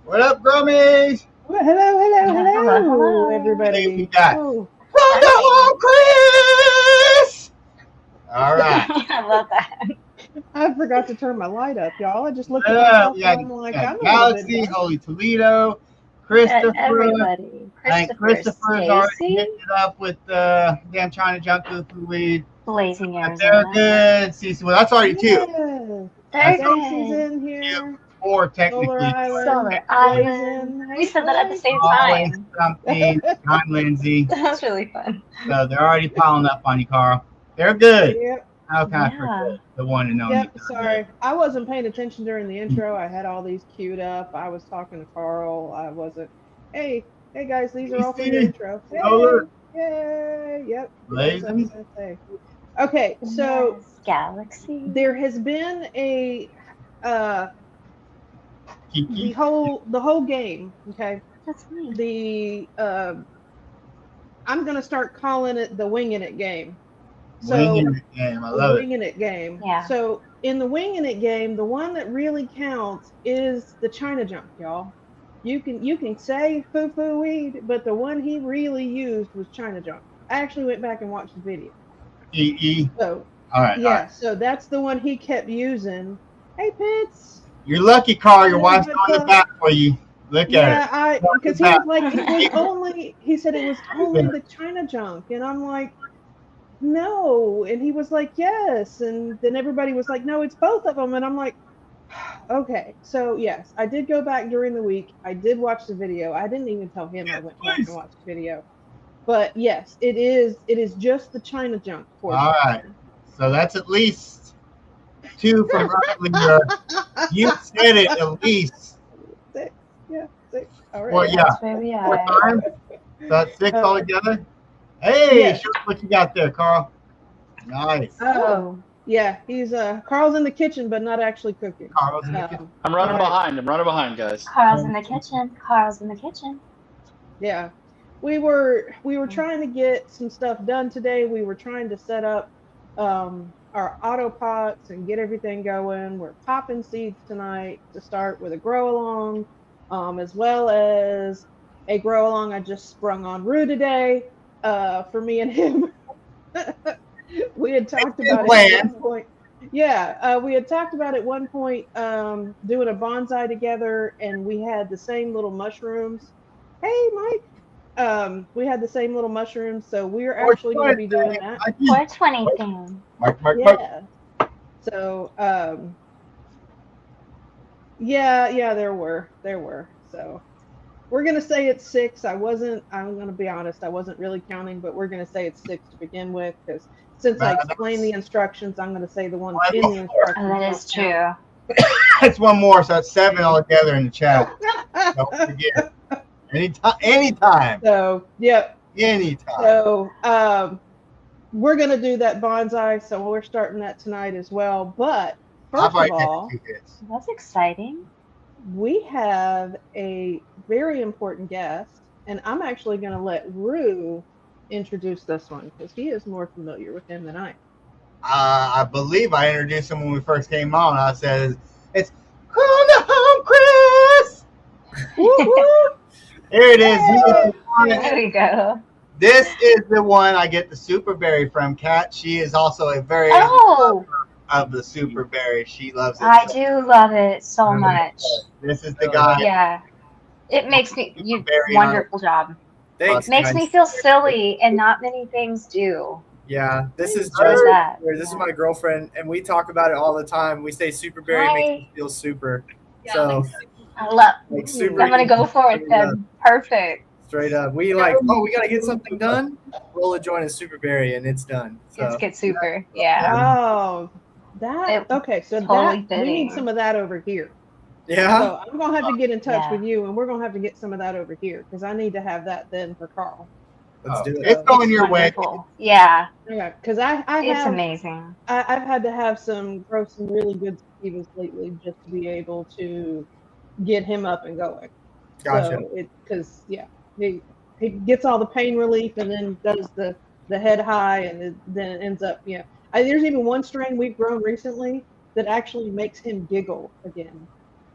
What up, Grummies? Well, hello, Hey, we everybody. got Oh, Run the Home Chris! All right. I love that. I forgot to turn my light up, y'all. I just looked at Yeah, myself we and got, I'm like, got I'm a little bit Galaxy, dark. Holy Toledo, Got Christopher. everybody. I think Christopher, Christopher's already Stacy, hitting it up with damn China junk food weed. Blazing But they're Arizona. good. CC, well, that's already two. Yeah. They're That's Stacy's good. in two, here. four Solar technically. Island. Solar Blazing. Island. We Hey, said that at the Blaze. same Always time. something. I'm Lindsay. That was really fun. So they're already piling up on you, Carl. They're good. Yep. How can I Yeah. forget the one and only? Yep. Sorry. I wasn't paying attention during the intro. I had all these queued up. I was talking to Carl. I wasn't. Hey, guys, these are all for the intro. Solar. Yay. Yep. That's what I was Blazing. going to say. Okay. So. Yes. Galaxy. There has been a the Kiki. whole game. Okay, That's me. the I'm gonna start calling it the winging it game. Winging So the game. I the love it. winging it game. Yeah. So in the winging it game, the one that really counts is the China junk, y'all. You can say foo foo weed, but the one he really used was China junk. I actually went back and watched the video. EE. So All right. All yeah, right. so that's the one he kept using. Hey Pitts. You're lucky, Carl. Your Yeah, wife's but on the back for you. Look at yeah, her. because he was like, it was only, he said it was only the China junk. And I'm like, no. And he was like, yes. And then everybody was like, no, it's both of them. And I'm like, okay. So yes, I did go back during the week. I did watch the video. I didn't even tell him I went back and Please. watched the video. But yes, it is just the China junk portion. All right. So that's at least two from roughly your. You said it at least. Six. Yeah, six. All Well, right. yeah. That's where we Four are. times. So that's six Uh, altogether. Hey, yes. show us what you got there, Carl. Nice. Oh. Yeah, he's Carl's in the kitchen, but not actually cooking. Carl's in the kitchen. I'm running Alright. behind. I'm running behind, guys. Carl's in the kitchen. Carl's in the kitchen. Yeah. We were trying to get some stuff done today. We were trying to set up our auto pots and get everything going. We're popping seeds tonight to start with a grow along, as well as a grow along I just sprung on Rue today. For me and him. We had talked about it at one point. Yeah, we had talked about at one point doing a bonsai together, and we had the same little mushrooms. Hey, Mike. We had the same little mushrooms, so we're actually going to be doing that. 420 thing. Mark. Yeah. So, yeah, there were. So, we're going to say it's six. I'm going to be honest, I wasn't really counting, but we're going to say it's six to begin with, because since I explained the instructions, I'm going to say the ones in the instructions. Oh, that is true. That's one more, so that's seven altogether in the chat. Don't forget. Anytime. So, yep. Anytime. So, we're going to do that bonsai, so we're starting that tonight as well. But first I've of already all, taken 2 hits. That's exciting. we have a very important guest, and I'm actually going to let Rue introduce this one because he is more familiar with him than I am. I believe I introduced him when we first came on. I said, it's Run the Home Chris! Woo, woo. Here it is. There we go. This is the one I get the super berry from. Kat, she is also a very Oh, of the super berry. She loves it. I do love it so much. This is the guy. Yeah. It makes me, you, Very wonderful job. Thanks. Makes guys. me feel silly, and not many things do. Yeah, this is There's just that. this is my girlfriend, and we talk about it all the time. We say super berry makes me feel super. So I love. like super. I'm gonna go for it then. Perfect. Straight up. We like, oh, we gotta get something done. Roll a joint of super berry, and it's done. So Let's get super. Yeah. Oh, okay. So Totally we need fitting. some of that over here. yeah. So I'm gonna have to get in touch Yeah. with you, and we're gonna have to get some of that over here because I need to have that then for Carl. Let's do it. It's going your way. Wonderful. Yeah. Yeah, because I It's have amazing. I've had to have grow some really good sativas lately just to be able to get him up and going. Gotcha. So because he gets all the pain relief and then does the head high and then it ends up there's even one strain we've grown recently that actually makes him giggle again.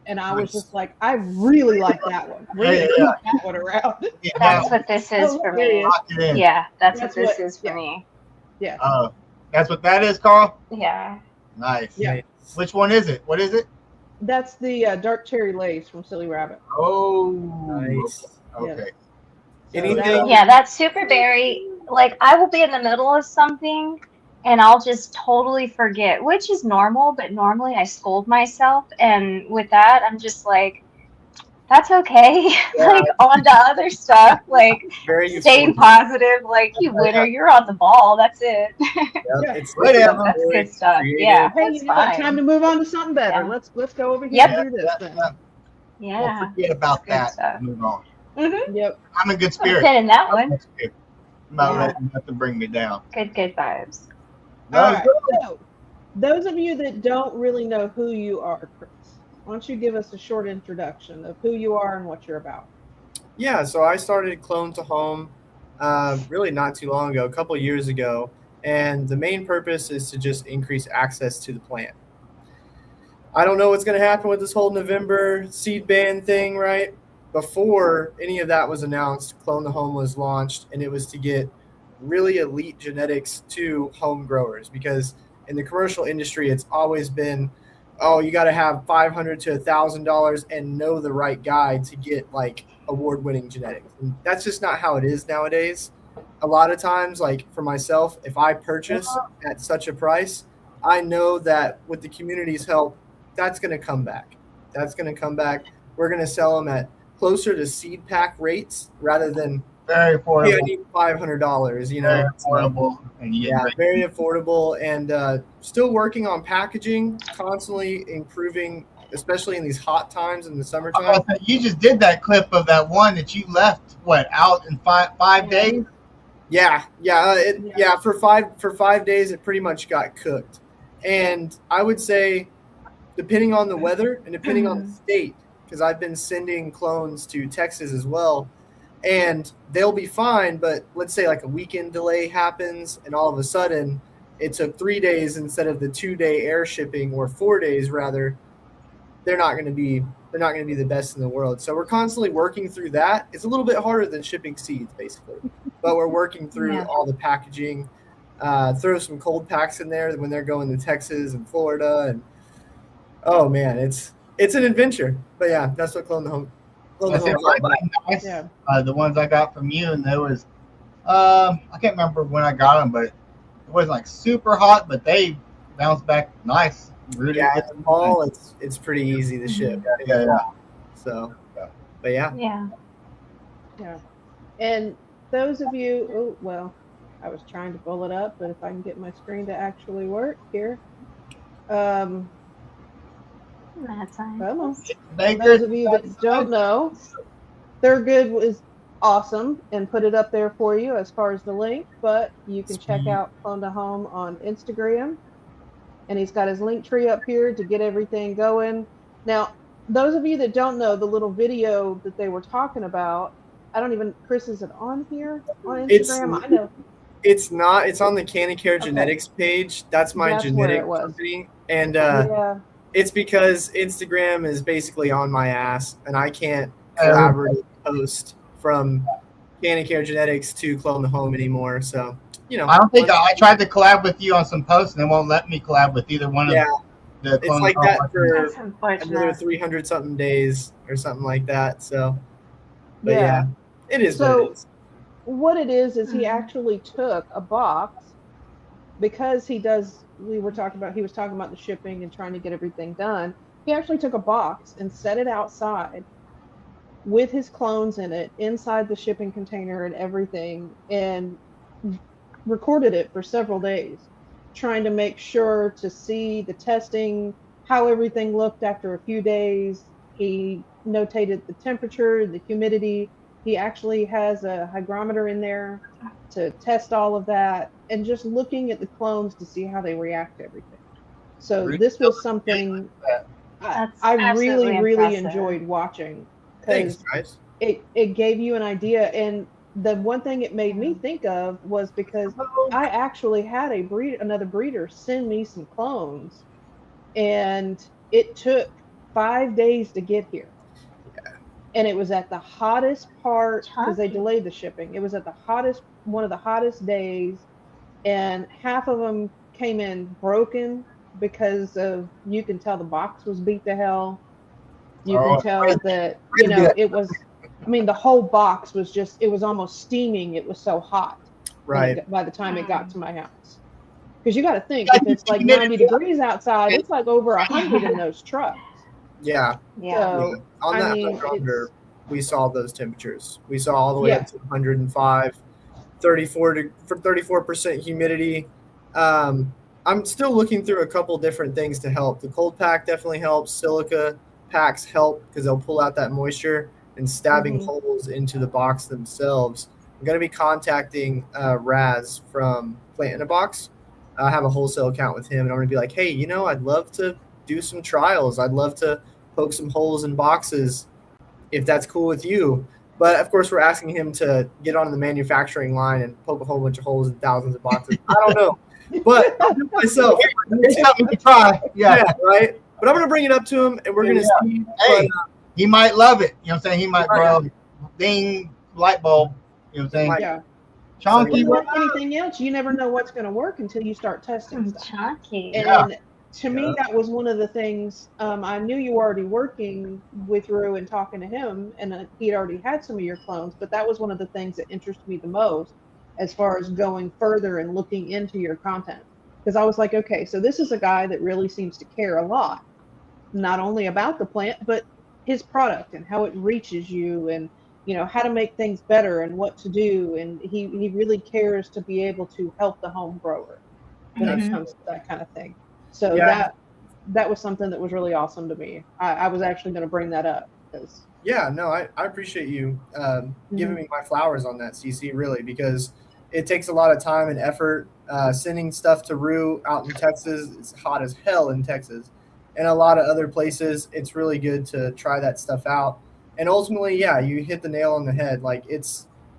And I was Nice. just like, I really like that one. We need to keep that one around. Yeah, That's what this is Oh, for there he me. is. lock it in. Yeah, that's That's what this what- is for yeah. me. Yeah. That's what that is, Carl. Yeah. Nice. Yeah. Nice. Which one is it? What is it? That's the dark cherry lace from Silly Rabbit. Oh, Nice. okay. So Anything- Yeah, that super berry, like I will be in the middle of something and I'll just totally forget, which is normal, but normally I scold myself. And with that, I'm just like, that's okay. Yeah. Like on to other stuff, like Very staying useful. positive, like you winner, you're on the ball. That's it. Yep, Yeah. it's Whatever. That's really good stuff. creative. Yeah, Hey, that's you know what? Time fine. to move on to something better. Yeah. Let's go over here Yep. and do this thing. We'll Yeah. forget about It's good that. stuff. And move on. Mm-hmm. Yep. I'm in good Put a spirit. pin in that I'm in one. good spirit. I'm not Yeah. letting nothing bring me down. Good vibes. All Let's right. go. So, those of you that don't really know who you are, Chris, why don't you give us a short introduction of who you are and what you're about? Yeah, so I started Clone to Home really not too long ago, a couple years ago, and the main purpose is to just increase access to the plant. I don't know what's going to happen with this whole November seed ban thing, right? Before any of that was announced, Clone to Home was launched, and it was to get really elite genetics to home growers because in the commercial industry, it's always been, oh, you got to have $500 to $1,000 and know the right guy to get like award-winning genetics. And that's just not how it is nowadays. A lot of times, like for myself, if I purchase at such a price, I know that with the community's help, that's going to come back. That's going to come back. We're going to sell them at closer to seed pack rates rather than, Very hey, I affordable. need $500, you know. Very affordable. And you get Yeah, great. very affordable, and still working on packaging, constantly improving, especially in these hot times in the summertime. You just did that clip of that one that you left, out in five days? Yeah, for 5 days it pretty much got cooked, and I would say, depending on the weather and depending on the state, because I've been sending clones to Texas as well, and they'll be fine, but let's say like a weekend delay happens, and all of a sudden it took 3 days instead of the 2-day air shipping, or 4 days rather. They're not going to be the best in the world. So we're constantly working through that. It's a little bit harder than shipping seeds, basically, but we're working through all the packaging. Throw some cold packs in there when they're going to Texas and Florida, and oh man, it's an adventure. But yeah, that's what Clone the Home. That's it. Nice. Yeah. The ones I got from you, and there was, I can't remember when I got them, but it wasn't like super hot, but they bounced back nice. Really Yeah, good. in the fall it's pretty easy to ship. Yeah. So, but yeah. Yeah. Yeah. And those of you, oh, well, I was trying to pull it up, but if I can get my screen to actually work here. That's fine. Come on. Baker, Those of you that don't know, Thurgood is awesome and put it up there for you as far as the link, but you can check out Clone to Home on Instagram. And he's got his link tree up here to get everything going. Now, those of you that don't know the little video that they were talking about, Chris, is it on here on Instagram? I know. It's not. It's on the Canicare Genetics page. That's my That's where genetic it was. company. And Yeah. it's because Instagram is basically on my ass, and I can't collaborate post from Canicare Genetics to Clone the Home anymore. So, you know. I don't think I tried to collab with you on some posts, and they won't let me collab with either one of the It's like that for That's unfortunate. another 300 something days or something like that. So, but yeah, it is So what it is. what it is he actually took a box because he was talking about the shipping and trying to get everything done. He actually took a box and set it outside with his clones in it inside the shipping container and everything, and recorded it for several days, trying to make sure to see the testing, how everything looked after a few days. He notated the temperature, the humidity. He actually has a hygrometer in there to test all of that, and just looking at the clones to see how they react to everything. So this was something I really, really enjoyed watching, Thanks, because guys. it gave you an idea. And the one thing it made me think of was because I actually had another breeder send me some clones, and it took 5 days to get here. And it was at the hottest part because they Chunky. delayed the shipping. It was at the hottest, one of the hottest days, and half of them came in broken because of, you can tell the box was beat to hell. You can Oh, tell that, way to do that. it was, I mean, the whole box was just, it was almost steaming. It was so hot when Right. by the time it got to my house. Because you got to think, Yeah, if it's like humidity 90 degrees outside, and- it's like over 100 in those trucks. Yeah. Yeah. So, On I that mean, much under, it's, we saw those temperatures. We saw all the way yeah. up to 105, 34 for 34% humidity. Um, I'm still looking through a couple different things to help. The cold pack definitely helps. Silica packs help because they'll pull out that moisture and stabbing Mhm. holes into the box themselves. I'm going to be contacting Raz from Plant in a Box. I have a wholesale account with him, and I'm going to be like, hey, I'd love to do some trials. I'd love to poke some holes in boxes if that's cool with you. But of course, we're asking him to get on the manufacturing line and poke a whole bunch of holes in thousands of boxes. I don't know, but I'll do it myself. It's something to try. Yeah. Yeah, right. But I'm gonna bring it up to him, and we're gonna see. Hey, he might love it. You know what I'm saying? He might Right. grow ding light bulb. You know what I'm saying? might. Yeah. Chunky. Well, like anything else, you never know what's going to work until you start testing stuff. Chunky. And to me, Yeah. that was one of the things. I knew you were already working with Rue and talking to him, and he'd already had some of your clones. But that was one of the things that interested me the most, as far as going further and looking into your content. Because I was like, okay, so this is a guy that really seems to care a lot, not only about the plant, but his product and how it reaches you, and how to make things better and what to do. And he really cares to be able to help the home grower when it Mhm. comes to that kind of thing. So Yeah. that was something that was really awesome to me. I was actually going to bring that up because Yeah, no, I appreciate you giving me my flowers on that, CC, really, because it takes a lot of time and effort. Sending stuff to Rue out in Texas, it's hot as hell in Texas, and a lot of other places. It's really good to try that stuff out. And ultimately, yeah, you hit the nail on the head. Like,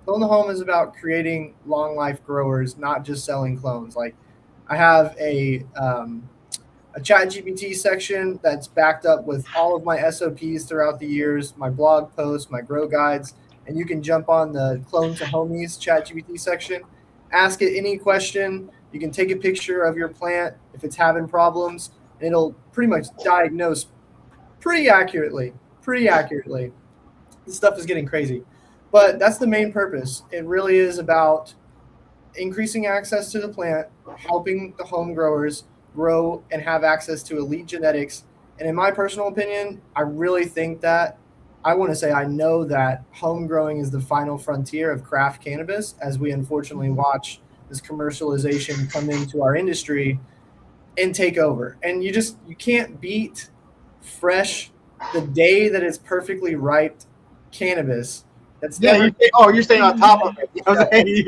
Clone the Home is about creating long life growers, not just selling clones. Like, I have a chat GPT section that's backed up with all of my SOPs throughout the years, my blog posts, my grow guides, and you can jump on the Clone to Homies chat GPT section, ask it any question. You can take a picture of your plant if it's having problems, and it'll pretty much diagnose pretty accurately. Pretty accurately. This stuff is getting crazy. But that's the main purpose. It really is about increasing access to the plant, helping the home growers grow and have access to elite genetics. And in my personal opinion, I really think that I know that home growing is the final frontier of craft cannabis as we unfortunately watch this commercialization come into our industry and take over. And you can't beat fresh the day that it's perfectly ripe cannabis. That's Yeah, never you're staying on top of it. You know what I'm saying?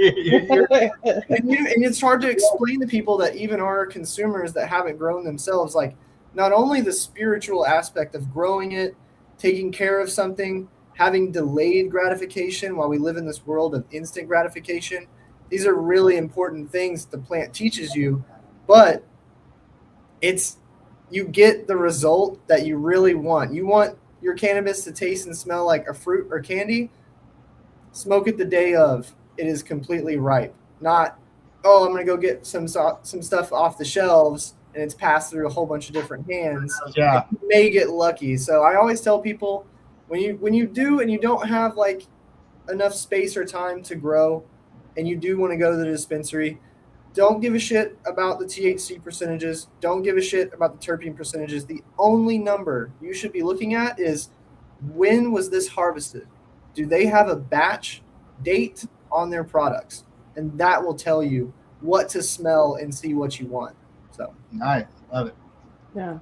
and it's hard to explain to people that even are consumers that haven't grown themselves, like not only the spiritual aspect of growing it, taking care of something, having delayed gratification while we live in this world of instant gratification. These are really important things the plant teaches you, but it's you get the result that you really want. You want your cannabis to taste and smell like a fruit or candy. Smoke it the day of it is completely ripe. Not, oh, I'm gonna go get some stuff off the shelves and it's passed through a whole bunch of different hands. Yeah. You may get lucky. So I always tell people when you do and you don't have like enough space or time to grow, and you do want to go to the dispensary, don't give a shit about the THC percentages. Don't give a shit about the terpene percentages. The only number you should be looking at is when was this harvested? Do they have a batch date on their products? And that will tell you what to smell and see what you want. So Nice. Love it. Yeah.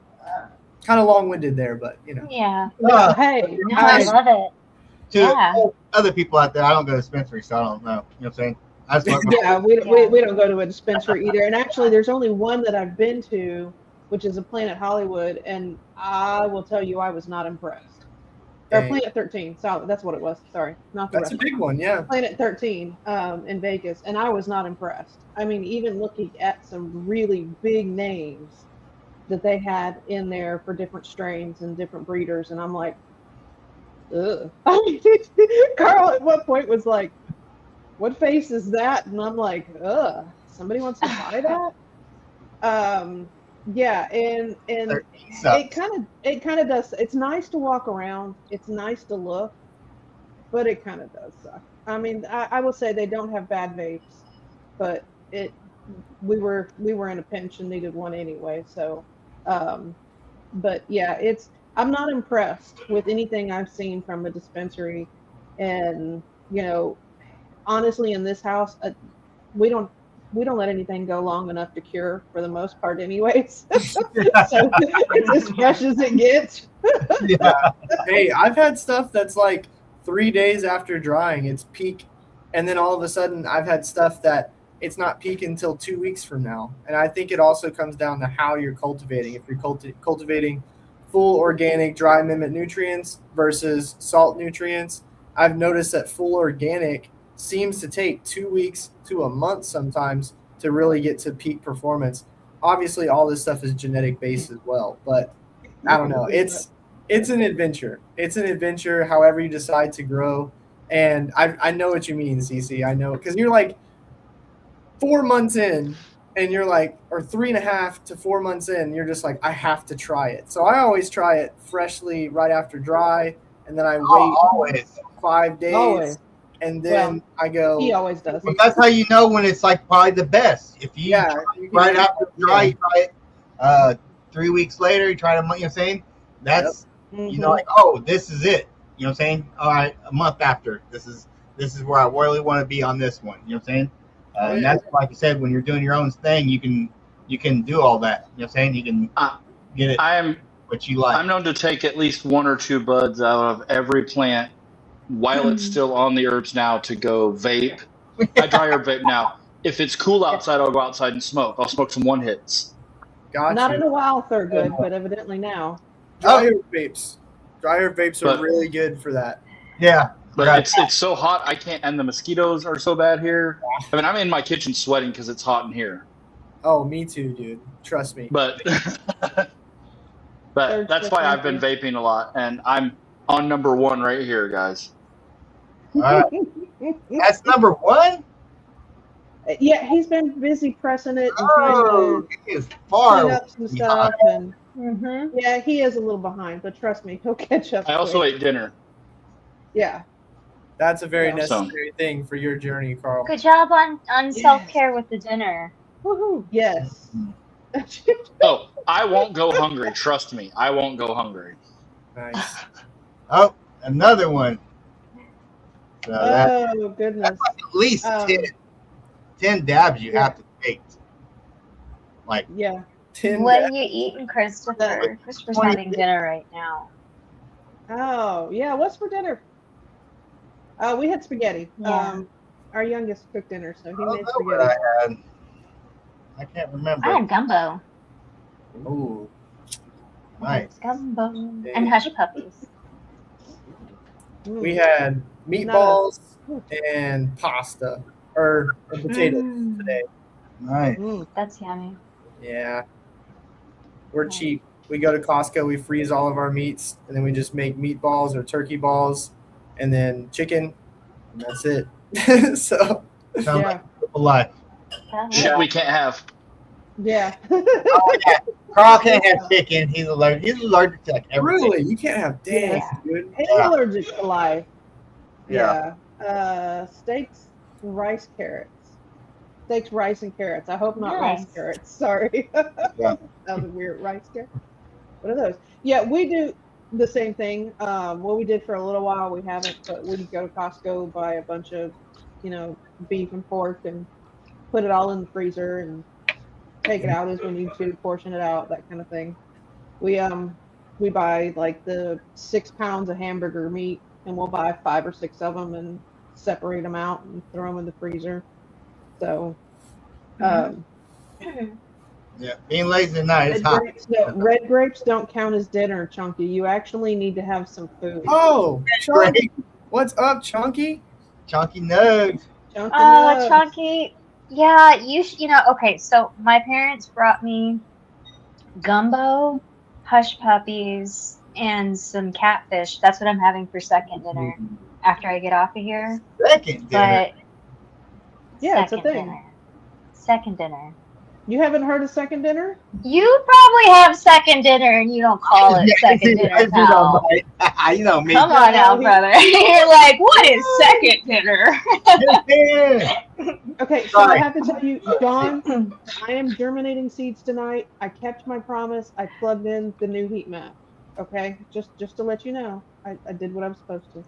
kind of long-winded there, but Yeah. Hey, No, I love it. To Yeah. other people out there, I don't go to dispensary, so I don't know. You know what I'm saying? I just want my yeah, we don't go to a dispensary either. And actually, there's only one that I've been to, which is a Planet Hollywood, and I will tell you, I was not impressed. Or dang, Planet 13, sorry, that's what it was. Sorry, not the that's a restaurant. big one, yeah. Planet 13 in Vegas, and I was not impressed. I mean, even looking at some really big names, that they had in there for different strains and different breeders, and I'm like, ugh. Carl at one point was like, "What face is that?" And I'm like, "Ugh, somebody wants to buy that." Yeah, and 13 it sucks. kind of does. It's nice to walk around. It's nice to look, but it kind of does suck. I mean, I will say they don't have bad vapes, but it we were in a pinch and needed one anyway. So, um, but yeah, it's I'm not impressed with anything I've seen from a dispensary, and you know, honestly, in this house, we don't we don't let anything go long enough to cure for the most part, anyways. So it's as fresh as it gets. Yeah. Hey, I've had stuff that's like 3 days after drying, it's peak, and then all of a sudden I've had stuff that it's not peak until 2 weeks from now. And I think it also comes down to how you're cultivating. If you're cultivating full organic dry mimic nutrients versus salt nutrients, I've noticed that full organic seems to take 2 weeks to a month sometimes to really get to peak performance. Obviously, all this stuff is genetic based as well, but I don't know. It's an adventure. It's an adventure. However you decide to grow, and I know what you mean, Cece. I know because you're like 4 months in, and you're like, or 3.5 to 4 months in, you're just like, I have to try it. So I always try it freshly right after dry, and then I wait Always. 5 days, Always. and Well, then I he go, always does. But that's how you know when it's like probably the best. If you yeah, try you it can right do after it dry, again. you try it 3 weeks later, you try it a month, you know what I'm saying? That's you know, Mhm. like, oh, this is it. You know what I'm saying? All right, a month after. This is where I really want to be on this one. You know what I'm saying? Oh, And yeah. that's like you said, when you're doing your own thing, you can do all that. You know what I'm saying? You can I, get it I am what you like. I'm known to take at least one or two buds out of every plant while it's still on the herbs now to go vape. I dry herb vape now. If it's cool Yeah. outside, I'll go outside and smoke. I'll smoke some one hits. Got Not in you. a while, Thurgood, but evidently now. Oh, Dryer vapes. Dryer vapes are But really good for that. yeah. but it's so hot I can't, and the mosquitoes are so bad here. I mean, I'm in my kitchen sweating because it's hot in here. Oh, me too, dude. Trust me. But but Third that's shift why I've been envy. vaping a lot, and I'm on number one right here, guys. All right. That's number one. Yeah, he's been busy pressing it and trying Oh, to he is clean far up some behind. stuff, and Mm-hmm. yeah, he is a little behind, but trust me, he'll catch up I also quick. ate dinner. Yeah. That's a very So, So necessary thing for your journey, Carl. Good job on self yes. care with the dinner. Woohoo! Yes. oh, I won't go hungry. Trust me, I won't go hungry. Nice. Oh, another one. So that's Oh goodness. at least 10, Um. 10 dabs you Yeah. have to take. Like Yeah. What Tinder. are you eating, Christopher? Christopher's 20 having dinner right now. Oh yeah. What's for dinner? We had spaghetti. Yeah. Our youngest cooked dinner, so I he don't made know what I spaghetti. had. I can't I remember. had gumbo. Ooh. I had Nice. gumbo and hush puppies. We Mm. had Not meatballs a. and pasta and potatoes today. Nice. That's yummy. Yeah. We're cheap. We go to Costco, we freeze all of our meats, and then we just make meatballs or turkey balls and then chicken, and that's it. So Sounds Yeah. like a simple life. Shit, we can't have. Yeah. Oh, yeah. Carl can't have chicken. He's allergic. He's allergic to like everything. really, you can't have dang, Yes. dude. He's Yeah. allergic to life. Yeah. Yeah. Steaks, rice, carrots. Steaks, rice, and carrots. I hope not rice Nice. carrots. Sorry. Yeah. That was weird. Rice carrots. What are those? Yeah, we do the same thing. What we did for a little while, we haven't, but we go to Costco, buy a bunch of, beef and pork, and put it all in the freezer and take it out as we need to, portion it out, that kind of thing. We buy like the 6 pounds of hamburger meat, and we'll buy 5 or 6 of them and separate them out and throw them in the freezer. So, um, Yeah. Being lazy tonight is hot. red grapes don't count as dinner, Chunky. You actually need to have some food. Oh, Chunky. What's up, Chunky? Chunky nugs. Chunky Oh, nugs. Chunky. Yeah, you know, okay, so my parents brought me gumbo, hush puppies, and some catfish. That's what I'm having for second dinner after I get off of here. Second dinner. But Yeah, it's a second thing. dinner. Second dinner. You haven't heard of second dinner? You probably have second dinner and you don't call it second dinner, pal. You know me. Come on now, brother. You're like, what is second dinner? Okay, so I have to tell you, Dawn, I am germinating seeds tonight. I kept my promise. I plugged in the new heat map. Okay, just to let you know, I did what I was supposed to.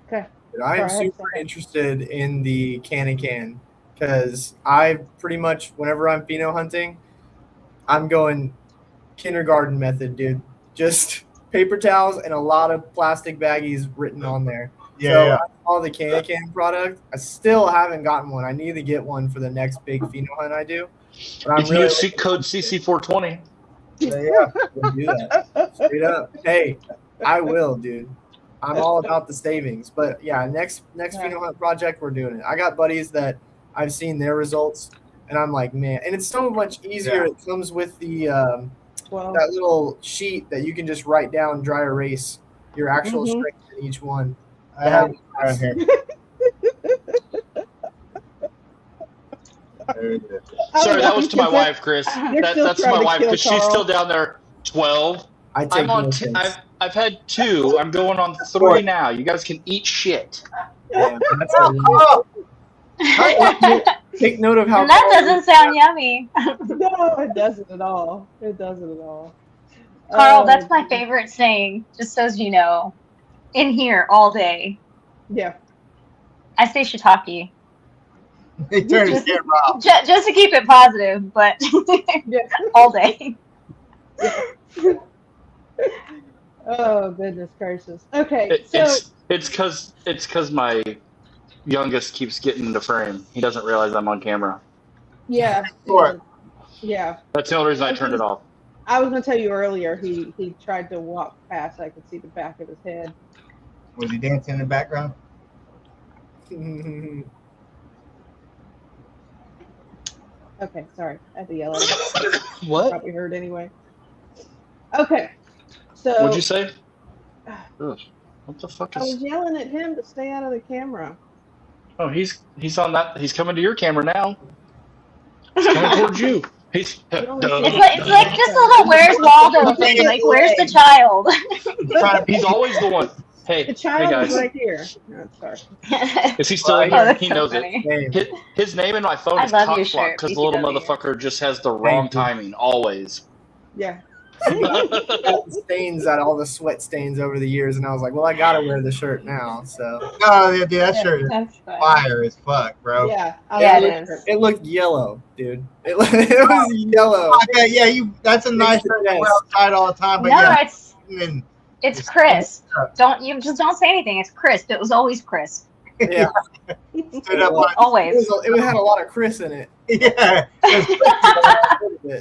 Okay. I am Sorry, I had to say super that. interested in the can because I pretty much, whenever I'm pheno hunting, I'm going kindergarten method, dude. Just paper towels and a lot of plastic baggies written on there. So Yeah. I saw the can product. I still haven't gotten one. I need to get one for the next big pheno hunt I do. But I'm You can really use code CC420. We'll do that. Straight up. Hey, I will, dude. I'm all about the savings. But yeah, next pheno hunt project, we're doing it. I got buddies that I've seen their results, and I'm like, man, and it's so much easier. Yeah. It comes with the Well, that little sheet that you can just write down, dry erase your actual Mhm. strength in each one. I have it right here. There it is. Sorry, that was to my wife, Chris. You're still That's to trying my to wife kill because she's Carl. still down there. 12. I take I'm on. no offense. I've had 2. I'm going on 3 now. You guys can eat shit. Yeah, that's a lot. Take note of how And that doesn't sound yummy. No, it doesn't at all. It doesn't at all. Carl, that's my favorite saying, just so you know. In here all day. Yeah. I say shiitake. They turned his camera off. Just to keep it positive, but Yeah. all day. Oh goodness gracious. Okay, so It's because my youngest keeps getting into frame. He doesn't realize I'm on camera. yeah, Sure. yeah. That's the only reason I turned it off. I was gonna tell you earlier. He tried to walk past. I could see the back of his head. Was he dancing in the background? Okay, sorry. I had to yell at him. What? Probably heard anyway. Okay, so What'd you say? Ugh. What the fuck I was is? yelling at him to stay out of the camera. Oh, he's on that. He's coming to your camera now. He's coming towards you. He's. You don't It's like just a little Where's Waldo thing. Like, where's the child? He's always the one. Hey, The child hey is guys. right here. No, sorry. Is he still in Oh, here? that's He so knows funny. it. His name in my phone I is love your Cockblock shirt, because the little BTW. motherfucker just has the wrong timing always. Yeah. Got the stains out, all the sweat stains over the years, and I was like, well, I gotta wear the shirt now. So No, dude, that shirt is That's funny. fire as fuck, bro. Yeah. Yeah, love it that is. shirt. it looked yellow, dude. It was yellow. Yeah, that's a nice shirt to wear outside all the time. But No, yeah, it's it's crisp. Don't say anything. It's crisp. It was always crisp. Yeah, stood up on Always. it had a lot of Chris in it. Yeah,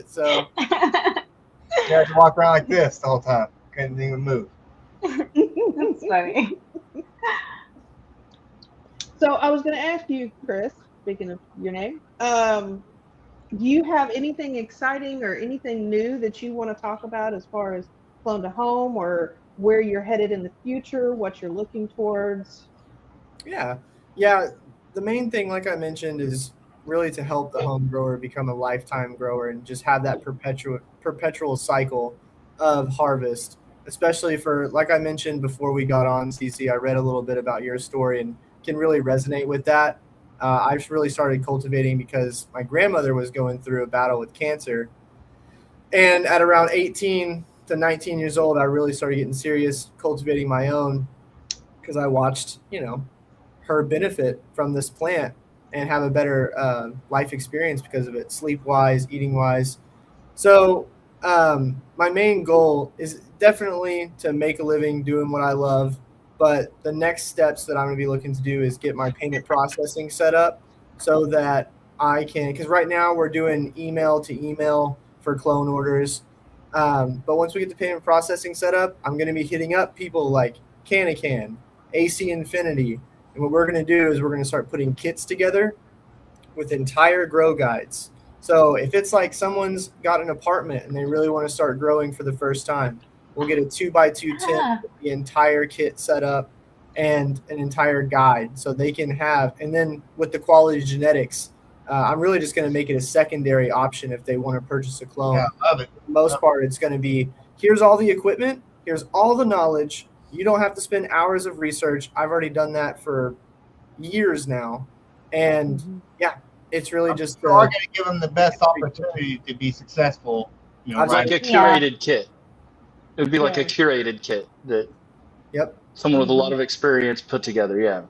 So you had to walk around like this the whole time. Couldn't even move. That's funny. So I was going to ask you, Chris, speaking of your name, do you have anything exciting or anything new that you want to talk about as far as Clone to Home or where you're headed in the future, what you're looking towards? yeah. The main thing, like I mentioned, is really to help the home grower become a lifetime grower and just have that perpetual cycle of harvest. Especially for, like I mentioned before we got on, CC, I read a little bit about your story and can really resonate with that. I really started cultivating because my grandmother was going through a battle with cancer. And at around 18 to 19 years old, I really started getting serious cultivating my own because I watched, her benefit from this plant and have a better life experience because of it, sleep-wise, eating-wise. So my main goal is definitely to make a living doing what I love. But the next steps that I'm going to be looking to do is get my payment processing set up so that I can, because right now we're doing email to email for clone orders. But once we get the payment processing set up, I'm going to be hitting up people like Can, AC Infinity. And what we're going to do is we're going to start putting kits together with entire grow guides. So if it's like someone's got an apartment and they really want to start growing for the first time, we'll get a 2x2 tent with the entire kit set up and an entire guide so they can have. And then with the quality genetics, I'm really just going to make it a secondary option if they want to purchase a clone. Yeah, I love it. For the most part, it's going to be, here's all the equipment, here's all the knowledge. You don't have to spend hours of research. I've already done that for years now. And yeah, it's really just we're going to give them the best opportunity to be successful. You know, It's right? like a curated kit. It would be like a curated kit that someone with a lot of experience put together. Yeah,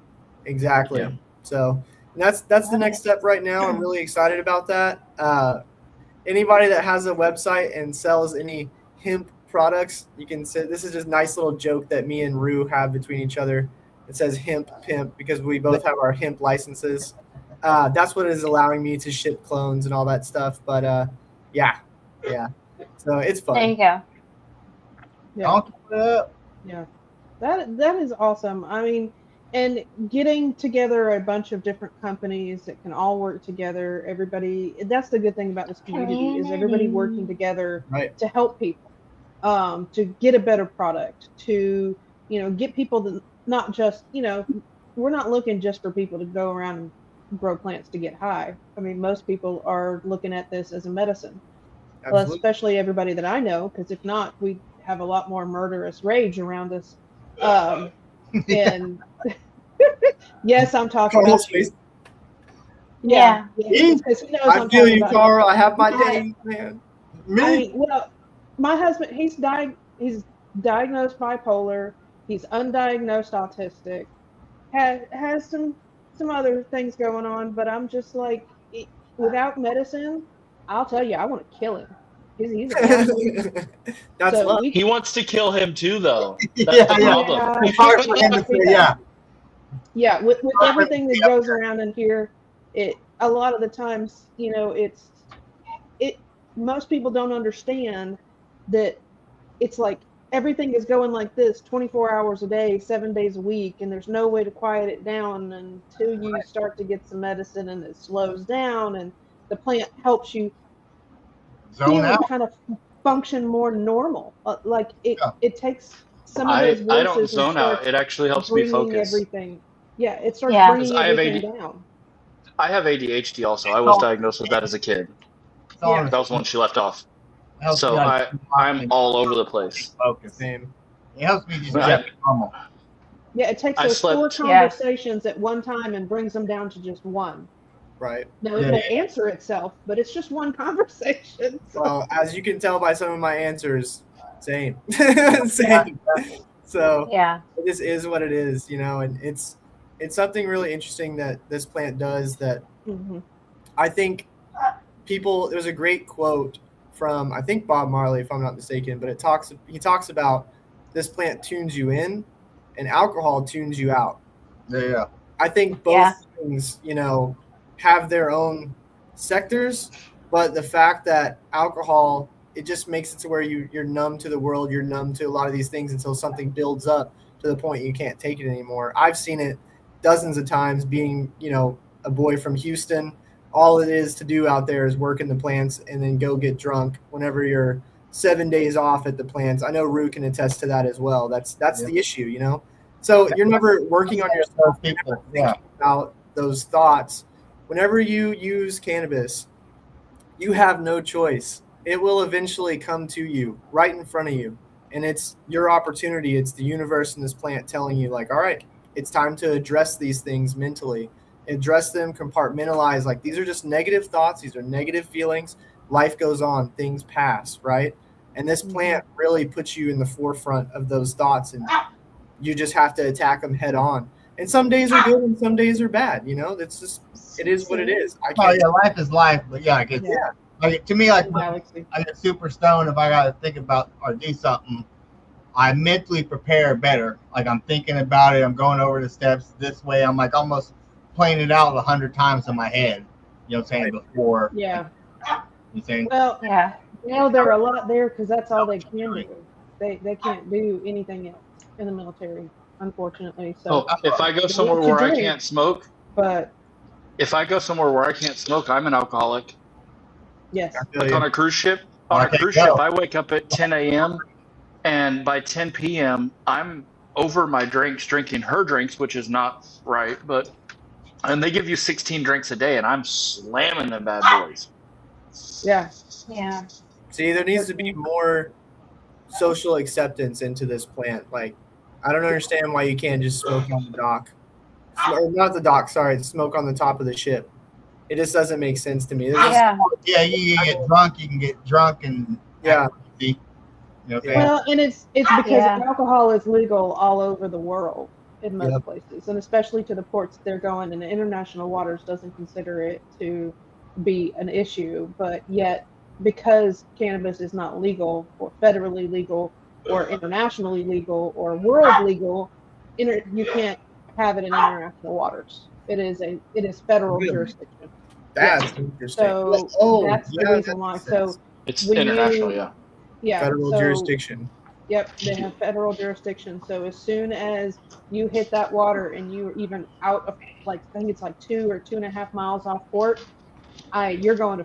exactly. Yeah. So that's the next step right now. I'm really excited about that. Anybody that has a website and sells any hemp products, you can say this is just a nice little joke that me and Rue have between each other. It says hemp pimp because we both have our hemp licenses. That's what is allowing me to ship clones and all that stuff. But yeah. So it's fun. There you go. Yeah, that is awesome. I mean, and getting together a bunch of different companies that can all work together. Everybody, that's the good thing about this community is everybody working together to help people, to get a better product, to get people to not just we're not looking just for people to go around and grow plants to get high. I mean, most people are looking at this as a medicine. Well, especially everybody that I know, because if not, we have a lot more murderous rage around us. And yes, I'm talking about you. Yeah. Because he knows I feel you, Carl. I have my days, man. I mean, well, my husband, he's diagnosed bipolar. He's undiagnosed autistic. Has some other things going on, but I'm just like, without medicine, I'll tell you, I want to kill him. He's a That's so love. He wants to kill him too, though. That's the problem. It's hard for him to say, yeah, with everything that goes around in here, a lot of the times, most people don't understand that it's like everything is going like this 24 hours a day, 7 days a week, and there's no way to quiet it down until you start to get some medicine and it slows down and the plant helps you zone out, kind of function more normal. Like it takes some of those voices. I don't zone out. It actually helps me focus. Everything. Yeah, it starts bringing everything down. I have ADHD also. I was diagnosed with that as a kid. Yeah. That was one she left off. So I'm all over the place. Focus. Same. It helps me just get normal. Yeah, it takes those 4 conversations at one time and brings them down to just one. Right. Now it may answer itself, but it's just one conversation. So. Well, as you can tell by some of my answers, same. Same. So this is what it is, and it's something really interesting that this plant does that I think there's a great quote from, I think, Bob Marley, if I'm not mistaken, but he talks about this plant tunes you in and alcohol tunes you out. Yeah. I think both things, have their own sectors, but the fact that alcohol, it just makes it to where you're numb to the world, you're numb to a lot of these things until something builds up to the point you can't take it anymore. I've seen it dozens of times being, a boy from Houston. All it is to do out there is work in the plants and then go get drunk whenever you're 7 days off at the plants. I know Rue can attest to that as well. That's the issue, So you're never working on yourself, people thinking about those thoughts. Whenever you use cannabis, you have no choice. It will eventually come to you right in front of you. And it's your opportunity. It's the universe and this plant telling you, like, all right, it's time to address these things mentally. Address them, compartmentalize. Like, these are just negative thoughts. These are negative feelings. Life goes on. Things pass, right? And this plant really puts you in the forefront of those thoughts. And you just have to attack them head on. And some days are good and some days are bad. It's just, it is what it is. Life is life. But like, to me, like, I get super stoned if I got to think about or do something. I mentally prepare better. Like, I'm thinking about it. I'm going over the steps this way. I'm like almost playing it out 100 times in my head. You know what I'm saying? Before. Yeah. You saying? Well, there are a lot there because that's all they can do. They can't do anything else in the military, unfortunately. So if I go somewhere where I can't smoke, but if I go somewhere where I can't smoke, I'm an alcoholic. Yes. I feel Like you. on a cruise ship, I can't go. I wake up at 10 a.m. and by 10 p.m. I'm over my drinks, drinking her drinks, which is not right, but and they give you 16 drinks a day, and I'm slamming them bad boys. Yeah. Yeah. See, there needs to be more social acceptance into this plant. Like, I don't understand why you can't just smoke on the dock. Or not the dock, sorry, smoke on the top of the ship. It just doesn't make sense to me. There's just, Yeah. Yeah, you can get drunk. You can get drunk and yeah, act crazy. You know what I'm Yeah. saying? Well, and it's because Yeah. alcohol is legal all over the world in most Yep. places, and especially to the ports they're going. And the international waters doesn't consider it to be an issue, but yet because cannabis is not legal or federally legal or internationally legal or world legal, you can't have it in international waters. It is federal Really? jurisdiction. Yes. That's interesting. So Oh, that's the yeah, that reason why. makes sense. So It's when international, you yeah. yeah, Federal so jurisdiction. yep, they have federal jurisdiction. So as soon as you hit that water and you're even out of like I think it's like 2 or 2.5 miles off port, you're going to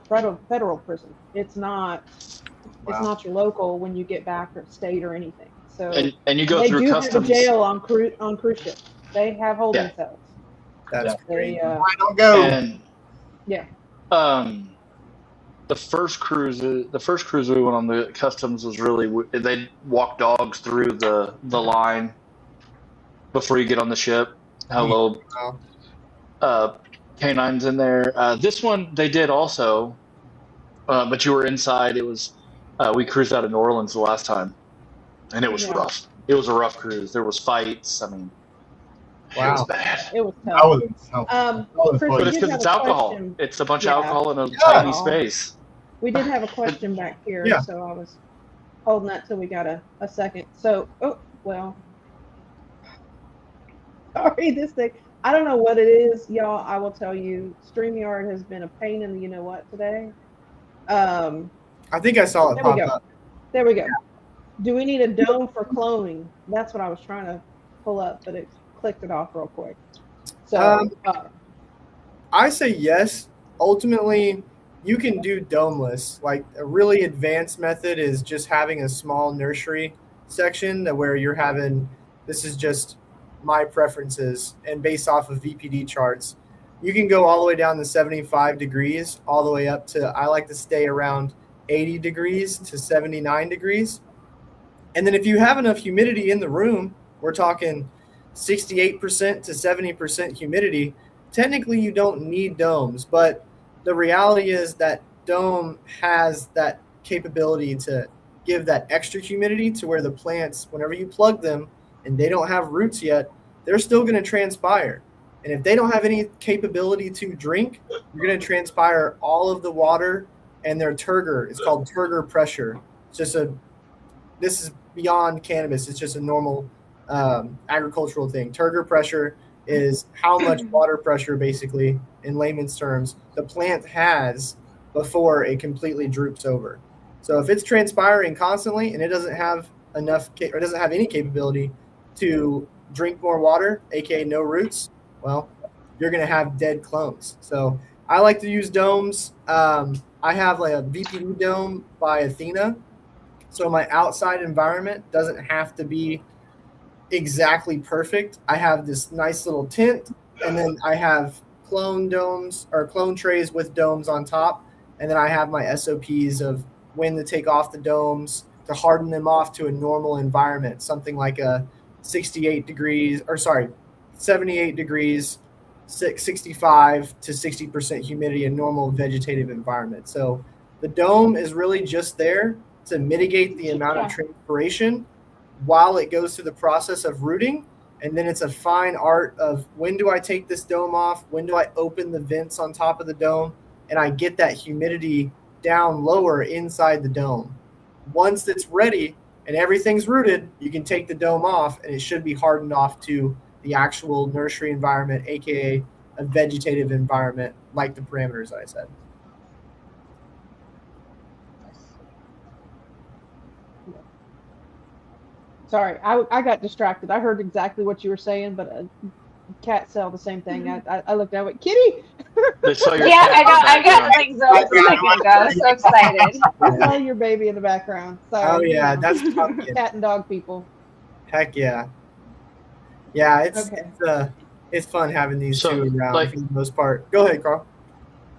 federal prison. It's Wow. not your local when you get back or state or anything. So And you go they through do have a customs, jail on cruise ships. They have holding yeah. cells. That's Yeah. They crazy. I don't go. And yeah. um the first cruise we went on, the customs was really, they walk dogs through the line before you get on the ship. Hello, Wow. uh, canines in there. This one they did also, but you were inside. It was we cruised out of New Orleans the last time, and it was Yeah. rough. It was a rough cruise. There was fights. I mean, it was Wow. bad. It was I tough. wasn't. Chris, But we it's did because have it's a alcohol. question. It's a bunch of Yeah, alcohol in a Yeah. tiny space. we did have a question back here, Yeah. so I was holding that till we got a second. So, oh well, sorry, this thing. I don't know what it is, y'all. I will tell you, StreamYard has been a pain in the you know what today. I think I saw it There we pop go. up. There we go. Do we need a dome for cloning? That's what I was trying to pull up, but it clicked it off real quick. So, I say yes. Ultimately, you can do domeless. Like a really advanced method is just having a small nursery section that where you're having this is just my preferences and based off of VPD charts. You can go all the way down to 75 degrees, all the way up to I like to stay around 80 degrees to 79 degrees. And then if you have enough humidity in the room, we're talking 68% to 70% humidity, technically you don't need domes, but the reality is that dome has that capability to give that extra humidity to where the plants, whenever you plug them and they don't have roots yet, they're still going to transpire. And if they don't have any capability to drink, you're going to transpire all of the water and their turgor. It's called turgor pressure. It's just this is beyond cannabis. It's just a normal agricultural thing. Turgor pressure is how much water pressure, basically, in layman's terms, the plant has before it completely droops over. So if it's transpiring constantly and it doesn't have enough or doesn't have any capability to drink more water, aka no roots, well, you're going to have dead clones. So I like to use domes. I have like a VPD dome by Athena. So my outside environment doesn't have to be exactly perfect. I have this nice little tint, and then I have clone domes or clone trays with domes on top, and then I have my SOPs of when to take off the domes to harden them off to a normal environment, something like a 68 degrees or sorry, 78 degrees, 65 to 60% humidity, a normal vegetative environment. So the dome is really just there to mitigate the amount of transpiration while it goes through the process of rooting. And then it's a fine art of when do I take this dome off? When do I open the vents on top of the dome? And I get that humidity down lower inside the dome. Once it's ready and everything's rooted, you can take the dome off and it should be hardened off to the actual nursery environment, aka a vegetative environment, like the parameters I said. sorry, I got distracted. I heard exactly what you were saying, but cats sell the same thing. I looked at it, Kitty. They saw your Yeah, cat in the I got background. like zones a second ago. I was so excited. I saw your baby in the background. So Oh yeah, you know, that's pumpkin. cat and dog people. Heck yeah. Yeah, Okay. it's fun having these So, two around like- for the most part. Go ahead, Carl.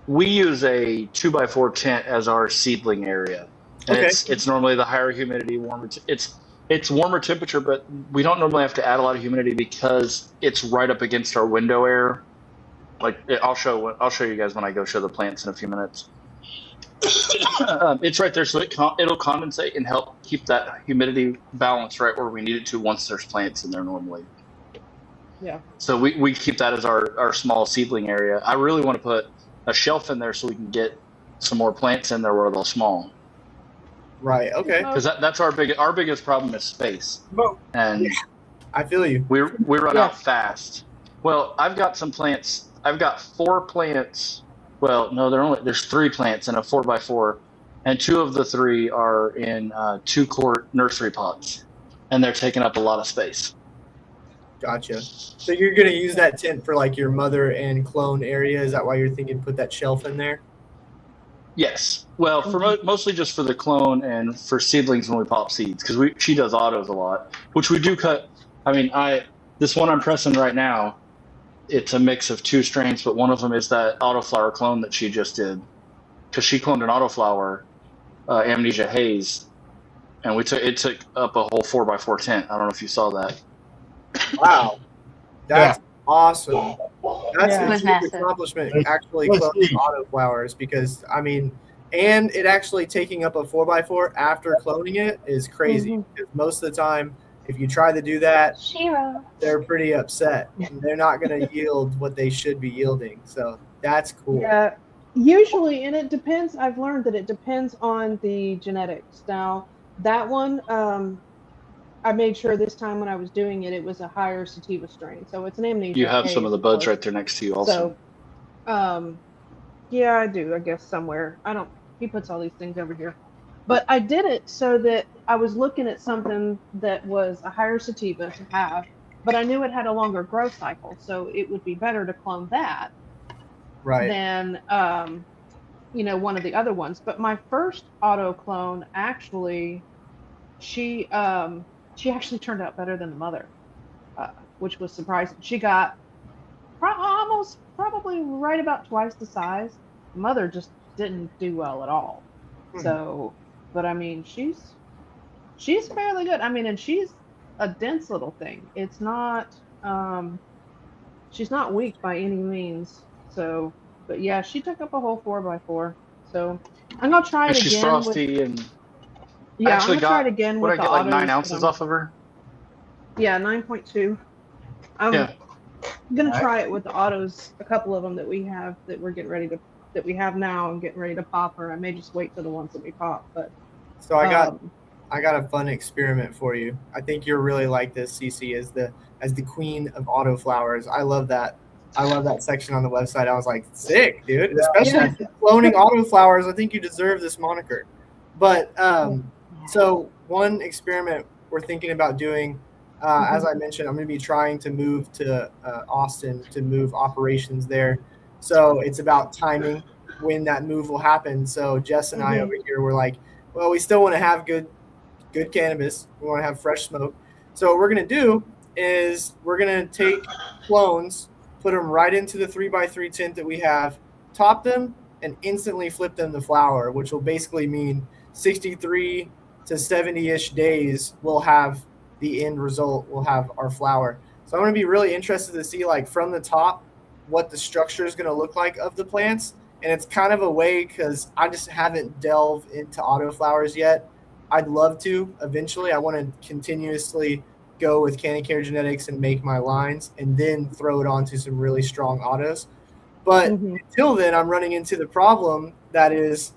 We use a 2x4 tent as our seedling area. And Okay. it's normally the higher humidity, warmer. It's warmer temperature, but we don't normally have to add a lot of humidity because it's right up against our window air. Like I'll show you guys when I go show the plants in a few minutes. It's right there, so it'll condensate and help keep that humidity balance right where we need it to once there's plants in there normally. Yeah. So we keep that as our small seedling area. I really want to put a shelf in there so we can get some more plants in there where they're small. Right. Okay. Because that's our biggest problem is space, and I feel you. we run out fast. Well, I've got some plants. I've got 4 plants. Well, no, there's 3 plants in a 4x4, and 2 of the 3 are in 2-quart nursery pots, and they're taking up a lot of space. Gotcha. So you're gonna use that tent for like your mother and clone area? Is that why you're thinking put that shelf in there? Yes. Well, for mostly just for the clone and for seedlings when we pop seeds, because she does autos a lot, which we do cut. I mean, this one I'm pressing right now, it's a mix of 2 strains, but one of them is that autoflower clone that she just did, because she cloned an autoflower, Amnesia Haze, and it took up a whole 4x4 tent. I don't know if you saw that. Wow, that's awesome. That's Yeah. a It was huge massive. accomplishment, actually Let's cloning see. autoflowers, because I mean, and it actually taking up a 4x4 after cloning it is crazy. Because most of the time, if you try to do that, Shiro. they're pretty upset. They're not going to yield what they should be yielding. So that's cool. Yeah. Usually, and it depends. I've learned that it depends on the genetics. Now, that one, I made sure this time when I was doing it, it was a higher sativa strain. So it's an amnesia. You have some haze, of the buds course. right there next to you also. So, yeah, I do. I guess somewhere. I don't. He puts all these things over here, but I did it so that I was looking at something that was a higher sativa to have, but I knew it had a longer growth cycle, so it would be better to clone that Right. than one of the other ones. But my first auto clone actually, she actually turned out better than the mother, which was surprising. She got probably right about twice the size. The mother just didn't do well at all. So, but I mean, she's fairly good. I mean, and she's a dense little thing. It's not she's not weak by any means. So, but yeah, she took up a whole 4x4. So I'm gonna try And it she's again. frosty and Yeah, I'm actually gonna try it again what with I the get like autos, 9 but ounces off of her. Yeah, 9.2. I'm Yeah. gonna Alright. try it with the autos, a couple of them that we have that we have now and getting ready to pop, or I may just wait for the ones that we pop. But So I got a fun experiment for you. I think you'll really like this, Cece, as the queen of autoflowers. I love that. I love that section on the website. I was like, sick, dude. Especially if you're cloning autoflowers. I think you deserve this moniker. But so one experiment we're thinking about doing, as I mentioned, I'm going to be trying to move to Austin to move operations there. So it's about timing when that move will happen. So Jess and I over here were like, well, we still want to have good cannabis. We want to have fresh smoke. So what we're going to do is we're going to take clones, put them right into the 3x3 tent that we have, top them, and instantly flip them to flower, which will basically mean 63 to 70-ish days we'll have the end result. We'll have our flower. So I'm going to be really interested to see, like, from the top what the structure is going to look like of the plants. And it's kind of a way, because I just haven't delved into autoflowers yet. I'd love to eventually. I want to continuously go with Candy Care Genetics and make my lines and then throw it onto some really strong autos. But until then, I'm running into the problem that is,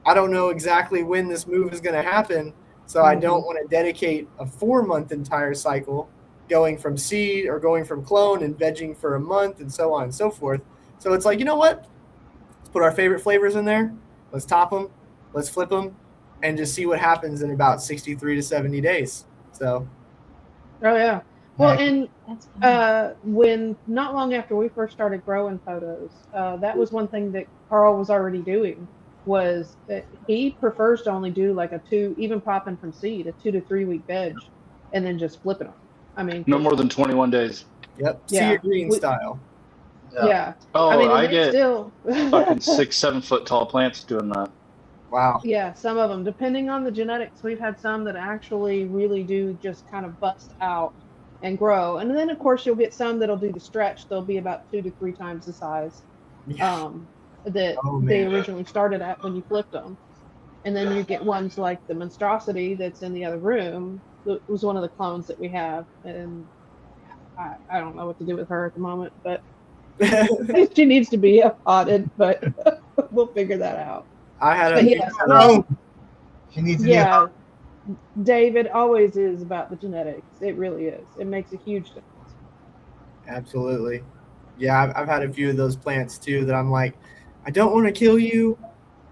I don't know exactly when this move is going to happen. So I don't want to dedicate a 4-month entire cycle going from seed or going from clone and vegging for a month and so on and so forth. So it's like, you know what? Let's put our favorite flavors in there. Let's top them. Let's flip them and just see what happens in about 63 to 70 days. So. Oh yeah. Well, and That's fun. when not long after we first started growing photos, that was one thing that Carl was already doing was that he prefers to only do like a two, even popping from seed, a 2 to 3 week veg, and then just flipping them. I mean, No 'cause, more than 21 days. Yep. See your yeah, green style. yeah. I Oh, mean, and I they get still, fucking 6, 7 foot tall plants doing that. Wow. yeah, some of them, depending on the genetics, we've had some that actually really do just kind of bust out and grow. And then, of course, you'll get some that'll do the stretch. They'll be about 2 to 3 times the size Yeah. that Oh they man. originally started at when you flipped them. And then you get ones like the monstrosity that's in the other room. It was one of the clones that we have. And I don't know what to do with her at the moment, but she needs to be potted, but we'll figure that out. I had But a yes, Her well, own. She needs a new yeah, David always is about the genetics. It really is. It makes a huge difference. absolutely. Yeah, I've had a few of those plants too that I'm like, I don't want to kill you.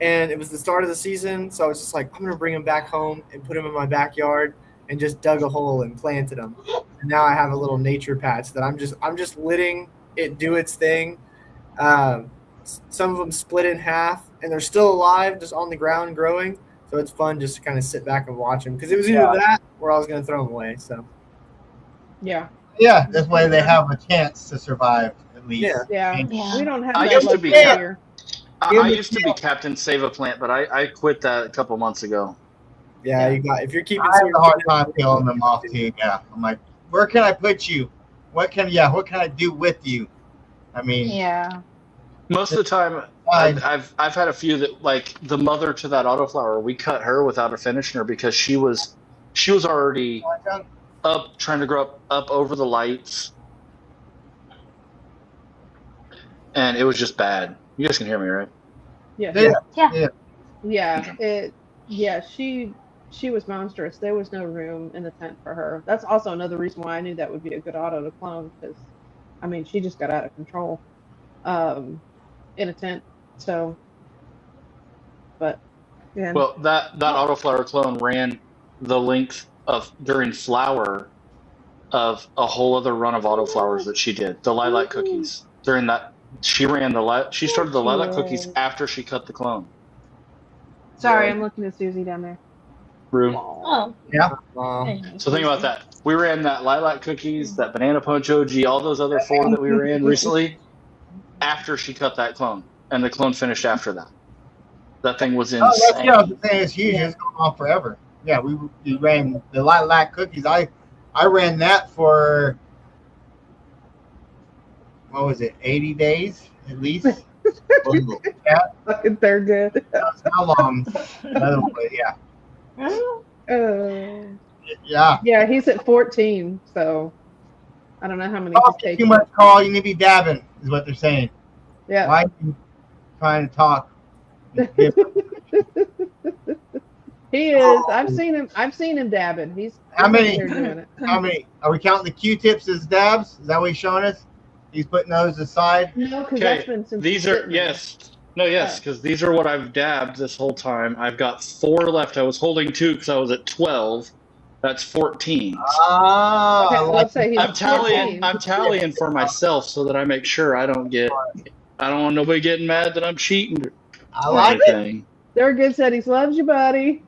And it was the start of the season, so I was just like, I'm gonna bring them back home and put them in my backyard, and just dug a hole and planted them. And now I have a little nature patch that I'm just letting it do its thing. Some of them split in half, and they're still alive, just on the ground growing. So it's fun just to kind of sit back and watch them because it was either that or I was gonna throw them away. So Yeah, Yeah, this way they have a chance to survive at least. Yeah. yeah. And Yeah. We don't have I that used to be luxury cat- here. I used to be Captain Save a Plant, but I quit that a couple months ago. yeah, Yeah. you got if you're keeping I have some a hard time killing them off too. Yeah, I'm like, where can I put you? What can I do with you? I mean, Yeah. Most of the time, fine. I've had a few that, like the mother to that autoflower, we cut her without a finishing her because she was already up trying to grow up over the lights, and it was just bad. You guys can hear me, right? Yeah. Yeah. Yeah. Yeah. Yeah, she was monstrous. There was no room in the tent for her. That's also another reason why I knew that would be a good auto to clone because I mean she just got out of control in a tent. So but yeah. Well, that autoflower clone ran the length of during flower of a whole other run of autoflowers that she did. The lilac cookies during that she ran she started the lilac cookies after she cut the clone. Sorry, I'm looking at Susie down there. Room. Oh. Yeah. So think about that. We ran that lilac cookies, that banana punch OG, all those other 4 that we ran recently after she cut that clone, and the clone finished after that. That thing was Oh, that's insane. I was saying it's huge. Yeah. It's going on forever. Yeah, we ran the lilac cookies. I ran that for what was it, 80 days at least. They're good. That's how long? Yeah. Yeah. Yeah, he's at 14, so I don't know how many Talk he's taken. too much, Carl. You need to be dabbing, is what they're saying. Yeah. Why are you trying to talk? He is. I've seen him dabbing. He's How many? There doing it. How many? Are we counting the Q-tips as dabs? Is that what he's showing us? He's putting those aside. No, because that's Okay, been since these are because these are what I've dabbed this whole time. I've got 4 left. I was holding 2 because I was at 12. That's 14. Ah, Okay, I let's like say he's I'm tallying. 14. I'm tallying for myself so that I make sure I don't want nobody getting mad that I'm cheating. I like it. anything. They're good settings. Loves you, buddy.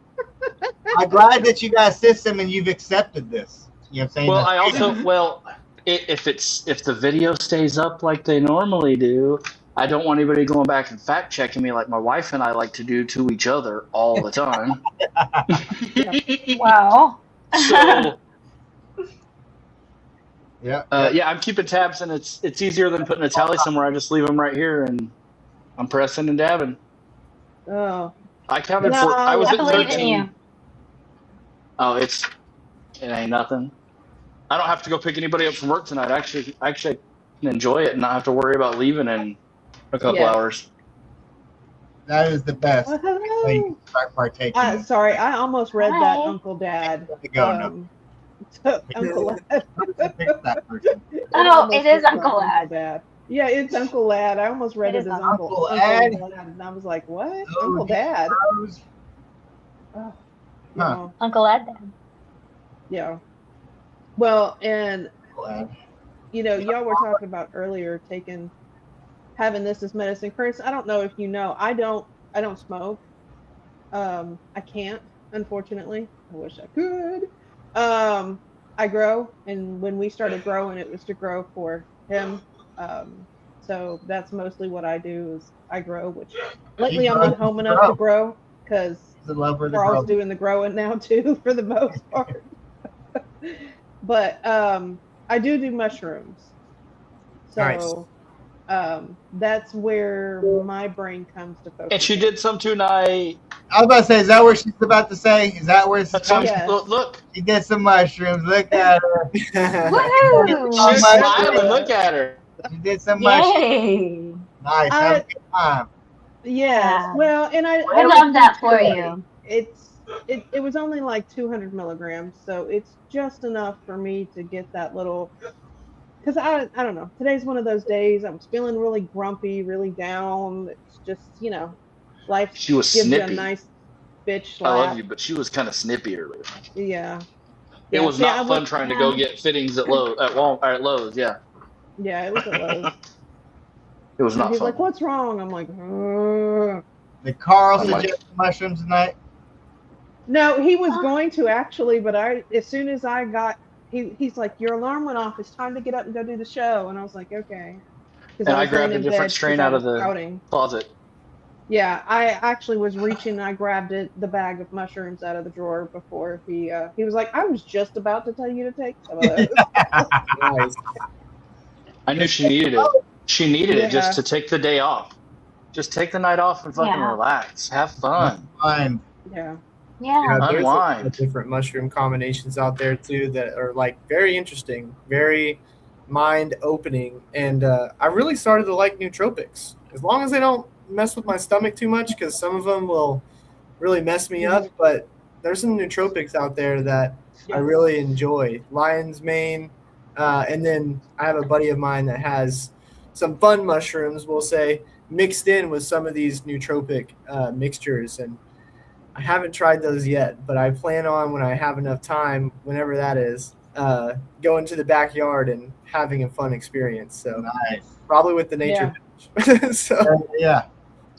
I'm glad that you got a system and you've accepted this. You know what I'm saying? Well, I also if the video stays up like they normally do, I don't want anybody going back and fact checking me like my wife and I like to do to each other all the time. Wow. So yeah. I'm keeping tabs, and it's easier than putting a tally somewhere. I just leave them right here, and I'm pressing and dabbing. Oh. I counted No, for. I was I at believe in 13. you. Oh, it ain't nothing. I don't have to go pick anybody up from work tonight. Actually, I can enjoy it and not have to worry about leaving in a couple hours. That is the best. Oh, way hello. you start partaking. Sorry, I almost read that Hi. Uncle Dad. Go, no. Uncle Dad. Fix that person. Oh, it is Uncle Lad. Dad. Yeah, it's Uncle Lad. I almost read It it is as Uncle Lad. and I was like, what? Oh, Uncle Dad? Rose. Oh, Huh. no. Uncle Ed then. Yeah. Well, and glad. Y'all were talking about earlier having this as medicine. Chris, I don't know if you know, I don't smoke. I can't, unfortunately. I wish I could. I grow, and when we started growing, it was to grow for him. Um, so that's mostly what I do is I grow, which She lately I'm grows not home to enough to grow. grow because She's a lover to Carl's grow. doing the growing now too, for the most part. But I do mushrooms. Nice. So that's where my brain comes to And she focusing. did some tonight. I was about to say, is that where she's about to say? Is that where it's That's what coming? Yes. look. She did some mushrooms. Look at her. Woohoo! She's my smiling. God. Look at her. She did some mushrooms. Yay! Nice. Have a good time. Yes. Yeah. Well, and I I like love that to for say you. it was only like 200 milligrams, so it's just enough for me to get that little. Because I don't know. Today's one of those days. I was feeling really grumpy, really down. It's just life She was gives you a snippy. nice bitch I love slap. you, but she was kind of snippy earlier. Yeah. It Yeah. was See, I not went. fun trying to go Yeah. get fittings at Lowe's. Yeah, Yeah, it was at Lowe's. it was And not he's like, fun. "What's wrong?" I'm like, "Ugh." Did Carl I'm like, suggest mushrooms tonight? No, he was going to actually, but as soon as I got, he's like, "Your alarm went off. It's time to get up and go do the show." And I was like, "Okay," because and I I was laying grabbed a in different bed because strain I out was of the pouting. closet. Yeah, I actually was reaching. I grabbed the bag of mushrooms out of the drawer before he was like, "I was just about to tell you to take some of those." Nice. I knew she needed it. She needed it just Yeah, to take the day off. Just take the night off and fucking Yeah. relax. Have fun. Fine. yeah, Yeah. There's a lot of Unwind. different mushroom combinations out there too that are like very interesting, very mind opening, and I really started to like nootropics as long as they don't mess with my stomach too much because some of them will really mess me up. But there's some nootropics out there that I yeah. really enjoy. Lion's mane, and then I have a buddy of mine that has some fun mushrooms, we'll say, mixed in with some of these nootropic mixtures, and I haven't tried those yet, but I plan on when I have enough time, whenever that is, going to the backyard and having a fun experience. So Nice. probably with the nature. Yeah. So Yeah.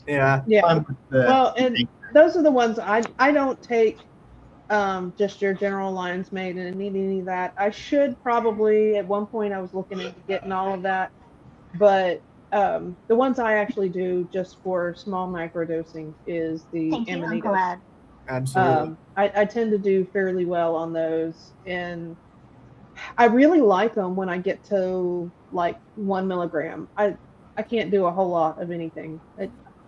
yeah. Yeah. Fun with the- Well, and those are the ones I don't take just your general lion's mane and any of that. I should probably at one point I was looking into getting all of that, but the ones I actually do just for small microdosing is the Thank you. I'm amanitas. glad. Absolutely. I tend to do fairly well on those, and I really like them when I get to like 1 milligram. I can't do a whole lot of anything.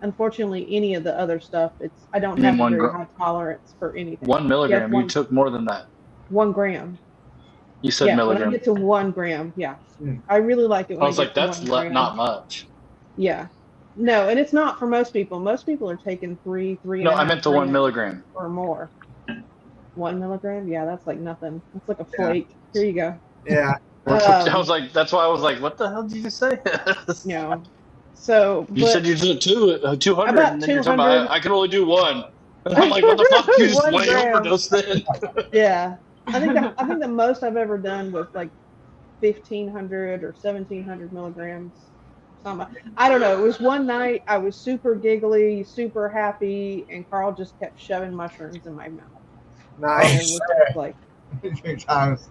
Unfortunately, any of the other stuff, I don't I mean, have a very high tolerance for anything. 1 milligram. Yes, You took more than that. 1 gram. You said Yeah, when I milligram. get to 1 gram, yeah, Hmm. I really like it I when I was get like, to that's 1 gram. not much. Yeah, no, and it's not for most people. Most people are taking three and No, a I half meant the grams 1 milligram. or more. 1 milligram, yeah, that's like nothing. That's like a flake. Here you go. Yeah. I was like, that's why I was like, what the hell did you just say? You know, so You said but you did 200, about and then you're talking 200. about I can only do one. And I'm like, what the fuck? You just 1 way gram. overdosed then. Yeah, I think the most I've ever done was like 1,500 or 1,700 milligrams. I don't know. It was one night I was super giggly, super happy, and Carl just kept shoving mushrooms in my mouth. And it Nice. was just like, 2 times.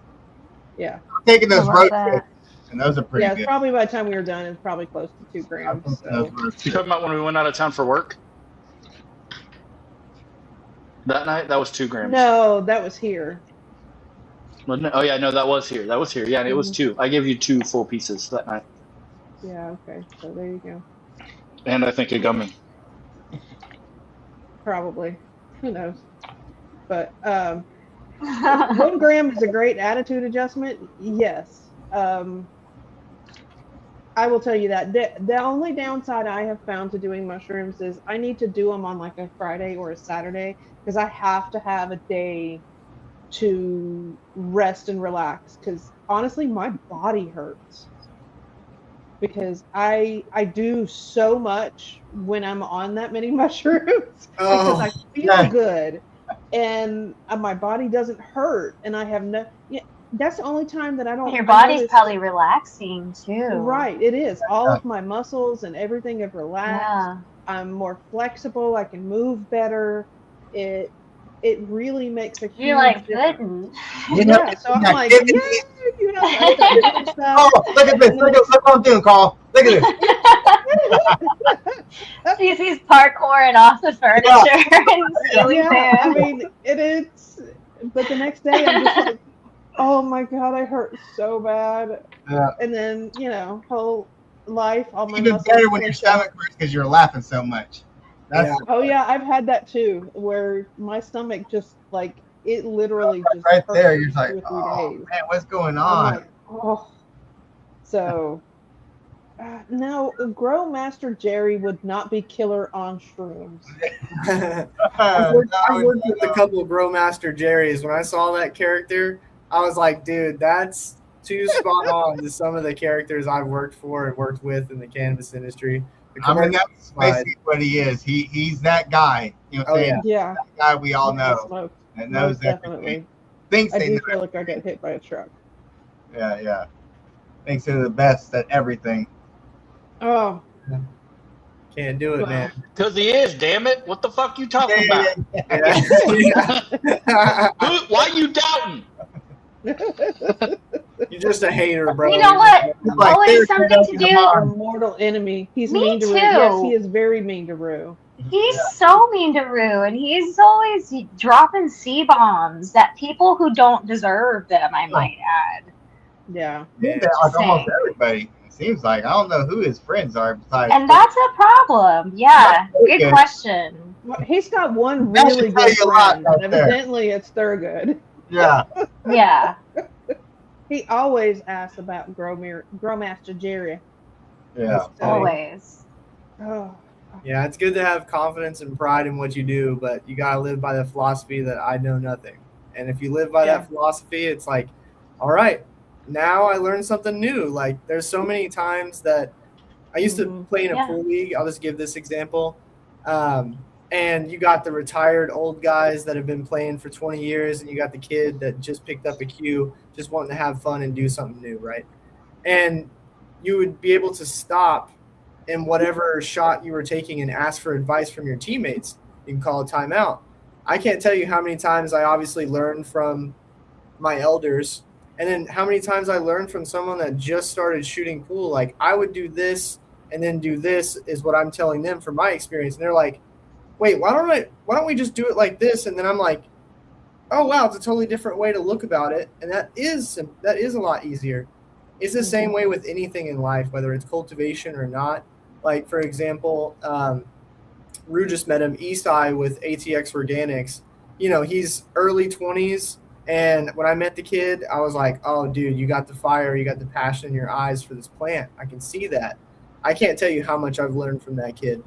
yeah, I'm taking those I love road that. trips, and those are pretty yeah. good. Probably by the time we were done, it's probably close to 2 I'm grams. taking So those road You trips. talking about when we went out of town for work? That night? That was 2 grams. no, that was here. Wasn't it? Oh, yeah, no, that was here. That was here. Yeah, and it was 2. I gave you 2 full pieces that night. Yeah. Okay. So there you go. And I think a gummy. Probably. Who knows? But 1 gram is a great attitude adjustment. Yes. I will tell you that the only downside I have found to doing mushrooms is I need to do them on like a Friday or a Saturday because I have to have a day to rest and relax because honestly my body hurts because I do so much when I'm on that many mushrooms because I feel yeah. good and my body doesn't hurt and I have no that's the only time that I don't. Your I body's notice- probably relaxing too. Right, it is. All of my muscles and everything have relaxed. Yeah. I'm more flexible. I can move better. It it really makes a You're huge like difference. footing. You know, Yeah, so I'm that like, activity- yeah, you know, so I start doing stuff. Oh, look at this. And then Look what I'm doing, Carl. Look at this. He's parkouring off the furniture and ceiling yeah, I fan. mean, it's. But the next day, I'm just like, oh my god, I hurt so bad. Yeah. And then whole life, all my Even muscles better when your clench up. stomach hurts because you're laughing so much. That's Oh yeah, I've had that too, where my stomach just like it literally just right hurts there. You're for like, 2 or 3 oh days. man, what's going I'm on? like, oh. So now, Grow Master Jerry would not be killer on shrooms. I worked with a couple of Grow Master Jerrys. When I saw that character, I was like, dude, that's too spot on to some of the characters I've worked for and worked with in the cannabis industry. I mean, that's basically what he is. He's that guy. You know what I'm saying? Yeah, That guy we all yeah, know smoke. and knows Most definitely. everything. Thinks I they do know. feel like I got hit by a truck. Yeah. Thinks they're the best at everything. Oh, Can't do it, Wow. man. Because he is, damn it. What the fuck you talking about? Yeah. Why you doubting? You're just a hater, bro. You know what? Like, Always there's something to do. our mortal enemy. He's Me mean to Rue. too. Yes, he is very mean to Rue. He's so mean to Rue, and he's always dropping C-bombs at people who don't deserve them, I might add. Yeah. He's like almost everybody. It seems like I don't know who his friends are besides. And that's a problem. Yeah, good question. Well, he's got one That should really tell good you a lot friend, right and there. evidently it's Thurgood. Yeah. Yeah. He always asks about Growmaster Jerry. Yeah. So, Always. oh, Yeah, it's good to have confidence and pride in what you do, but you gotta live by the philosophy that I know nothing. And if you live by Yeah. that philosophy, it's like, all right, now I learned something new. Like there's so many times that I used to play in a Yeah. pool league. I'll just give this example. And you got the retired old guys that have been playing for 20 years, and you got the kid that just picked up a cue, just wanting to have fun and do something new, right? And you would be able to stop in whatever shot you were taking and ask for advice from your teammates. You can call a timeout. I can't tell you how many times I obviously learned from my elders, and then how many times I learned from someone that just started shooting pool. Like I would do this and then do this is what I'm telling them from my experience. And they're like, wait, why don't we just do it like this? And then I'm like, oh wow, it's a totally different way to look about it. And that is a lot easier. It's the same way with anything in life, whether it's cultivation or not. Like for example, Rue just met him, Esai with ATX Organics. You know, he's early 20s. And when I met the kid, I was like, oh, dude, you got the fire, you got the passion in your eyes for this plant. I can see that. I can't tell you how much I've learned from that kid.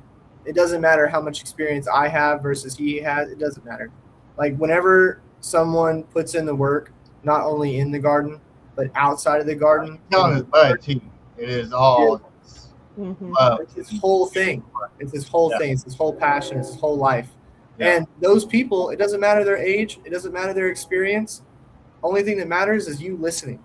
It doesn't matter how much experience I have versus he has. It doesn't matter. Like whenever someone puts in the work, not only in the garden, but outside of the garden. Telling his bud too. It is all love. It's his whole thing. It's his whole thing. It's his whole passion. It's his whole life. Yeah. And those people, it doesn't matter their age. It doesn't matter their experience. Only thing that matters is you listening.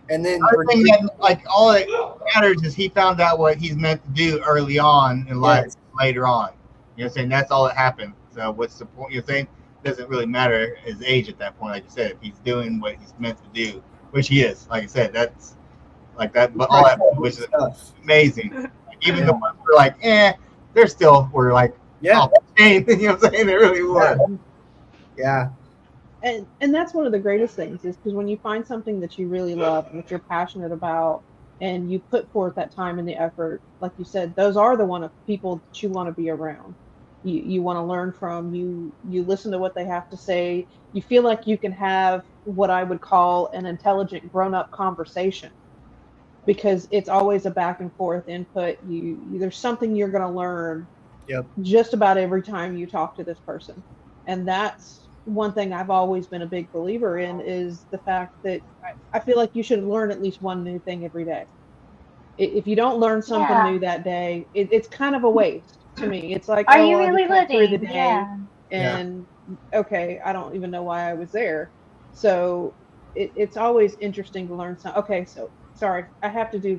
And then all that matters is he found out what he's meant to do early on in life. Yes. Later on, you know what I'm saying? That's all that happened. So what's the point? You're saying it doesn't really matter his age at that point. Like you said, if he's doing what he's meant to do, which he is, like I said, that's like that. But all that, which is amazing. Like, even the ones were like, they're still were like, you know what I'm saying? They really were. Yeah. And that's one of the greatest things is because when you find something that you really love and that you're passionate about, and you put forth that time and the effort, like you said, those are the one of people that you want to be around. You want to learn from. You listen to what they have to say. You feel like you can have what I would call an intelligent, grown-up conversation, because it's always a back and forth input. There's something you're going to learn. Yep. Just about every time you talk to this person, and that's one thing I've always been a big believer in, is the fact that I feel like you should learn at least one new thing every day. If you don't learn something new that day, it's kind of a waste to me. It's like, are you really living through the day, and okay, I don't even know why I was there. So it's always interesting to learn something. Okay, so sorry, I have to do.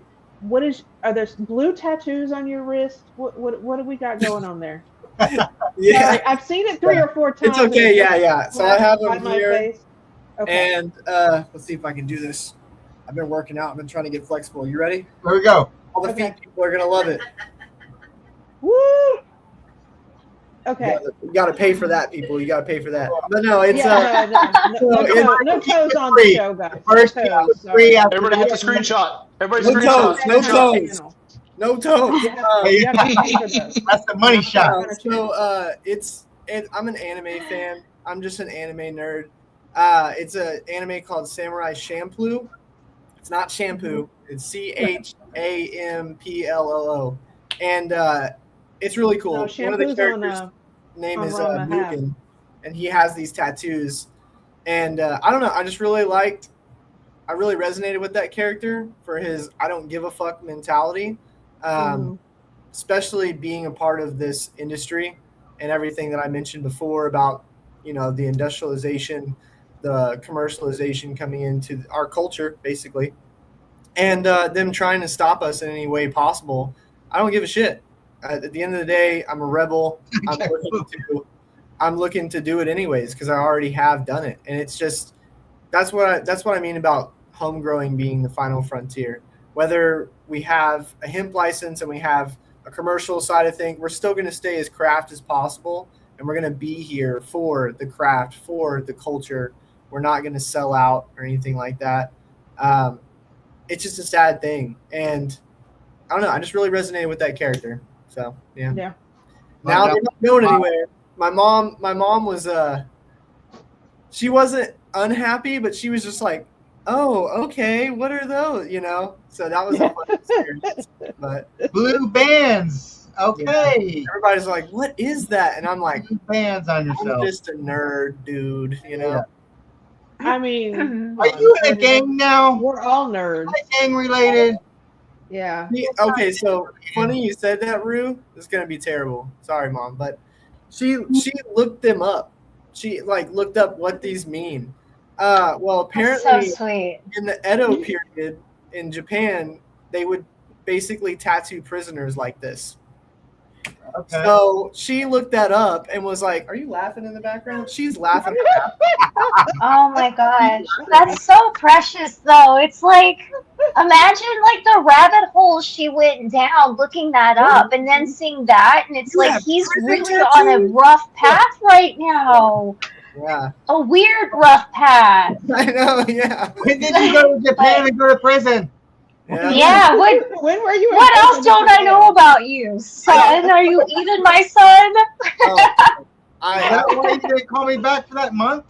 Are there blue tattoos on your wrist? What do we got going on there? Yeah, Sorry, I've seen it 3 or 4 it's times. And okay. it Yeah, just yeah. So I have by them my here, face. Okay. and let's see if I can do this. I've been working out. I've been trying to get flexible. You ready? Here we go. All the Okay. feet people are gonna love it. Woo. Okay. You gotta pay for that, people. You gotta pay for that. But no, it's Yeah, no toes on the show, guys. First, No it toes. was Sorry. free after Everybody that. hit the screenshot. Everybody No screenshot. toes, no Screenshot. toes. No toes. You have to pay for those. That's the money shot. So I'm an anime fan. I'm just an anime nerd. It's an anime called Samurai Champloo. It's not shampoo. It's CHAMPLOO, and it's really cool. No, One of the shampoo's characters' on name on is Roma Hab. Mugen, and he has these tattoos. And I don't know. I really resonated with that character for his I don't give a fuck mentality. Especially being a part of this industry and everything that I mentioned before about, the industrialization, the commercialization coming into our culture, basically, and them trying to stop us in any way possible. I don't give a shit. At the end of the day, I'm a rebel. I'm looking to do it anyways because I already have done it, and it's just that's what I mean about home growing being the final frontier. Whether we have a hemp license and we have a commercial side of things, we're still going to stay as craft as possible, and we're going to be here for the craft, for the culture. We're not going to sell out or anything like that. It's just a sad thing, and I don't know. I just really resonated with that character. So yeah. Yeah. Now they're not going anywhere. My mom was she wasn't unhappy, but she was just like, oh, okay, what are those? So that was a fun experience. But Blue bands. Okay. everybody's like, what is that? And I'm like, Blue bands on I'm yourself. just a nerd, dude. Yeah. I mean, Are you in a gang now? we're all nerds. Gang related? Yeah. Okay, so funny you said that, Rue. It's gonna be terrible. Sorry, Mom, but she looked them up. She looked up what these mean. Well, That's apparently so sweet. in the Edo period in Japan, they would basically tattoo prisoners like this. Okay. So she looked that up and was like, "Are you laughing in the background?" She's laughing. Oh my gosh. That's so precious though. It's like imagine the rabbit hole she went down looking that up and then seeing that and it's like he's really on a rough path right now. Yeah. A weird rough path. I know. Yeah. When did you go to Japan and go to prison? Yeah, When were you? what else don't I know about you, son? Are you even my son? Is that why you didn't call me back for that month?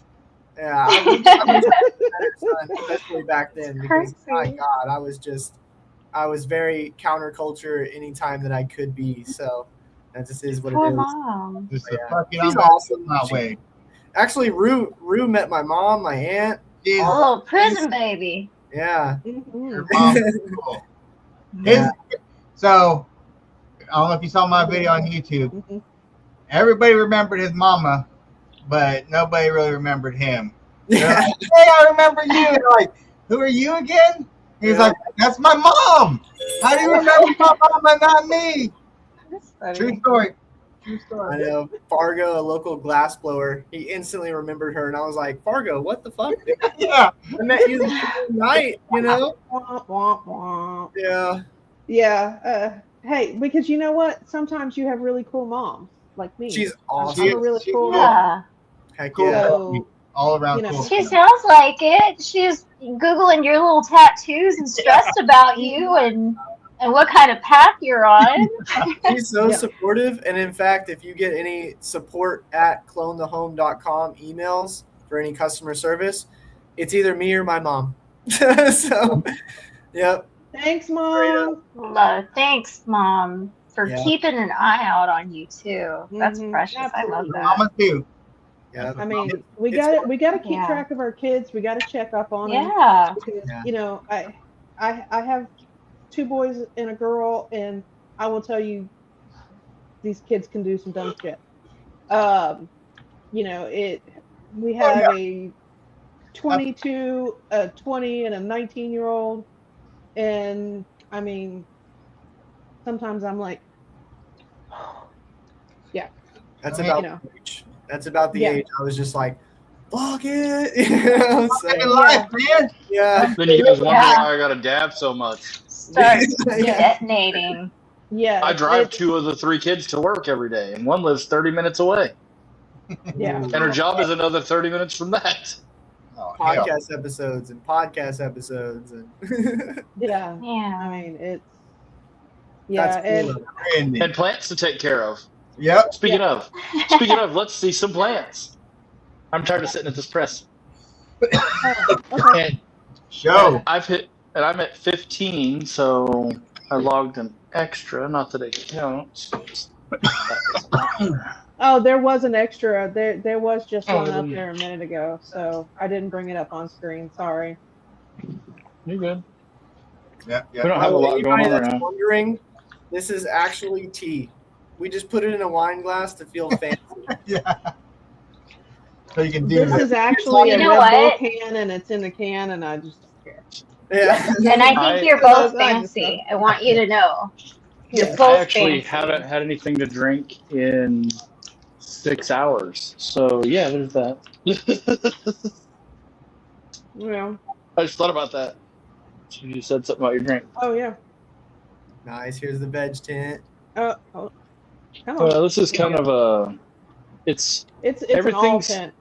Yeah, I was better son, especially back then because my God, I was very counterculture anytime that I could be. So that just is what Poor it is. mom. Just Yeah. a fucking She's awesome. my way. Actually, Rue met my mom, my aunt. A little prison baby. Yeah. Your mom's cool. So, I don't know if you saw my video on YouTube. Everybody remembered his mama, but nobody really remembered him. They're like, hey, I remember you. And they're like, who are you again? He's like, that's my mom. How do you remember my mom and not me? True story. I know. Fargo, a local glass blower, he instantly remembered her, and I was like, Fargo, what the fuck? Yeah. I met you the same night, Womp, womp, womp. Yeah. Yeah. Hey, because you know what? Sometimes you have really cool moms like me. She's I'm awesome. a really cool mom. Yeah. Heck Cool. yeah. So, All around You know, cool. She sounds like it. She's Googling your little tattoos and stressed about you and what kind of path you're on. She's so Yeah. supportive. And in fact, if you get any support at clonethehome.com emails for any customer service, it's either me or my mom. So, yep. thanks, Mom. Thanks, Mom, for Yeah. keeping an eye out on you too. That's Mhm. precious. I love Absolutely. that. Mama too. Yeah. I mean, we It's- got to keep Yeah. track of our kids. We got to check up on them. Yeah. Because, Yeah. I have 2 boys and a girl, and I will tell you, these kids can do some dumb shit. We have a 22, a 20, and a 19-year-old. And I mean, sometimes I'm like, yeah, That's I about mean, the age. That's about the Yeah. age I was just like, fuck it. You know what I'm saying? Living life, man. Yeah. Then you guys wonder Yeah. why I got to dab so much. Start Yeah. detonating. yeah, I drive it- 2 of the 3 kids to work every day, and one lives 30 minutes away. yeah. And her job is another 30 minutes from that. Oh, hell. Podcast episodes and podcast episodes and Yeah. Yeah. I mean, it's yeah, that's cool. and though. Brandon. And plants to take care of. Yep. Speaking of, let's see some plants. I'm tired of sitting at this press. oh, okay. And Show. I'm at 15, so I logged an extra. Not that it counts. Oh, there was an extra. There was just Oh, one up yeah. there a minute ago, so I didn't bring it up on screen. Sorry. You're good. Yep. We don't Yep. have a lot Anybody going on that's right now. wondering, this is actually tea. We just put it in a wine glass to feel fancy. Yeah. So you can do This that. is actually a You know Red Bull what? can, and it's in the can, and I just don't care. Yeah. And I think you're both I just fancy. I want you to know. You're Yeah. both I actually fancy. haven't had anything to drink in 6 hours. So yeah, there's that. Well, I just thought about that. You said something about your drink. oh yeah. Nice. Here's the veg tent. Oh, come on. Well, this is kind of a. It's It's an all everything's- tent.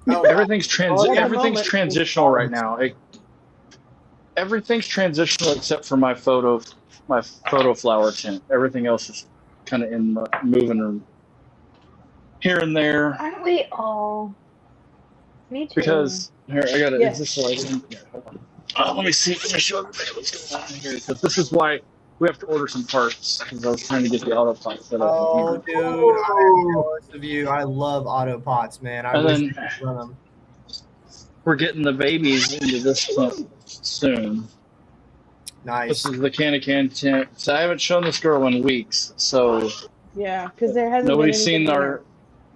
Oh, everything's Well, at the everything's moment- transitional right now. Everything's transitional except for my photo flower tint. Everything else is kind of in moving or here and there. Aren't we all? Me too. Because here I got it. Yeah. Is this like? Yeah, hold on. Let me see. Let me show everybody what's going on here. Because this is why we have to order some parts. Because I was trying to get the auto pot set up. Oh, dude. I'm jealous of you. I love auto pots, man. I And wish then- I could run them. We're getting the babies into this tent soon. Nice. This is the can tent. So I haven't shown this girl in weeks. So Yeah, because there hasn't nobody's been seen anything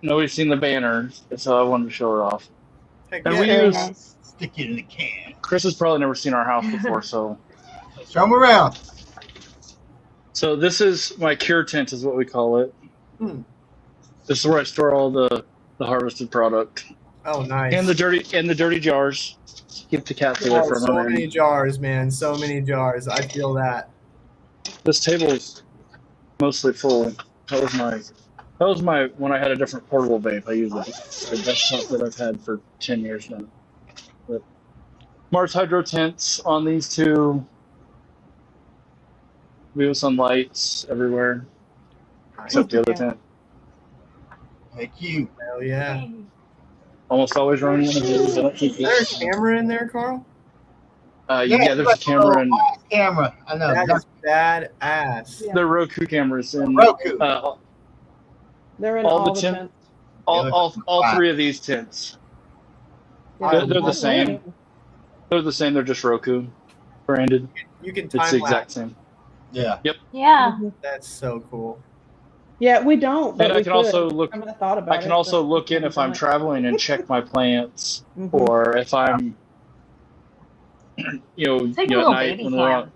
nobody's seen the banner. So I wanted to show her off. Heck And yeah. we Very use- nice. Stick it in the can. Chris has probably never seen our house before. So Show them around. this is my cure tent, is what we call it. Hmm. This is where I store all the harvested product. Oh, nice. And the dirty jars. Keep the cats away Oh, from so them. many jars, man. So many jars. I feel that. This table's mostly full. That was my when I had a different portable vape. I used it. The desktop that I've had for 10 years now. But Mars Hydro tents on these two. Vivo Sun lights everywhere except the other Yeah. tent. Thank you. Hell yeah. Almost always running one of these. I don't think Is there a camera in there, Carl? yeah, there's a camera and Camera. I know. That is badass. Yeah. the Roku cameras and Roku. They're in all all the the tent- tents. all 3 of these tents. Yeah. They're the same. They're the same. They're just Roku branded. You can It's the time exact lapse. same. Yeah. Yeah. That's so cool. Yeah, we don't. But And I we can could. also look. I mean, I thought about I can it, also but look in if I'm haven't traveling and check my plants, done it. Mhm. or if I'm, It's like a at little night baby when we're cam. on.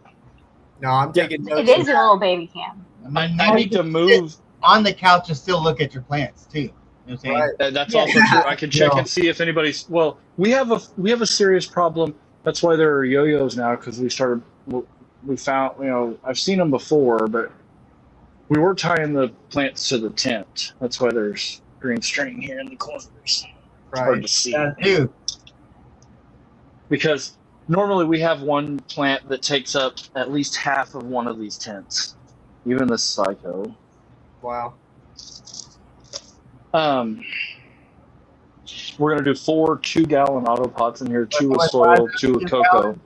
No, I'm Yeah. taking notes. It is a little baby cam. I need to move. On the couch and still look at your plants too. You know what I'm saying? Right. That's Yeah. also true. I can check Yeah. and see if anybody's. Well, we have a serious problem. That's why there are yo-yos now, because we found. I've seen them before, but we were tying the plants to the tent. That's why there's green string here in the corners. It's hard Right. to see. Yeah, dude. Because normally we have one plant that takes up at least half of one of these tents. Even this psycho. Wow. We're gonna do 4 2-gallon auto pots in here, 2 with soil, 2 with cocoa.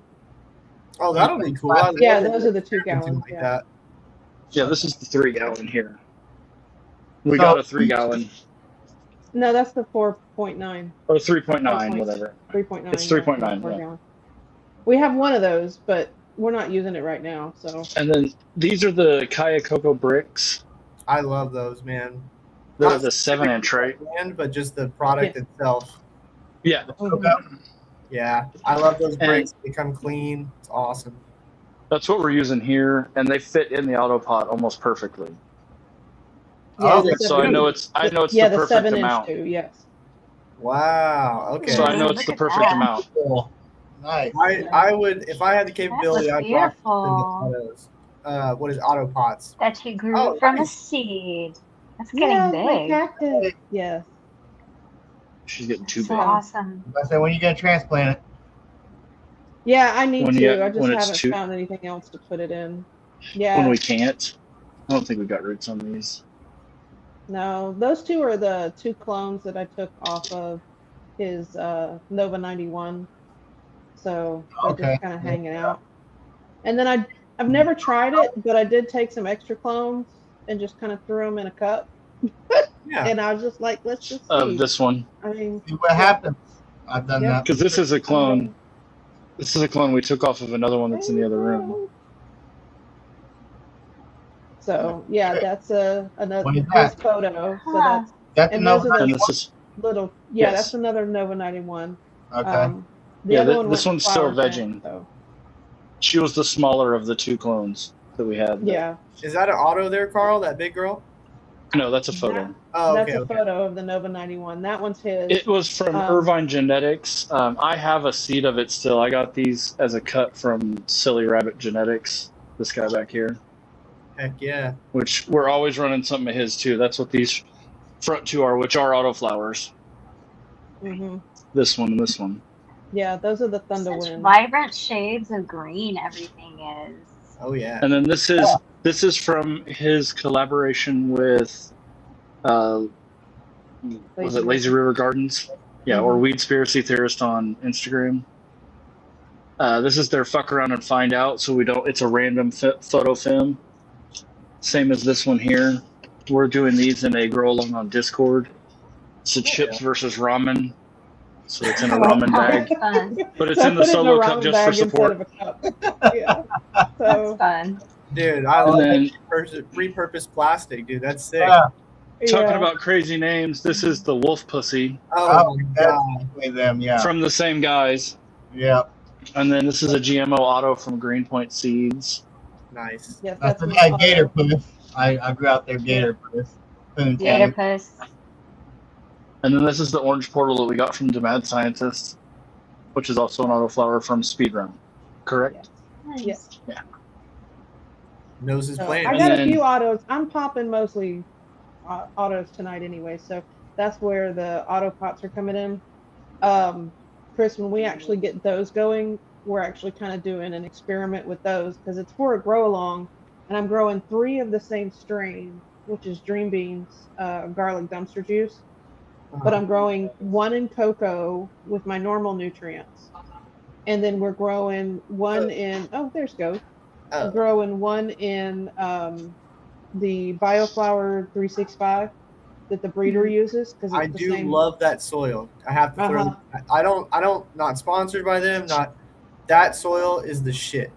Oh, that'll be cool. I Yeah, love those it. are the 2 Something gallons. like Yeah. that. Yeah, this is the 3-gallon here. We So- got a 3-gallon No, that's the 4.9. or 3.9, whatever. 3.9. It's 3.9, per yeah. gallon. We have one of those, but we're not using it right now. So And then these are the Kaya Coco bricks. I love those, man. They're the 7-inch, right? Brand, but just the product itself. Yeah. Okay. Yeah, I love those And- bricks. They come clean. It's awesome. That's what we're using here, and they fit in the auto pot almost perfectly. Yeah, Oh, the so So I 7 know it's yeah, the the perfect 7-inch amount. too. Yes. Wow. Okay. So I know Ooh, it's look the at perfect that. amount. cool. Nice. I would, if I had the That capability, looks I'd probably put in the beautiful. autos. What is auto pots? That you grew Oh, from a nice. seed. That's getting Yeah, my big. cactus. Yes. She's getting That's too so big. awesome. I said, when you gonna transplant it? Yeah, I need When to. you I just when it's haven't too found anything else to put it in. when Yeah. we can't. I don't think we got roots on these. No, those two are the two clones that I took off of his Nova 91. So they're Okay. just kind of hanging out. And then I've never tried it, but I did take some extra clones and just kind of threw them in a cup. Yeah. And I was just like, let's just Of see. this one, I mean, See what yeah. happens. I've done Yep. that. because this is a clone. Um, This is a clone we took off of another one that's in the other room. Rainbow. So yeah, that's another What is his that? photo. So Huh. That's and another those are And those this is little that's yes, another Nova 91. Okay. The yeah. other one This went to one's still flower tank, vegging. so She was the smaller of the two clones that we had. yeah. Is that an auto there, Carl? That big girl? No, that's a photo. Oh, That's okay. a photo of the Nova 91. That one's his. It was from Irvine Genetics. I have a seed of it still. I got these as a cut from Silly Rabbit Genetics. This guy back here, Heck yeah. which we're always running something of his too. That's what these front two are, which are auto flowers. hmm This one and this one. Yeah, those are the Such Thunderwinds. vibrant shades of green everything is. Oh yeah. And then this is from his collaboration with was it Lazy River Gardens? Yeah, or Mhm. Weedspiracy Theorist on Instagram. This is their fuck around and find out, so we don't. It's a random photo film, same as this one here. We're doing these in a grow along on Discord. So chips versus ramen. So it's in a ramen bag, That's fun. but it's So I in the put it in a solo cup ramen just for bag instead support. of a cup. Yeah. That's So fun. Dude, I And love then repurposed plastic, dude. That's sick. Yeah. talking yeah. about crazy names, this is the wolf pussy Oh my That's god. definitely them. Yeah. from the same guys. Yeah. And then this is a GMO auto from Greenpoint Seeds. Nice. Yes, That's that's the my gator auto. puss. I grew out their gator puss. Spoon Yeah. Gator tank. puss. And then this is the orange portal that we got from the Mad Scientist, which is also an autoflower from Speedrun. Correct? Yes. Nice. Knows his So plant. I And got a then- few autos. I'm popping mostly autos tonight anyway, so that's where the auto pots are coming in. Chris, when we actually get those going, we're actually kind of doing an experiment with those because it's for a grow along, and I'm growing 3 of the same strain, which is Dream Beans, garlic dumpster juice. But I'm growing 1 in cocoa with my normal nutrients, and then we're growing 1 in there's Ghost. We're growing 1 in the Bioflower 365 that the breeder uses because I it's the do same. love that soil. I have to throw. Uh-huh. I don't. Not sponsored by them. Not that soil is the shit.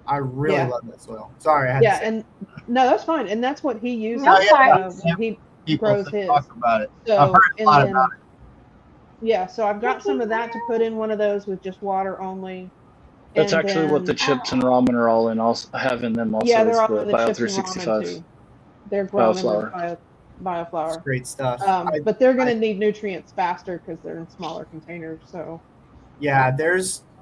I really Yeah. love that soil. Sorry, I had Yeah, to say. and no, that's fine, and that's what he uses No, sorry. when he People grows say- his. talk about it. So I've heard a and lot then about yeah, so I've got some of that to put in one of those with just water only. That's And actually what the then- chips and ramen are all in. Also have in them also yeah, is they're all the in the Bio chips and ramen 365. too. They're grown in the Bioflower. bioflower. It's great stuff. But they're going to need nutrients faster because they're in smaller containers. So Yeah,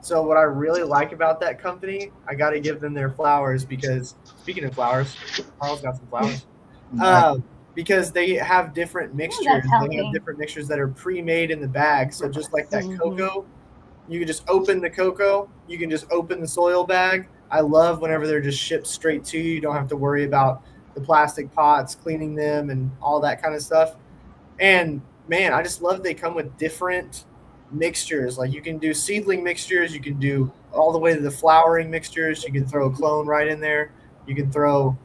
so what I really like about that company, I got to give them their flowers because speaking of flowers, Carl's got some flowers. Nice. Because they have different mixtures. that's They healthy. have different mixtures that are pre-made in the bag. So just like that Mhm. cocoa, you can just open the cocoa. You can just open the soil bag. I love whenever they're just shipped straight to you. You don't have to worry about the plastic pots, cleaning them, and all that kind of stuff. And man, I just love they come with different mixtures. Like you can do seedling mixtures. You can do all the way to the flowering mixtures. You can throw a clone right in there. You can throw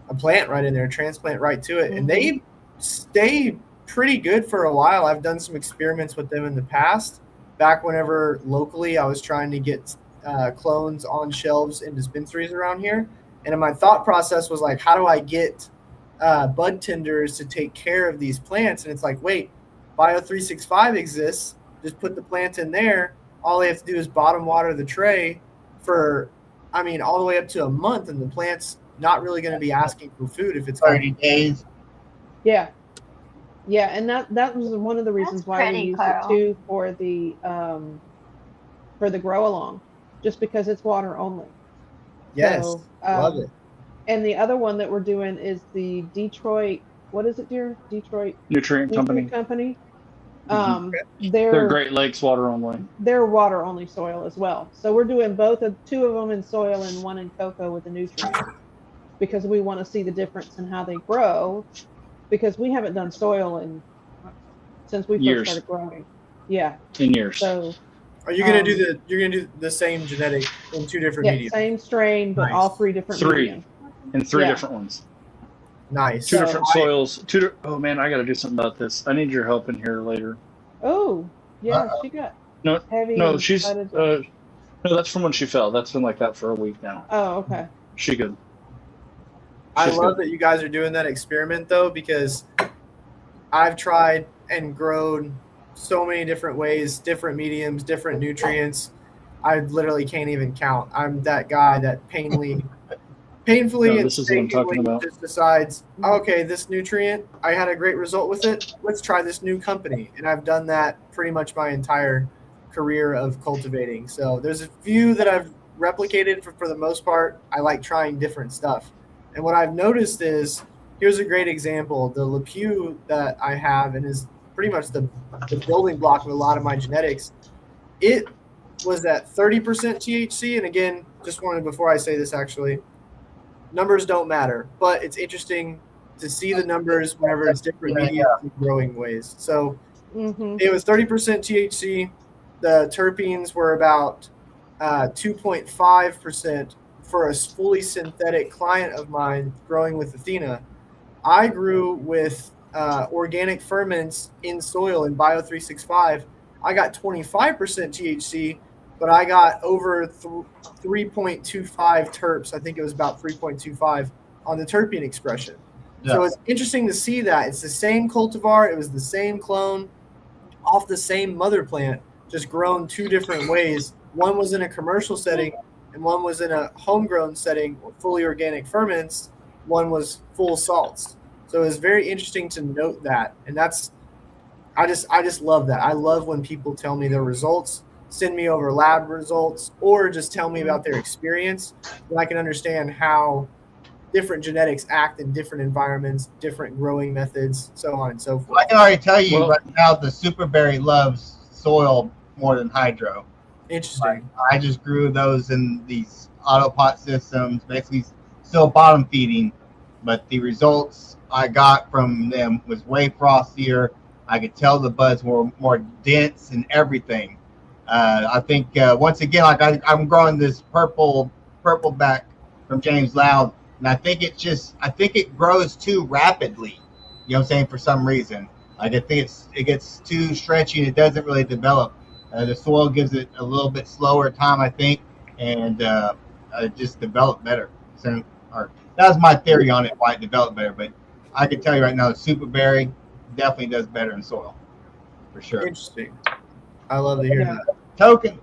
a plant right in there, transplant right to it. And they stay pretty good for a while. I've done some experiments with them in the past. Back whenever locally I was trying to get clones on shelves in dispensaries around here. And my thought process was like, how do I get bud tenders to take care of these plants? And it's like, wait, Bio 365 exists. Just put the plant in there all they have to do is bottom water the tray for, all the way up to a month, and the plant's not really going to be asking for food if it's got 30 days. Yeah. Yeah, and that was one of the reasons That's why we pretty, used Carl. it too for the grow along, just because it's water only. Yes, So, love it. and the other one that we're doing is the Detroit, what is it, dear? Detroit Nutrient Company. Company. Mhm. They're Great Lakes water only. They're water only soil as well. So we're doing two of them in soil and one in cocoa with the nutrients, because we want to see the difference in how they grow, because we haven't done soil in since we Years. first started growing. Yeah. 10 years. So Are you gonna do the same genetic in two different yeah, mediums? same strain, but Nice. all three different Three. mediums. In three Yeah. different ones. Nice. Two So- different soils. Oh man, I got to do something about this. I need your help in here later. Oh, yeah, Uh-oh. she got No, heavy. no, and she's excited. no, that's from when she fell. That's been like that for a week now. Oh, okay. She good. I She's love good. that you guys are doing that experiment though, because I've tried and grown so many different ways, different mediums, different nutrients. I literally can't even count. I'm that guy that painfully No, and this is what I'm talking mistakenly about. just decides, okay, this nutrient, I had a great result with it. Let's try this new company. And I've done that pretty much my entire career of cultivating. So there's a few that I've replicated for the most part. I like trying different stuff. And what I've noticed is, here's a great example. The Lepew that I have, and is pretty much the building block of a lot of my genetics, it was at 30% THC. And again, just wanted, before I say this, actually, numbers don't matter, but it's interesting to see the numbers whenever it's different mediums and growing ways. So it was 30% THC. The terpenes were about 2.5% for a fully synthetic client of mine growing with Athena. I grew with organic ferments in soil in Bio 365. I got 25% THC, but I got over 3.25 terps. I think it was about 3.25 on the terpene expression. Yeah. So it's interesting to see that. It's the same cultivar. It was the same clone off the same mother plant, just grown two different ways. One was in a commercial setting and one was in a homegrown setting, fully organic ferments. One was full salts. So it was very interesting to note that. And that's, I just love that. I love when people tell me their results, send me over lab results, or just tell me about their experience, and I can understand how different genetics act in different environments, different growing methods, so on and so forth. I can already tell you Well- right now, the superberry loves soil more than hydro. Interesting. I just grew those in these autopot systems, basically still bottom feeding, but the results I got from them was way frostier. I could tell the buds were more dense and everything. I think once again, like I'm growing this purple back from James Loud, and I think it grows too rapidly. You know what I'm saying? For some reason, like I think it gets too stretchy and it doesn't really develop. The soil gives it a little bit slower time, I think, and it just developed better. So, that was my theory on it, why it developed better. But I can tell you right now, the superberry definitely does better in soil, for sure. Interesting. I love to hear Yeah. that. Token,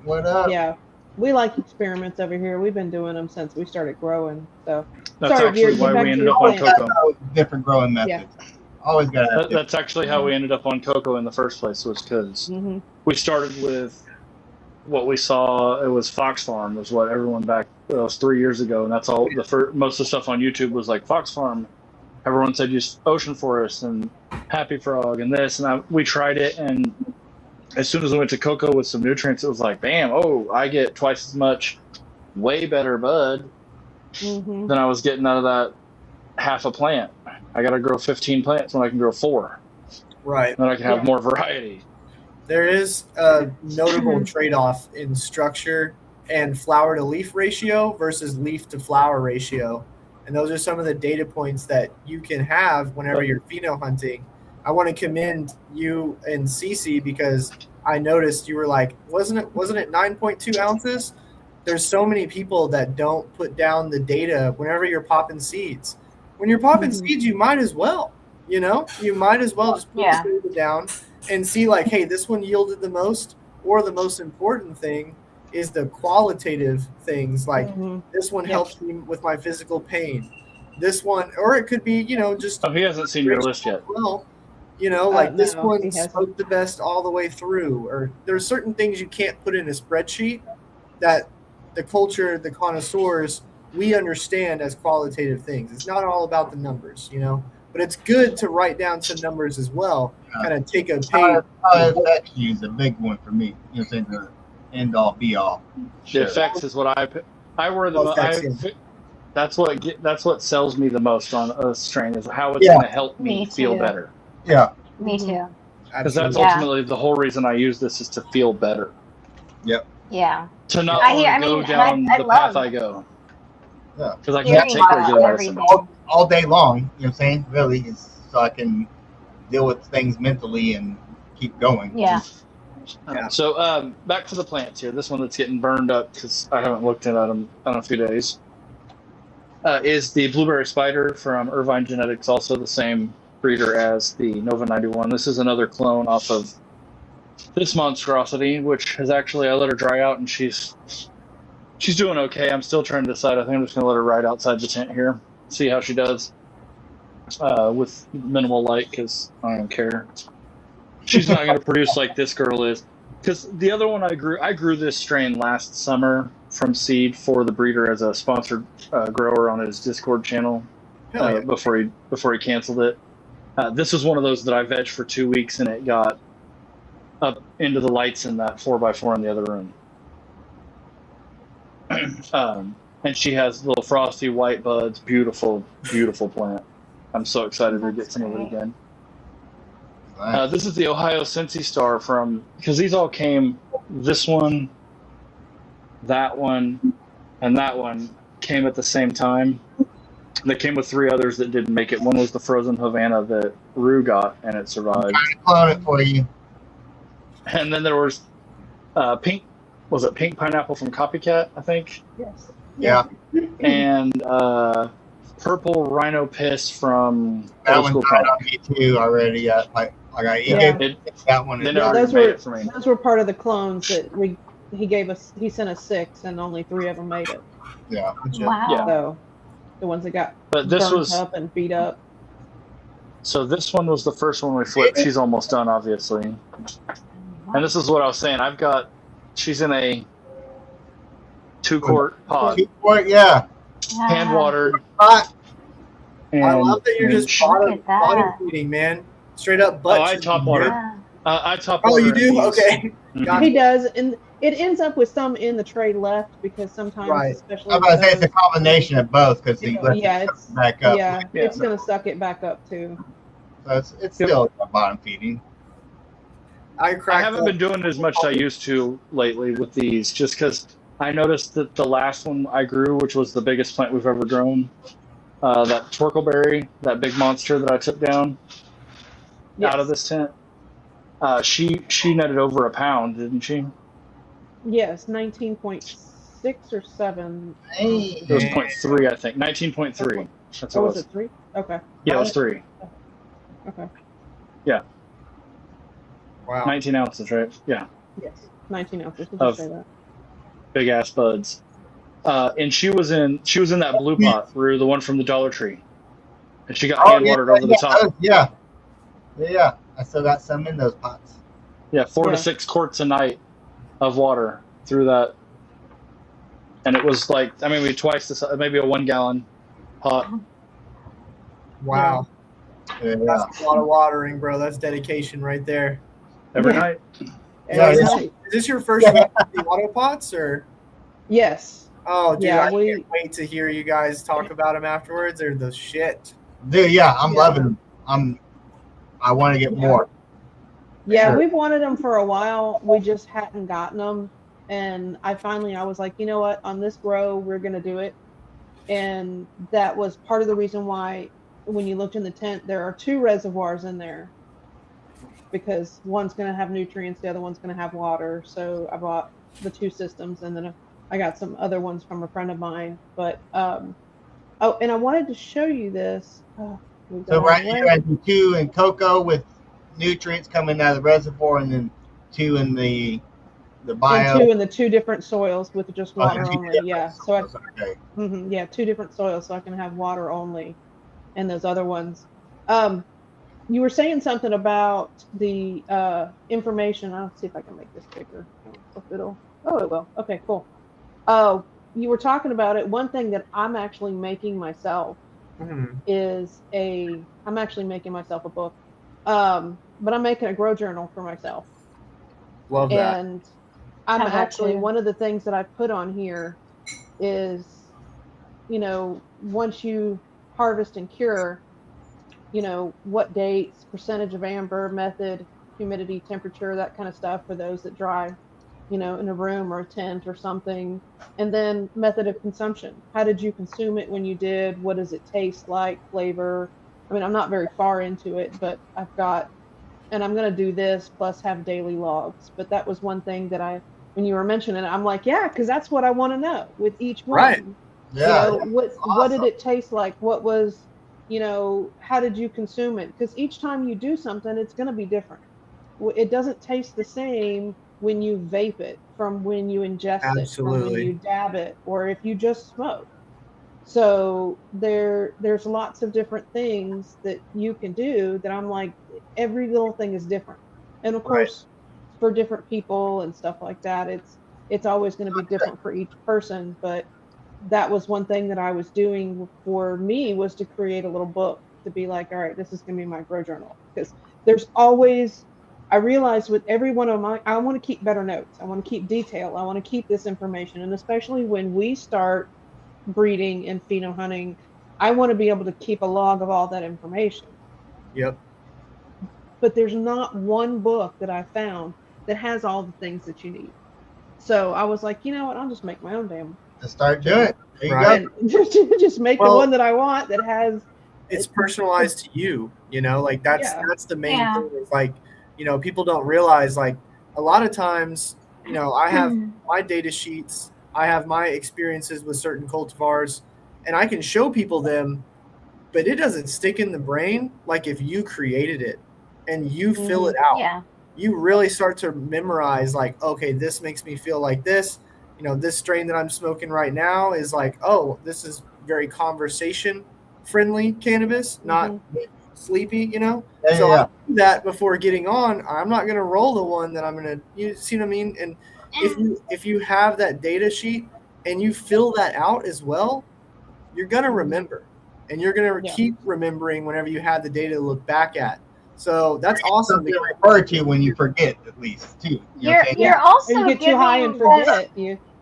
what up? Yeah, we like experiments over here. We've been doing them since we started growing. So That's Sorry, actually Gear, get why back we to ended your up on plant. cocoa. Different growing methods. Always got to have That's actually how we ended up on cocoa in the first place, was because we started with what we saw. It was Fox Farm, was what everyone back, it was 3 years ago, and that's all. Most of the stuff on YouTube was like Fox Farm. Everyone said use Ocean Forest and Happy Frog and this, and we tried it, and as soon as we went to cocoa with some nutrients, it was like, bam! Oh, I get twice as much, way better bud than I was getting out of that half a plant. I got to grow 15 plants when I can grow 4. Right. Then I can have more variety. There is a notable trade-off in structure and flower to leaf ratio versus leaf to flower ratio. And those are some of the data points that you can have whenever you're pheno hunting. I want to commend you and Cece, because I noticed you were like, wasn't it 9.2 ounces? There's so many people that don't put down the data whenever you're popping seeds. When you're popping seeds, you might as well, you might as well just put the data down and see like, hey, this one yielded the most. or the most important thing is the qualitative things, like this one Yep. helps me with my physical pain. This one, or it could be, just Oh, he hasn't seen your list yet. well, like this No, one he hasn't. smoked the best all the way through. Or there's certain things you can't put in a spreadsheet that the culture, the connoisseurs, we understand as qualitative things. It's not all about the numbers, but it's good to write down some numbers as well. Kind of take a page. How it affects you is a big one for me. You know what I'm saying? The end all be all. The effects is what I wear the Effects, yeah. that's what sells me the most on a strain is how it's going to help me Me feel too. better. Yeah. Me too. Because that's Yeah. ultimately the whole reason I use this is to feel better. Yep. Yeah. To not I only hear- I go mean, down I the love path I go. Yeah. Because I hearing can't take regular about medicine. everything. All day long. You know what I'm saying? Really, is so I can deal with things mentally and keep going. Yeah. So back to the plants here. This one that's getting burned up because I haven't looked at them in a few days is the blueberry spider from Irvine Genetics, also the same breeder as the Nova 91. This is another clone off of this monstrosity, which has actually, I let her dry out and she's doing okay. I'm still trying to decide. I think I'm just going to let her ride outside the tent here, see how she does with minimal light because I don't care. She's not going to produce like this girl is. Because the other one I grew this strain last summer from seed for the breeder as a sponsored grower on his Discord channel before he canceled it. This was one of those that I vegged for 2 weeks and it got up into the lights in that 4x4 in the other room. And she has little frosty white buds, beautiful, beautiful plant. I'm so excited to get some of it again. This is the Ohio Cincy Star because these all came, this one, that one, and that one came at the same time. They came with 3 others that didn't make it. One was the frozen Havana that Rue got, and it survived. I'm trying to clone it for you. And then there was pink pineapple from Copycat, I think? Yes. Yeah. And purple rhino piss from That Old one's School died Punk. on me too already. Yeah. That one. They Is never those made were it for me. those were part of the clones that he gave us. He sent us 6, and only 3 of them made it. Yeah. Wow. Yeah. So the ones that got But this burnt was up and beat up. so this one was the first one we flipped. She's almost done, obviously. And this is what I was saying. She's in a 2-quart pot, 2-quart, yeah. hand watered. Hot. I love that you're just Look at bottom that. feeding, man. Straight up butt. I top water. Yeah. I top Oh, water. you in do? these. Okay. Mhm. Got He it. does, and it ends up with some in the tray left because sometimes, Right. especially I'm about to say it's those- a combination of both because yeah, it's back up. yeah, Yeah. it's gonna suck it back up too. So it's still bottom feeding. I I haven't been doing as much as I used to lately with these, just because I noticed that the last one I grew, which was the biggest plant we've ever grown, that Twerkleberry, that big monster that I took down out of this tent, she netted over a pound, didn't she? Yes, 19.6 or 7. Hey. It was 0.3, I think. 19.3. That's Oh, what was it 3? Okay. Yeah, it was 3. Okay. Yeah. Wow. 19 ounces, right? Yeah. Yes, 19 ounces. Did Of- you say that? Big ass buds. And she was in that blue pot, Rue, the one from the Dollar Tree. And she got hand watered over the top. Yeah. I still got some in those pots. Yeah, 4 to Yeah. 6 quarts a night of water through that. And it was like, I mean, we twice this, maybe a 1 gallon pot. Wow. Yeah. That's a lot of watering, bro. That's dedication right there. Every Yeah. night. Yeah, Every yeah. night. Is this your first run with the auto pots, or? Yes. Oh, dude, Yeah, I can't wait to hear you guys talk about them afterwards. They're the shit. Dude, yeah, I'm Yeah. loving them. I want to get more. Yeah, Sure. we've wanted them for a while. We just hadn't gotten them. And I was like, you know what? On this grow, we're going to do it. And that was part of the reason why, when you looked in the tent, there are 2 reservoirs in there. Because one's going to have nutrients, the other one's going to have water. So I bought the 2 systems, and then I got some other ones from a friend of mine. But, and I wanted to show you this. So right here, I do 2 in cocoa with nutrients coming out of the reservoir, and then 2 in the The And bio. two in the two different soils with just Oh, water the two only. different Yeah. So soils. Okay. yeah, two different soils, so I can have water only, and those other ones. Um, you were saying something about the information. I'll see if I can make this bigger. I don't know if it'll. Oh, it will. Okay, cool. Oh, you were talking about it. One thing that I'm actually making myself Mhm. is I'm actually making myself a book. But I'm making a grow journal for myself. Love that. And I'm Have that actually, too. one of the things that I put on here is, once you harvest and cure, what dates, percentage of amber, method, humidity, temperature, that kind of stuff for those that dry, in a room or a tent or something. And then method of consumption. How did you consume it when you did? What does it taste like? Flavor? I mean, I'm not very far into it, but and I'm going to do this plus have daily logs. But that was one thing that when you were mentioning it, I'm like, yeah, because that's what I want to know with each Right. one. Yeah, What did awesome. it taste like? What was, how did you consume it? Because each time you do something, it's going to be different. It doesn't taste the same when you vape it from when you ingest it, from when Absolutely. you dab it, or if you just smoke. So there's lots of different things that you can do that I'm like, every little thing is different. And of Right. course, for different people and stuff like that, it's always going to be different for each person. But that was one thing that I was doing for me, was to create a little book to be like, all right, this is going to be my grow journal. Because there's always, I realized with every one of my, I want to keep better notes. I want to keep detail. I want to keep this information. And especially when we start breeding and pheno hunting, I want to be able to keep a log of all that information. Yep. But there's not one book that I found that has all the things that you need. So I was like, you know what? I'll just make my own damn Just start doing it. journal There you go. Right. and just make the one Well, that I want that has it's it. personalized to you, like Yeah. that's the main Yeah. thing is like, people don't realize like a lot of times, I have my data sheets, I have my experiences with certain cultivars, and I can show people them, but it doesn't stick in the brain like if you created it and you fill Hmm. it out. Yeah. You really start to memorize like, okay, this makes me feel like this. This strain that I'm smoking right now is like, oh, this is very conversation friendly cannabis, not Hmm. sleepy. Yeah, yeah, So I yeah. do that before getting on. I'm not gonna roll the one that I'm gonna, you see what I mean? And if you have that data sheet and you fill that out as well, you're gonna Hmm. remember, and you're gonna Yeah. keep remembering whenever you have the data to look back at. So that's awesome. Something to refer to when you forget, at least, too. You know what I'm saying? You're Yeah. Or you also get too high and giving this forget.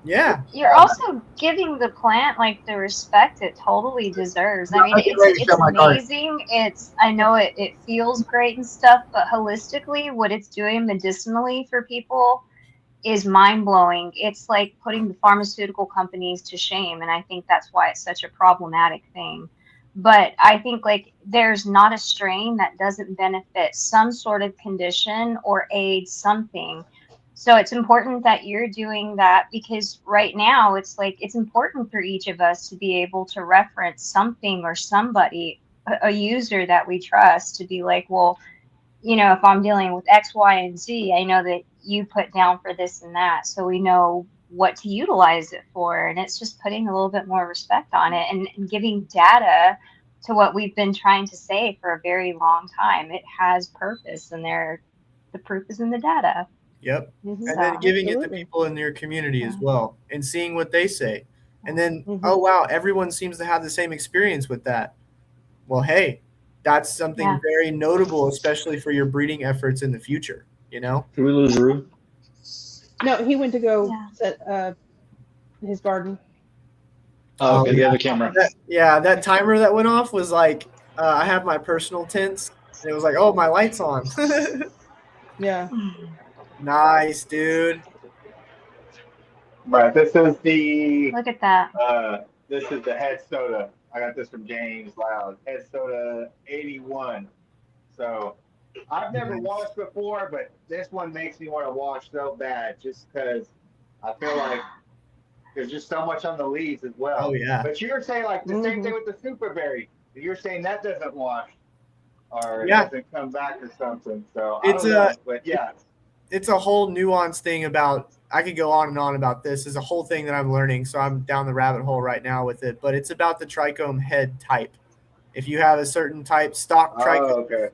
Yeah, you're also giving the plant like the respect it totally deserves. I mean, I'm getting ready to it's show my card. amazing. I know it feels great and stuff, but holistically, what it's doing medicinally for people is mind blowing. It's like putting the pharmaceutical companies to shame, and I think that's why it's such a problematic thing. But I think like there's not a strain that doesn't benefit some sort of condition or aid something. So it's important that you're doing that, because right now it's like it's important for each of us to be able to reference something or somebody, a user that we trust, to be like, well, if I'm dealing with X, Y, and Z, I know that you put down for this and that. So we know what to utilize it for. And it's just putting a little bit more respect on it, and giving data to what we've been trying to say for a very long time. It has purpose, and the proof is in the data. yep. Hmm. And then So, giving it to Absolutely. people in your community as yeah. well and seeing what they say. And then, Hmm. oh wow, everyone seems to have the same experience with that. Well, hey, that's something Yeah. very notable, especially for your breeding efforts in the future. Did we lose Rue? No, he went to go Yeah. set his garden. Oh, Oh okay. The other camera. that timer that went off was like, I have my personal tints, and it was like, oh, my light's on. Yeah. Nice, dude. Right. Look at that. This is the head soda. I got this from James Loud. Head soda 81. So I've never Nice. washed before, but this one makes me want to wash so bad just because I feel like there's just so much on the leaves as Oh well. yeah. But you're saying like the same Hmm. thing with the super berry. You're saying that doesn't wash or it Yeah. doesn't come back or something. So I It's don't know. But yeah. it's a whole nuanced thing about. I could go on and on about this. It's a whole thing that I'm learning, so I'm down the rabbit hole right now with it. But it's about the trichome head type. If you have a certain type stock trichome, Oh, okay.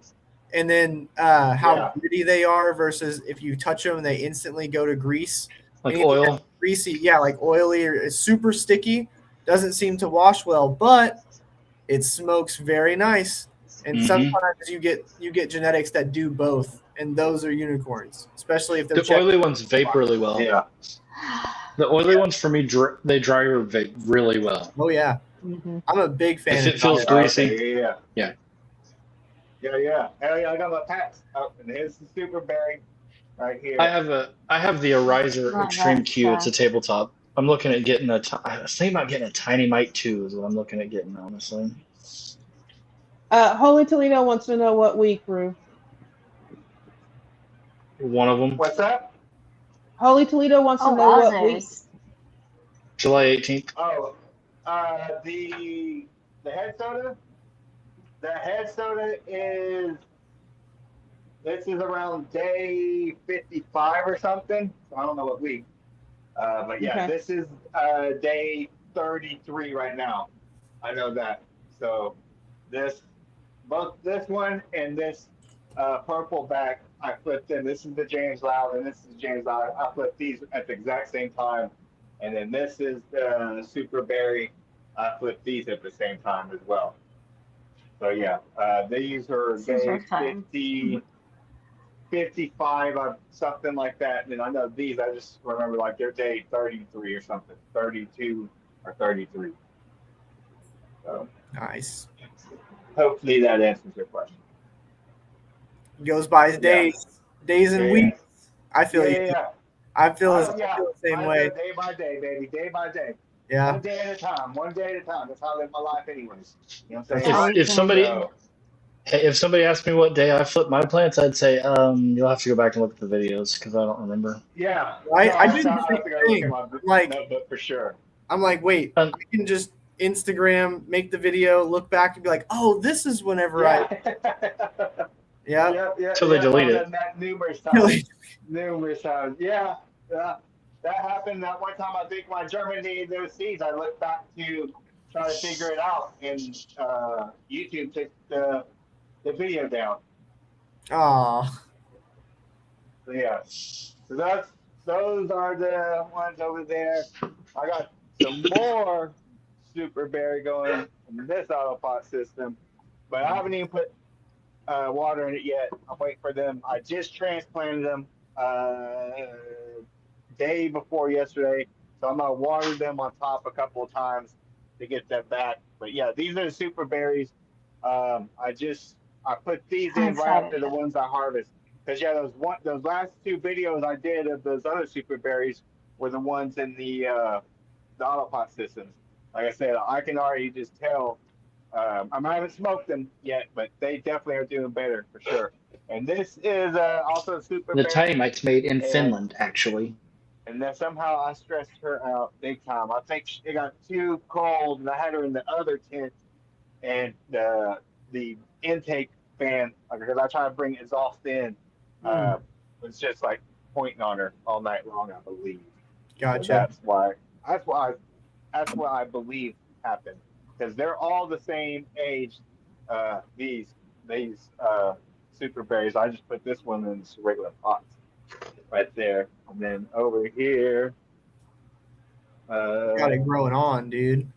and then how Yeah. gritty they are versus if you touch them, they instantly go to grease. Like Anything oil. that's greasy, yeah, like oily or it's super sticky. Doesn't seem to wash well, but it smokes very nice. And sometimes you get genetics that do both, and those are unicorns, especially if they're The oily ones vape really well. Yeah. The oily ones for me, they dry or vape really well. Oh yeah, Mm-hmm. I'm a big fan. If of it feels dry. greasy. Okay, Yeah. Yeah. Hell yeah, I got my packs. Oh, and here's the super berry right here. I have the Ariser Not Extreme that Q. It's a stuff. tabletop. I'm looking at getting I was thinking about getting a Tiny Mite 2 is what I'm looking at getting, honestly. Holy Toledo wants to know what week, Rue. One of them. What's that? Holy Toledo wants to Oh, know what week. wowzers. July 18th. Oh, the head soda. The head soda this is around day 55 or something. So I don't know what week. But yeah, Okay. this is day 33 right now. I know that. So both this one and this purple bag, I flipped in. This is the James Loud and this is James Loud. I flipped these at the exact same time. And then this is the Super Berry. I flipped these at the same time as well. So yeah, these are day 50, 55, something like that. And I know these, I just remember like they're day 33 or something, 32 or 33. So Nice. hopefully that answers your question. Goes by his days and weeks. I feel you. Yeah. I feel Oh, the same way. Day by day, baby. Day by day. Yeah. One day at a time. One day at a time. That's how I live my life, anyways. You know what I'm saying? If somebody asked me what day I flipped my plants, I'd say, you'll have to go back and look at the videos because I don't remember. Yeah. I do the same thing. Like, notebook for sure. I'm like, wait, I can just Instagram, make the video, look back, and be like, oh, this is whenever Yeah. Until they delete it. That numerous times. Yeah. That happened that one time. I think when I germinated those seeds, I looked back to try to figure it out, and YouTube took the video down. Aw. So yeah. So those are the ones over there. I got some more super berry going in this auto pot system, but I haven't even put water in it yet. I'm waiting for them. I just transplanted them day before yesterday, so I'm gonna water them on top a couple of times to get them back. But yeah, these are the super berries. I put these in right after the ones I harvest. Because yeah, those last two videos I did of those other super berries were the ones in the autopot systems. Like I said, I can already just tell. I haven't smoked them yet, but they definitely are doing better for sure. And this is also a super The berry. Tiny Mite's made in Finland, actually. And then somehow I stressed her out big time. I think it got too cold, and I had her in the other tent, and the intake fan, because I try to bring exhaust in, was just like pointing on her all night long, I believe. Gotcha. So that's what I believe happened, because they're all the same age. These super berries. I just put this one in this regular pot right there, and then over here. Got it growing on, dude.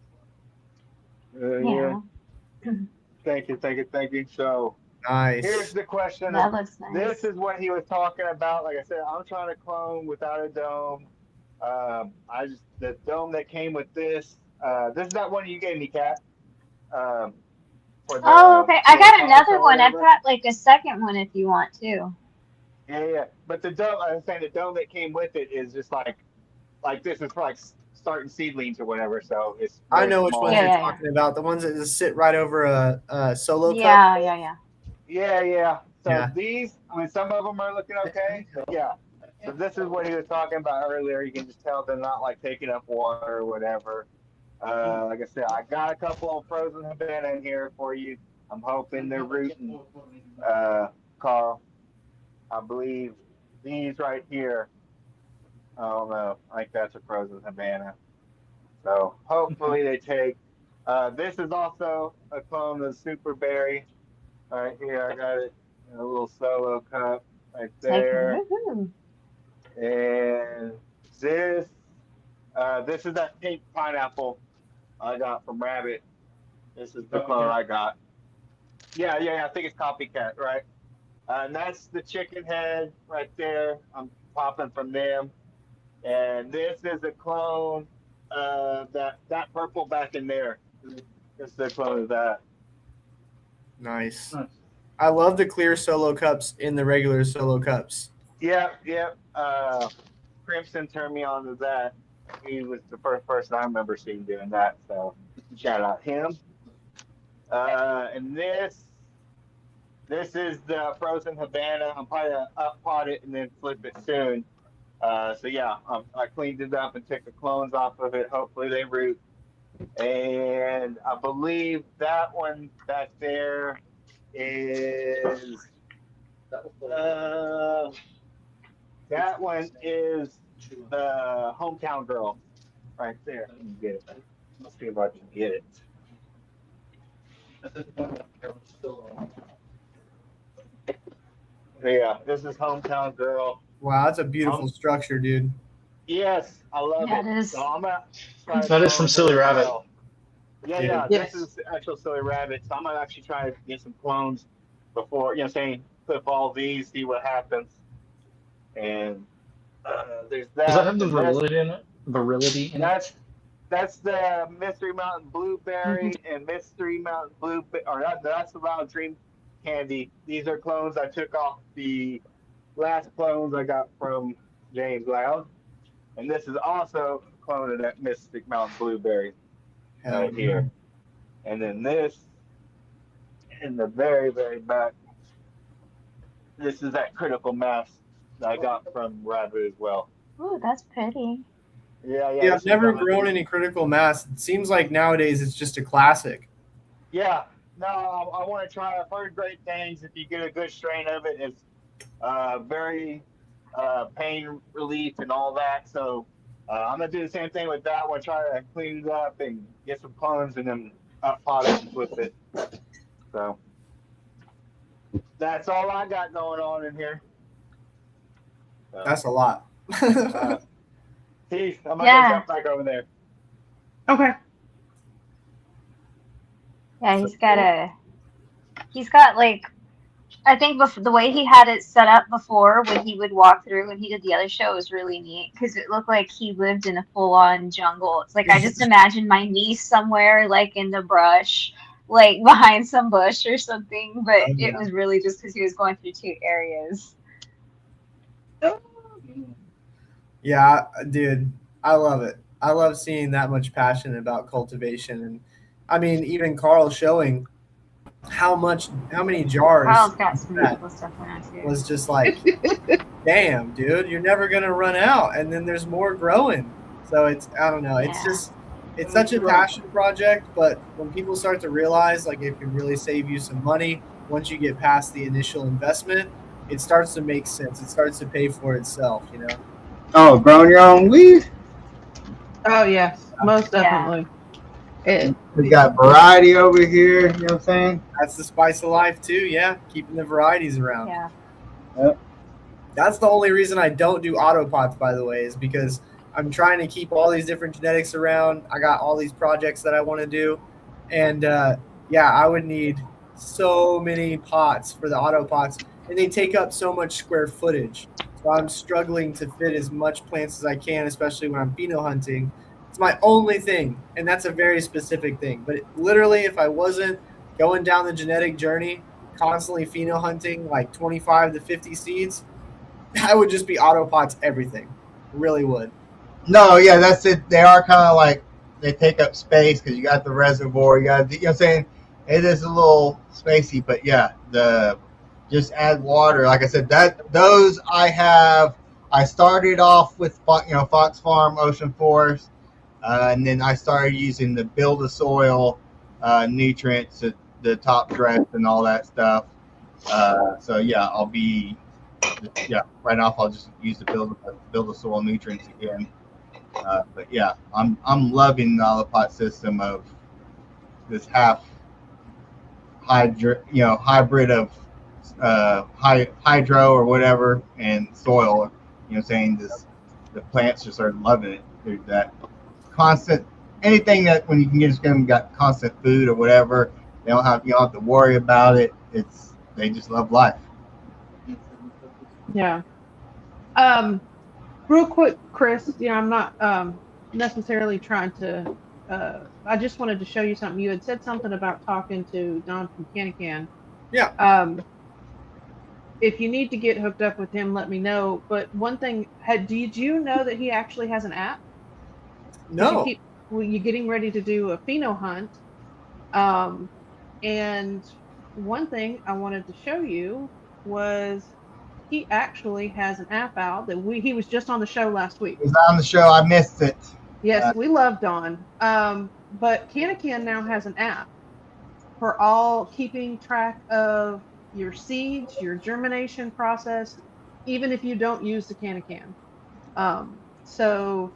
Yeah. Thank you. So nice. Here's the question. That looks nice. This is what he was talking about. Like I said, I'm trying to clone without a dome. The dome that came with this. This is that one you gave me, Kat. Okay. I got another one. I've got like a second one if you want to. Yeah. But the dome, I was saying the dome that came with it is just like this is for like starting seedlings or whatever. So it's. I know which ones you're talking about. The ones that just sit right over a solo cup. Yeah. So these, some of them are looking okay. But yeah. So this is what he was talking about earlier. You can just tell they're not like taking up water or whatever. Like I said, I got a couple of frozen Havana in here for you. I'm hoping they're rooting. Carl, I believe these right here. I don't know. I think that's a frozen Havana. So hopefully they take. This is also a clone of Super Berry. Right here, I got it in a little solo cup right It's like, there. woohoo. And this, this is that pink pineapple I got from Rabbit. This is the clone I got. Yeah. I think it's copycat, right? And that's the chicken head right there. I'm popping from them. And this is a clone that purple back in there. This is the clone of that. Nice. I love the clear solo cups in the regular solo cups. Yep. Crimson turned me on to that. He was the first person I remember seeing doing that. So shout out him. And this is the frozen Havana. I'm probably gonna up pot it and then flip it soon. So yeah, I cleaned it up and took the clones off of it. Hopefully they root. And I believe that one back there is that one is the hometown girl right there. Let me get it. Let's see if I can get it. Yeah, this is hometown girl. Wow, that's a beautiful structure, dude. Yes, I love Yeah, it. it is. So I'm gonna That is from Silly Rabbit. Yeah. Yes. This is actual Silly Rabbit. So I'm gonna actually try to get some clones before, you know, saying flip all these, see what happens. And there's that. Does that have the And that's- virility in it? Virility in it? That's the Mystery Mountain Blueberry and Mystery Mountain Blueberry, or that's the Wild Dream Candy. These are clones I took off the last clones I got from James Loud. And this is also a clone of that Mystic Mountain Blueberry right here. And then this, in the very, very back, this is that Critical Mass that I got from Rabbit as well. Ooh, that's pretty. Yeah. I've never grown any critical mass. It seems like nowadays it's just a classic. Yeah, no, I want to try. I've heard great things. If you get a good strain of it, it's very pain relief and all that. So I'm gonna do the same thing with that one. Try to clean it up and get some clones and then up pot it and flip it. So that's all I got going on in here. So, That's a lot. Heath, I'm gonna Yeah. jump back over there. Okay. Yeah, he's got like, I think the way he had it set up before when he would walk through when he did the other show was really neat because it looked like he lived in a full-on jungle. It's like I just imagined my niece somewhere like in the brush, like behind some bush or something, but it was really just because he was going through two areas. Yeah, dude, I love it. I love seeing that much passion about cultivation, and I mean, even Carl showing how many jars Carl's got some really cool stuff going on too. was just like, damn, dude, you're never gonna run out, and then there's more growing. So I don't know, it's Yeah. just, it's such a passion project. But when people start to realize like it can really save you some money once you get past the initial investment, it starts to make sense. It starts to pay for itself, you know. Oh, growing your own weed? Oh yes, most definitely. We got variety over here, you know what I'm saying? That's the spice of life too, yeah. Keeping the varieties around. Yeah. Yep. That's the only reason I don't do auto pots, by the way, is because I'm trying to keep all these different genetics around. I got all these projects that I want to do. And yeah, I would need so many pots for the auto pots, and they take up so much square footage. So I'm struggling to fit as much plants as I can, especially when I'm pheno hunting. It's my only thing, and that's a very specific thing. But literally, if I wasn't going down the genetic journey, constantly pheno hunting like 25 to 50 seeds, I would just be auto pots everything. Really would. No, yeah, that's it. They are kind of like, they take up space because you got the reservoir. You got, you know what I'm saying? It is a little spacey, but yeah, just add water. Like I said, those I started off with, Fox Farm, Ocean Forest, and then I started using the Build a Soil nutrients, the top dress and all that stuff. So yeah, I'll be yeah, right off I'll just use to build the soil nutrients again. But yeah, I'm loving the Olipot system of this hybrid of hydro or whatever and soil. Saying this, the plants just are loving it. There's that constant anything that when you can just get them got constant food or whatever, you don't have to worry about it. They just love life. Yeah. Real quick, Chris, I'm not necessarily trying to I just wanted to show you something. You had said something about talking to Don from Canacan. Yeah. If you need to get hooked up with him, let me know. But one thing, did you know that he actually has an app? Because No. you're getting ready to do a pheno hunt. And one thing I wanted to show you was he actually has an app out that he was just on the show last week. He was on the show. I missed it. Yes, we love Dawn. But Canacan now has an app for all keeping track of your seeds, your germination process, even if you don't use the Canacan. So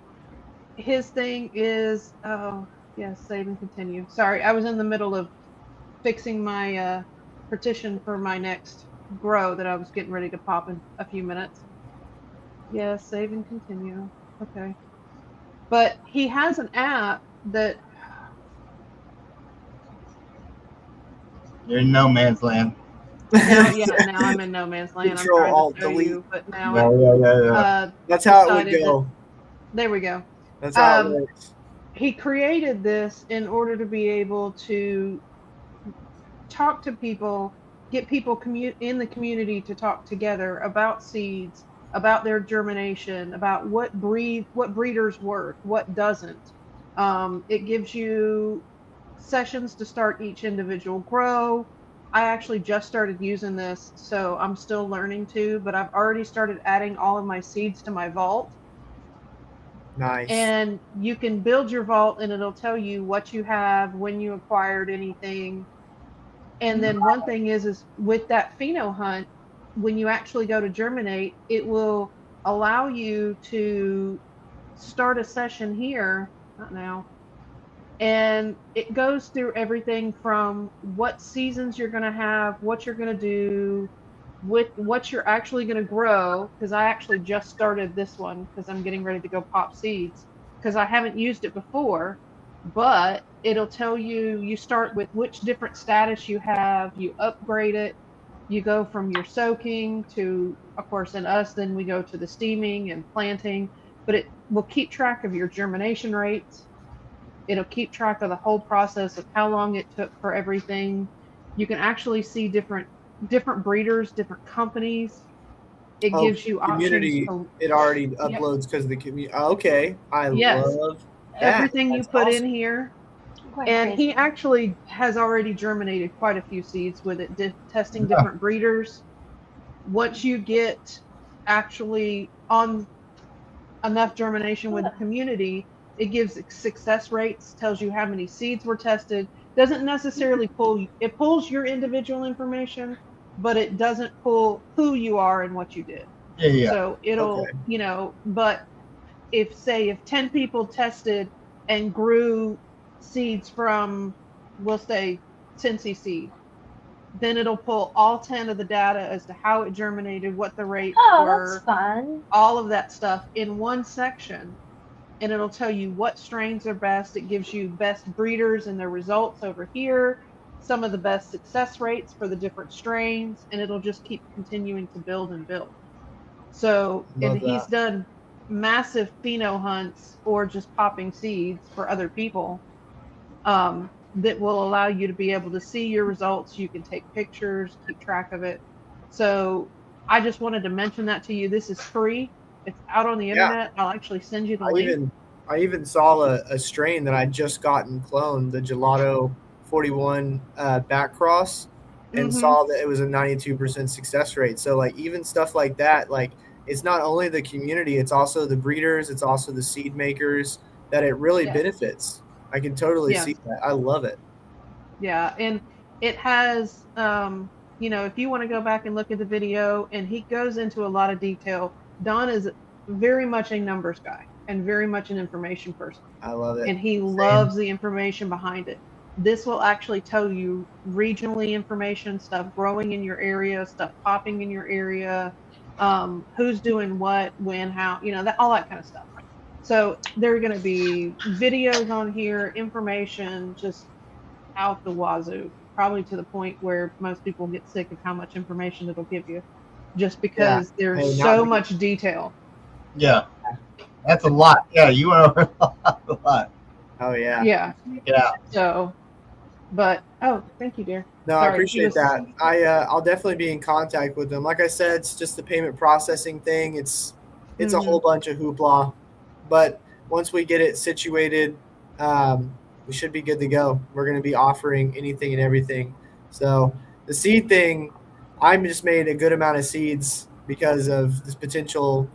his thing is, oh, yes, save and continue. Sorry, I was in the middle of fixing my partition for my next grow that I was getting ready to pop in a few minutes. Yes, save and continue. Okay. But he has an app that You're in no man's land. now I'm in no man's land. Control, I'm Alt, trying to show Delete. you, but now Yeah. That's how it would decided go. there we go. That's how it works. He created this in order to be able to talk to people, get people in the community to talk together about seeds, about their germination, about what breeders work, what doesn't. It gives you sessions to start each individual grow. I actually just started using this, so I'm still learning too, but I've already started adding all of my seeds to my vault. Nice. And you can build your vault and it'll tell you what you have, when you acquired anything. And then one thing is with that pheno hunt, when you actually go to germinate, it will allow you to start a session here, not now, and it goes through everything from what seasons you're going to have, what you're going to do, with what you're actually going to grow. Because I actually just started this one because I'm getting ready to go pop seeds because I haven't used it before, but it'll tell you start with which different status you have, you upgrade it, you go from your soaking to, of course, in us, then we go to the steaming and planting, but it will keep track of your germination rates. It'll keep track of the whole process of how long it took for everything. You can actually see different breeders, different companies. It gives you options community. to, It already uploads because of the community. Okay, I yes, love that. everything you put in here. And he actually has already germinated quite a few seeds with it, testing different breeders. Once you get actually on enough germination with the community, it gives success rates, tells you how many seeds were tested. Doesn't necessarily it pulls your individual information, but it doesn't pull who you are and what you did. Yeah. So it'll, but if 10 people tested and grew seeds from, we'll say, Cincy seed, then it'll pull all 10 of the data as to how it germinated, what the rates were, that's fun. all of that stuff in one section. And it'll tell you what strains are best. It gives you best breeders and their results over here, some of the best success rates for the different strains, and it'll just keep continuing to build and build. So, and he's done massive pheno hunts or just popping seeds for other people, that will allow you to be able to see your results. You can take pictures, keep track of it. So I just wanted to mention that to you. This is free. It's out on the internet. I'll actually send you the link. I even saw a strain that I just gotten cloned, the Gelato 41 back cross, and saw that it was a 92% success rate. So like even stuff like that, like it's not only the community, it's also the breeders, it's also the seed makers that it really benefits. I can totally see that. I love it. Yeah, and it has if you want to go back and look at the video, and he goes into a lot of detail. Don is very much a numbers guy and very much an information person. I love it. And he loves the information behind it. This will actually tell you regionally information, stuff growing in your area, stuff popping in your area, who's doing what, when, how, all that kind of stuff. So there are going to be videos on here, information just out the wazoo, probably to the point where most people get sick of how much information it'll give you, just because there's so much detail. Yeah, that's a lot. Yeah, you went over a lot. Oh yeah. Yeah. Yeah. So, but thank you, dear. No, Sorry, I appreciate that. I'll definitely be in contact with them. Like I said, it's just the payment processing thing. It's a whole bunch of hoopla, but once we get it situated, we should be good to go. We're going to be offering anything and everything. So the seed thing, I just made a good amount of seeds because of this potential,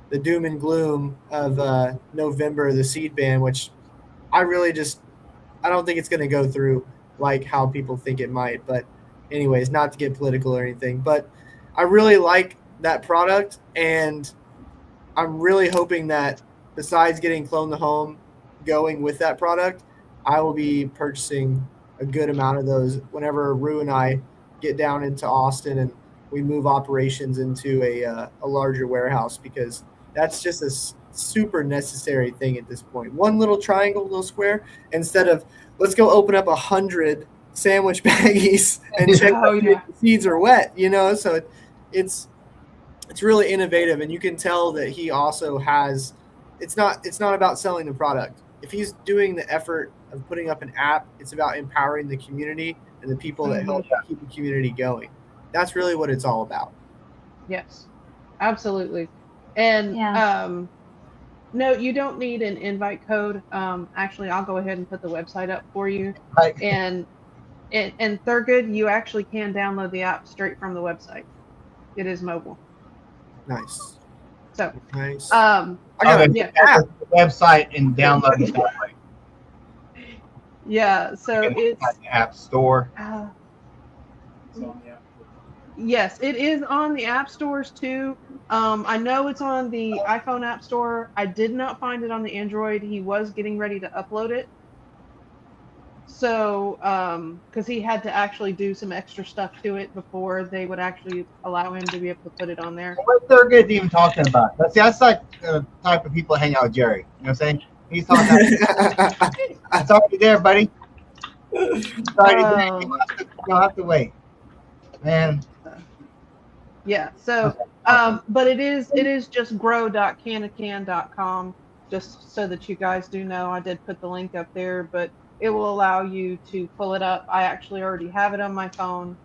the doom and gloom of November, the seed ban, which I don't think it's going to go through like how people think it might. But anyways, not to get political or anything, but I really like that product, and I'm really hoping that besides getting Clone the Home going with that product, I will be purchasing a good amount of those whenever Rue and I get down into Austin and we move operations into a larger warehouse, because that's just a super necessary thing at this point. One little triangle, little square, instead of let's go open up 100 sandwich baggies and check if the seeds are wet, So it's really innovative, and you can tell that he also has. It's not about selling the product. If he's doing the effort of putting up an app, it's about empowering the community and the people that help keep the community going. That's really what it's all about. Yes, absolutely. And no, you don't need an invite code. Actually, I'll go ahead and put the website up for you. Right. And Thurgood, you actually can download the app straight from the website. It is mobile. Nice. So nice. I got the website and download it that way. Yeah, so it's the App Store. Yes, it is on the app stores too. I know it's on the iPhone App Store. I did not find it on the Android. He was getting ready to upload it. So, because he had to actually do some extra stuff to it before they would actually allow him to be able to put it on there. What Thurgood's even talking about? That's like the type of people hang out with Jerry. You know what I'm saying? He's talking about it's already there, buddy. It's already there. You'll have to wait. Man. Yeah, so but it is just grow.canacan.com, just so that you guys do know. I did put the link up there, but it will allow you to pull it up. I actually already have it on my phone,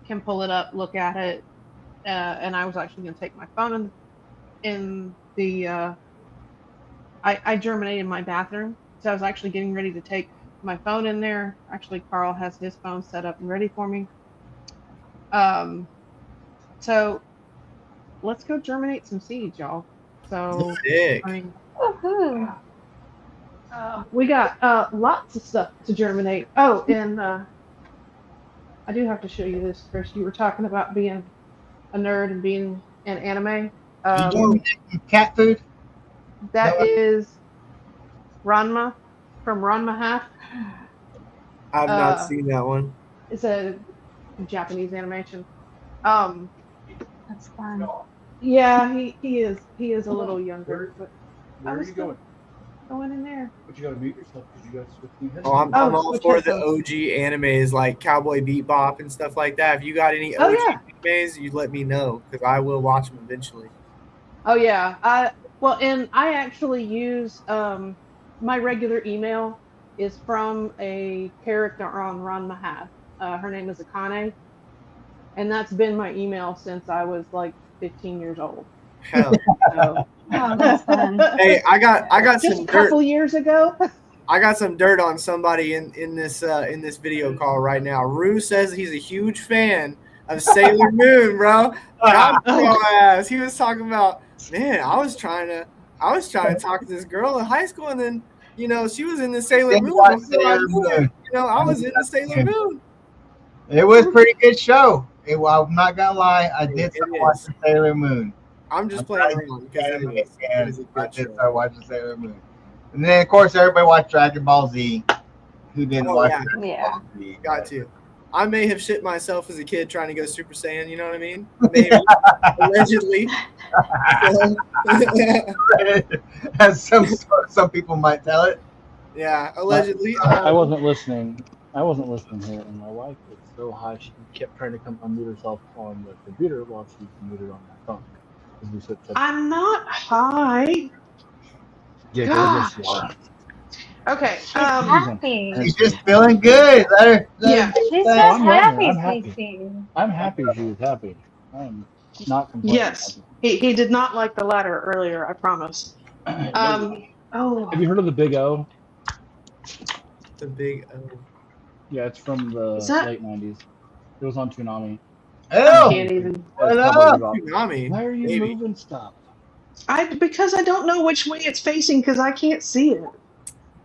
can pull it up, look at it, and I was actually going to take my phone in the I germinate in my bathroom, so I was actually getting ready to take my phone in there. Actually, Carl has his phone set up and ready for me. So let's go germinate some seeds, y'all. So we got lots of stuff to germinate. Oh, and I do have to show you this, Chris. You were talking about being a nerd and being an anime. You doing cat food? That is Ranma from Ranma Half. I've not seen that one. It's a Japanese animation. That's fun. Yeah, he is a little younger. But where are you going? Going in there. But you gotta mute yourself because you guys switch. Oh, I'm all for the OG animes like Cowboy Bebop and stuff like that. If you got any OG animes, you let me know, because I will watch them eventually. Oh yeah, and I actually use my regular email is from a character on Ranma Half. Her name is Akane, and that's been my email since I was like 15 years old. Hell. So, oh, that's fun. Hey, I got just some a couple dirt. Years ago. I got some dirt on somebody in this video call right now. Rue says he's a huge fan of Sailor Moon, bro. God, ass. He was talking about, man, I was trying to talk to this girl in high school, and then she was in the Sailor Moon. I was in the Sailor Moon. It was a pretty good show. I'm not gonna lie. I did It start is. watching Sailor Moon. I'm just I'm playing not around because anime it fan, is a so I good did show. start watching Sailor Moon. And then of course everybody watched Dragon Ball Z. Who didn't Oh watch yeah, Dragon Yeah. Ball Z? got to. I may have shit myself as a kid trying to go Super Saiyan. You know what I mean? Maybe allegedly. So, As some people might tell it. yeah, allegedly. I wasn't listening. I wasn't listening here, and my wife was so high she kept trying to come unmute herself on the computer while she's muted on my phone. Because we switched up. I'm not high. Yeah, God. yes, you are. Okay. She's happy. She's just feeling good. Let Yeah. her She's say just I'm right happy, here. I'm happy. Cece. I'm happy she was happy. I'm not complaining. Yes. He did not like the ladder earlier, I promise. Oh. Have you heard of the Big O? The big. Yeah, it's from the Is that- late '90s. It was on Toonami. I Ew. can't even. What It's up? covered about- Tsunami. Why are you Maybe. moving stuff? Because I don't know which way it's facing because I can't see it.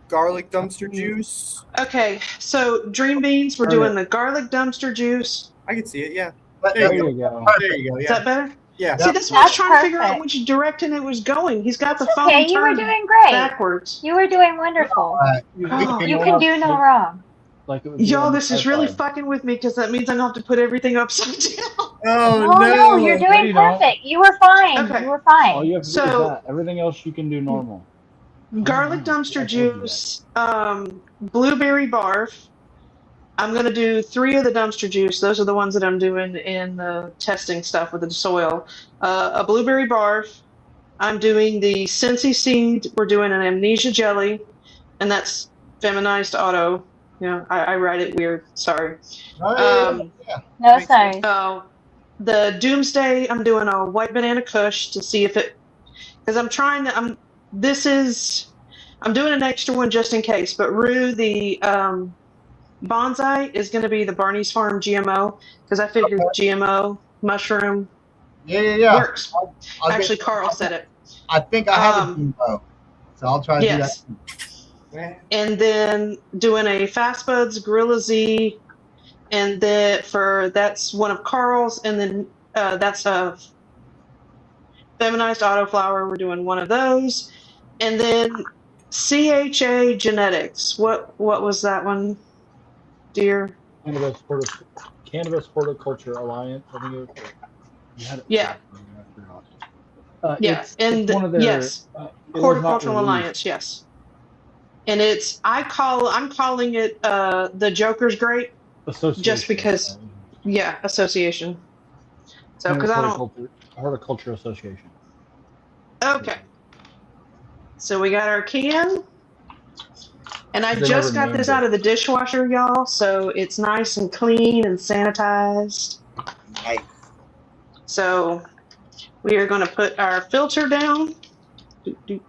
Garlic dumpster juice. Okay, so Dream Beans, we're Turn doing it. the garlic dumpster juice. I can see it. Yeah. Let- There There you you go. There you go. Is Yeah. that better? Yeah. See, that's why I was That's trying to figure out perfect. which direction it was going. He's got the It's phone okay, you were turned doing great. backwards. You were doing wonderful. Oh. You can do no wrong. Like it would be Y'all, on the this is really iPod. fucking with me because that means I'm gonna have to put everything upside down. Oh Oh no, you're No, doing you don't. perfect. You were fine. Okay. You were All fine. you have to do So- is that. Everything else you can do normal. Garlic I dumpster told you that. juice, blueberry barf. I'm gonna do 3 of the dumpster juice. Those are the ones that I'm doing in the testing stuff with the soil. A blueberry barf. I'm doing the Scentsy seed. We're doing an amnesia jelly, and that's feminized auto. Yeah, I write it weird. Sorry. Oh, yeah. No, Makes sorry. The Doomsday, I'm doing a white banana kush to see if it, because I'm trying to, I'm doing an extra one just in case, but Rue, the bonsai is going to be the Barney's Farm GMO, because I figured GMO mushroom Yeah. works. I'll get- Actually, Carl said it. I think I have a Jimbo, so I'll try to Yes. do that. And then doing a Fast Buds Gorilla Z, and that's one of Carl's, and then that's a feminized autoflower. We're doing one of those, and then CHA Genetics. What was that one, dear? Cannabis Horticulture Alliance. I think it was. You had it. Yeah. I forgot. Yes, it's one of their, yes, it was not Horticultural released. Alliance. Yes, and I'm calling it the Joker's Grape. Association. Just because- Yeah, association. So because I don't. Horticulture Association. Okay. So we got our can. And I They just never got this named out of the dishwasher, y'all. So it's nice and clean and sanitized. Nice. So we are going to put our filter down. And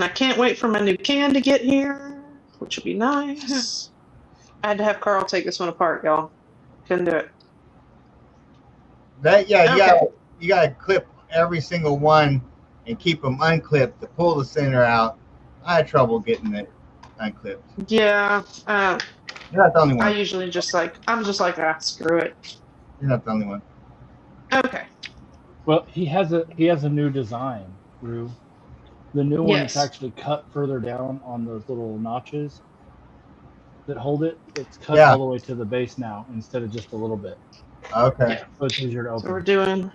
I can't wait for my new can to get here, which will be nice. I had to have Carl take this one apart, y'all. Couldn't do it. You gotta clip every single one and keep them unclipped to pull the center out. I had trouble getting it unclipped. Yeah. You're not the only I one. usually I'm just like, screw it. You're not the only one. Okay. Well, he has a new design, Rue. The new one is Yes. actually cut further down on those little notches that hold it. It's cut Yeah. all the way to the base now instead of just a little bit. Okay. So it's easier to So we're open. doing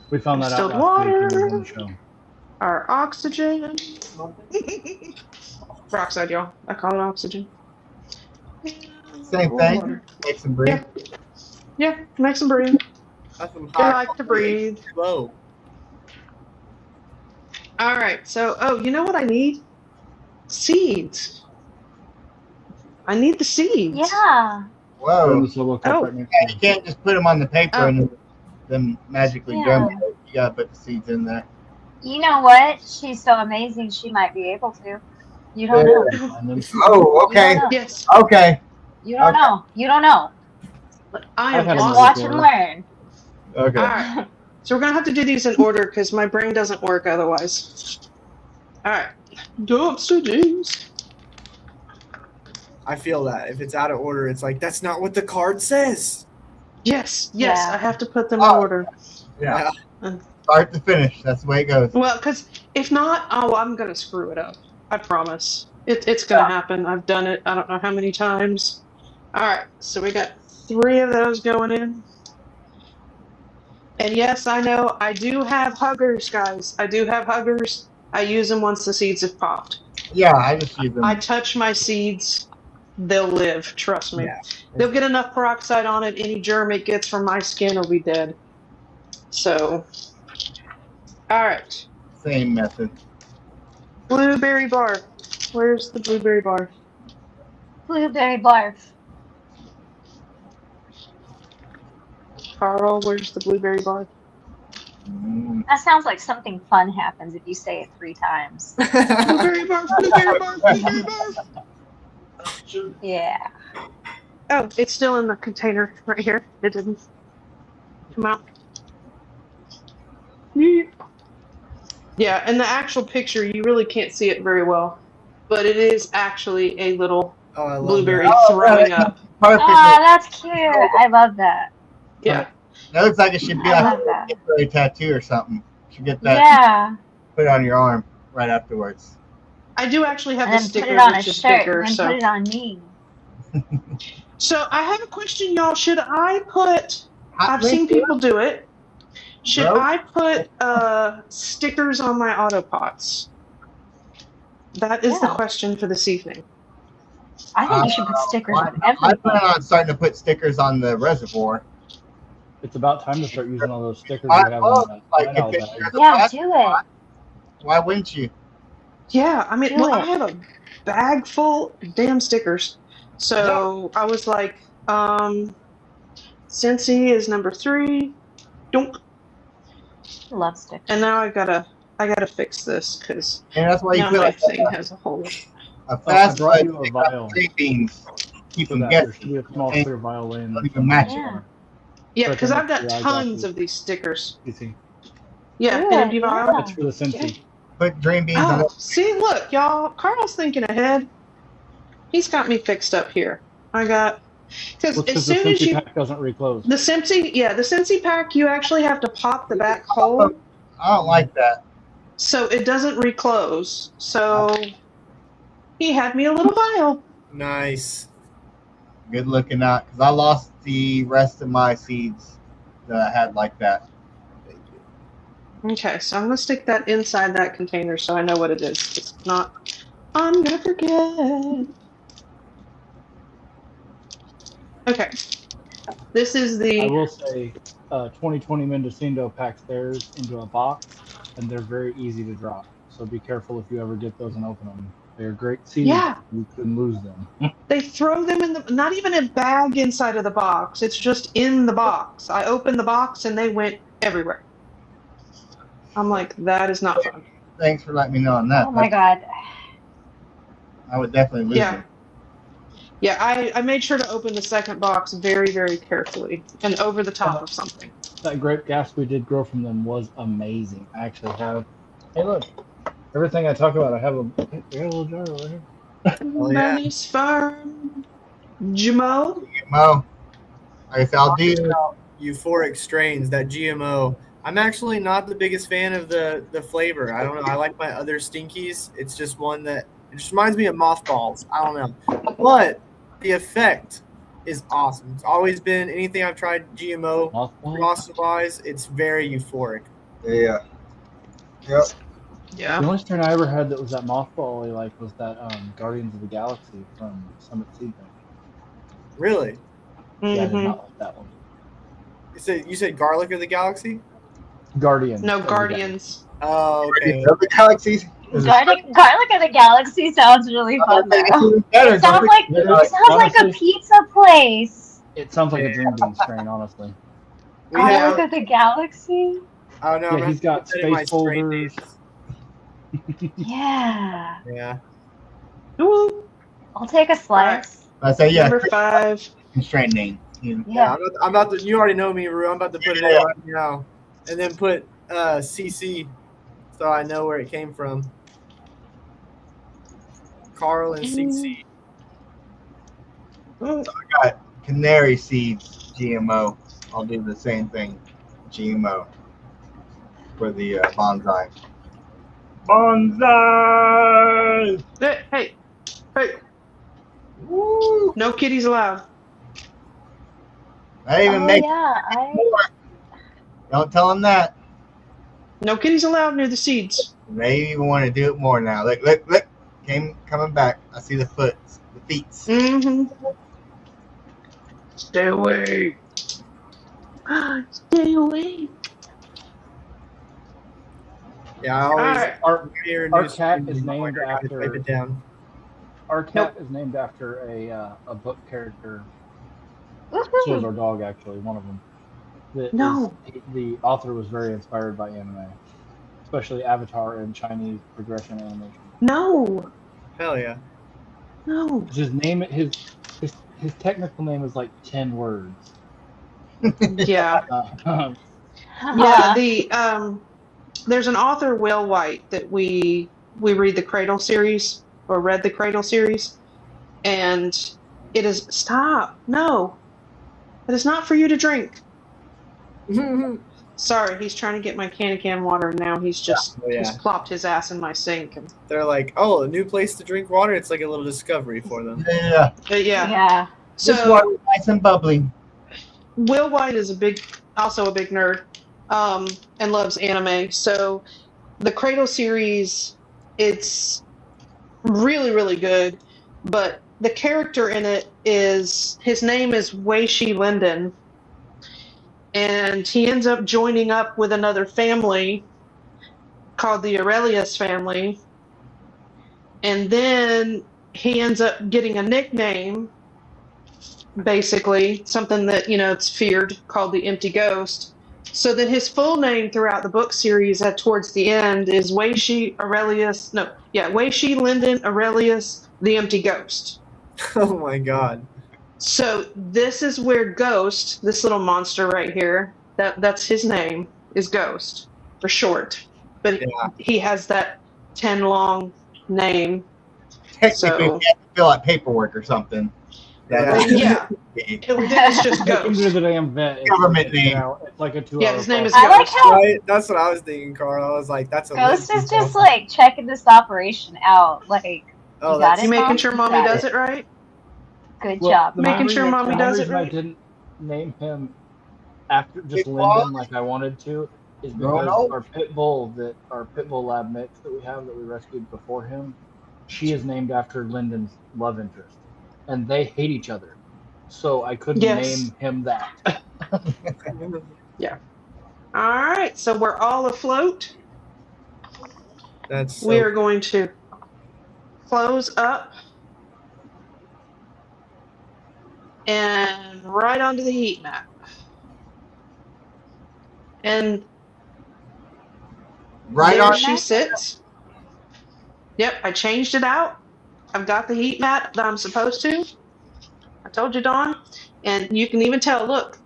We found that out distilled last week when we water. were on the show. our oxygen. Peroxide, y'all. I call it oxygen. Same thing. Make some breathe. Yeah, make some breathe. That's some I high like to breathe. low. All right. So, you know what I need? Seeds. I need the seeds. Yeah. We're in Whoa. the solo cup Oh. right next Yeah, to you him. can't just put them on the paper Oh. and then magically Yeah. drum it. You gotta put the seeds in there. You know what? She's so amazing. She might be able to. You don't know. And then Oh, okay. You don't know. Yes. Okay. You don't Okay. know. You don't know. I I've am had Just them awesome. watch before. and learn. Okay. All right. So we're gonna have to do these in order because my brain doesn't work otherwise. All right. Dumpster juice. I feel that if it's out of order, it's like that's not what the card says. Yes, Yeah. I have to put them in Oh. order. Yeah. Start to finish. That's the way it goes. Well, because if not, I'm gonna screw it up. I promise. It's gonna happen. I've done it. I don't know how many times. All right, so we got 3 of those going in. And yes, I know I do have huggers, guys. I do have huggers. I use them once the seeds have popped. Yeah, I just use them. I touch my seeds, they'll live. Trust me. Yeah. They'll get enough peroxide on it. Any germ it gets from my skin will be dead. So, all right. Same method. Blueberry barf. Where's the blueberry barf? Blueberry barf. Carl, where's the blueberry barf? That sounds like something fun happens if you say it 3 times. Blueberry barf, blueberry barf, blueberry barf. Yeah. Oh, it's still in the container right here. It didn't come out. Yeah, in the actual picture, you really can't see it very well, but it is actually a little blueberry throwing up. Perfect. Oh, that's cute. I love that. Yeah. That looks like it should be I like love that. a tattoo or something. You should get that. Yeah. Put it on your arm right afterwards. I do actually have And the then sticker, put it on a which is shirt bigger. and then So, put it on me. so I have a question, y'all. Should I put? I've seen people do it. Should I put stickers on my autopots? That is the question for this evening. I think you should put stickers on I everything. plan on starting to put stickers on the reservoir. It's about time to start using all those stickers we have on that like plant if bag. Yeah, do it. Why wouldn't you? Yeah, I mean, Do well, it. I have a bag full of damn stickers. So I was like, Cincy is number 3. Don't. Love stickers. And now I gotta fix this because And that's why you now put my like thing has a hole. a fast brought you a vial. green beans. Keep For them that, guessing. there should be a small clear vial laying there. You can match it. Yeah. Yeah, Right because there I've got next to your eye tons glasses. of these stickers. You see, Yeah, Good, an empty vial. yeah. it's for the Cincy. Put dream beans on Oh, it. see, look, y'all. Carl's thinking ahead. He's got me fixed up here. I got because Well, as the soon as Cincy you pack doesn't reclose. the Cincy pack, you actually have to pop the back hole I don't like that. so it doesn't reclose. So he had me a little vial. Nice. Good looking out. Because I lost the rest of my seeds that I had like that. Okay, so I'm gonna stick that inside that container so I know what it is. It's not. I'm gonna forget. Okay, this is I the. will say, 2020 Mendocino packs theirs into a box, and they're very easy to drop. So be careful if you ever get those and open them. They're great seeds. Yeah. You can lose them. They throw them in the not even a bag inside of the box. It's just in the box. I opened the box and they went everywhere. I'm like, that is not fun. Thanks for letting me know on that. Oh my god. I would definitely lose Yeah. it. Yeah, I made sure to open the second box very, very carefully and over the top of something. That grape gas we did grow from them was amazing. I actually have. Hey, look. Everything I talk about, I have a little jar over here. Oh, yeah. Nice farm. Jamo. Mo, I guess I'll do. Euphoric strains, that GMO. I'm actually not the biggest fan of the flavor. I don't know. I like my other stinkies. It's just one that it just reminds me of mothballs. I don't know. But the effect is awesome. It's always been anything I've tried GMO Mothball? process-wise, it's very euphoric. Yeah. Yep. Yeah. The only strain I ever had that was that mothball I like was that Guardians of the Galaxy from Summit Seed Bank. Really? Yeah, I did Mhm. not like that one. You said Garlic of the Galaxy? Guardians. No, of the Guardians. Oh, okay. Of the galaxies. Garlic of the Galaxy sounds really fun though. Better. It sounds like a Honestly, pizza place. It sounds like a dream bean strain, honestly. We have, Garlic of the Galaxy? oh no, Yeah, he's got put it in my space strain folders. names. Yeah. Yeah. Ooh, I'll take a slice. I say yeah. number 5. Constraint name. Yeah, Yeah. I'm about to. You already know me, Rue. I'm about to put it in right now, and then put CC, so I know where it came from. Carl and CC. Mm. So I got canary seeds GMO. I'll do the same thing, GMO, for the bonsai. Bonsai! Hey, hey, Woo! no kitties allowed. I didn't even Oh make yeah, more. Don't tell them that. No kitties allowed near the seeds. They even want to do it more now. Look. Coming back. I see the foots, the feets. Mm-hmm. Stay away. Stay away. Yeah, I All always right. hear Our news cat streams is in the named corner. I gotta type after it down. our cat is named after a book character. So is woohoo! our dog, actually, one of them. No. The author was very inspired by anime, especially Avatar and Chinese progression animation. No. Hell yeah. No. His name, his technical name is like 10 words. Yeah. Yeah. There's an author, Will White, that we read the Cradle series or read the Cradle series, and it is stop. No, it is not for you to drink. Sorry, he's trying to get my can water, and now he's just Oh, yeah. he's plopped his ass in my sink. And They're like, oh, a new place to drink water. It's like a little discovery for them. Yeah. yeah. Yeah. This So water is nice and bubbly. Will White is also a big nerd, and loves anime. So the Cradle series, it's really, really good. But the character in it his name is Wei Shi Linden, and he ends up joining up with another family called the Aurelius family, and then he ends up getting a nickname, basically something that it's feared, called the Empty Ghost. So then his full name throughout the book series towards the end is Wei Shi Linden Aurelius the Empty Ghost. Oh my god. So this is where Ghost, this little monster right here, that's his name, is Ghost for short. But Yeah. he has that 10 long name. Technically, So we have to fill out paperwork or something. yeah. Then it's just Take him to Ghost. the damn vet. Government name. It's like a 2 Yeah, hour his name is I like Ghost. how Right? That's what I was thinking, Carl. I was like, that's a Ghost list is just like checking this operation out. Like, Oh, you got that's You it, making Mom? sure You mommy got does it right? Good Well, job. the Making main sure reason- mommy the main does it reason right. I didn't name him after just Big Lyndon Boss? like I wanted to is Grown because old? our pit bull lab mix that we have that we rescued before him, she is named after Lyndon's love interest, and they hate each other, so I couldn't Yes. name him that. Yeah. All right. So we're all afloat. That's so We are going to close up and right onto the heat mat. And Right there on. she sits. Yep, I changed it out. I've got the heat mat that I'm supposed to. I told you, Dawn. And you can even tell, look,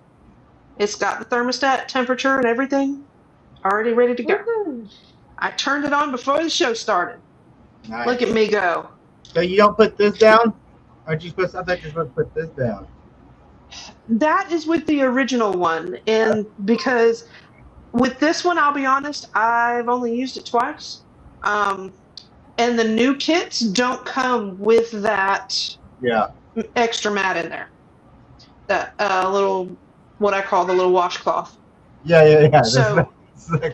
it's got the thermostat temperature and everything already ready to go. Woohoo. I turned it on before the show started. Nice. Look at me go. So you don't put this down? Aren't you supposed? I thought you were supposed to put this down. That is with the original one. And because with this one, I'll be honest, I've only used it twice. And the new kits don't come with that Yeah. extra mat in there. That little, what I call the little washcloth. Yeah. So,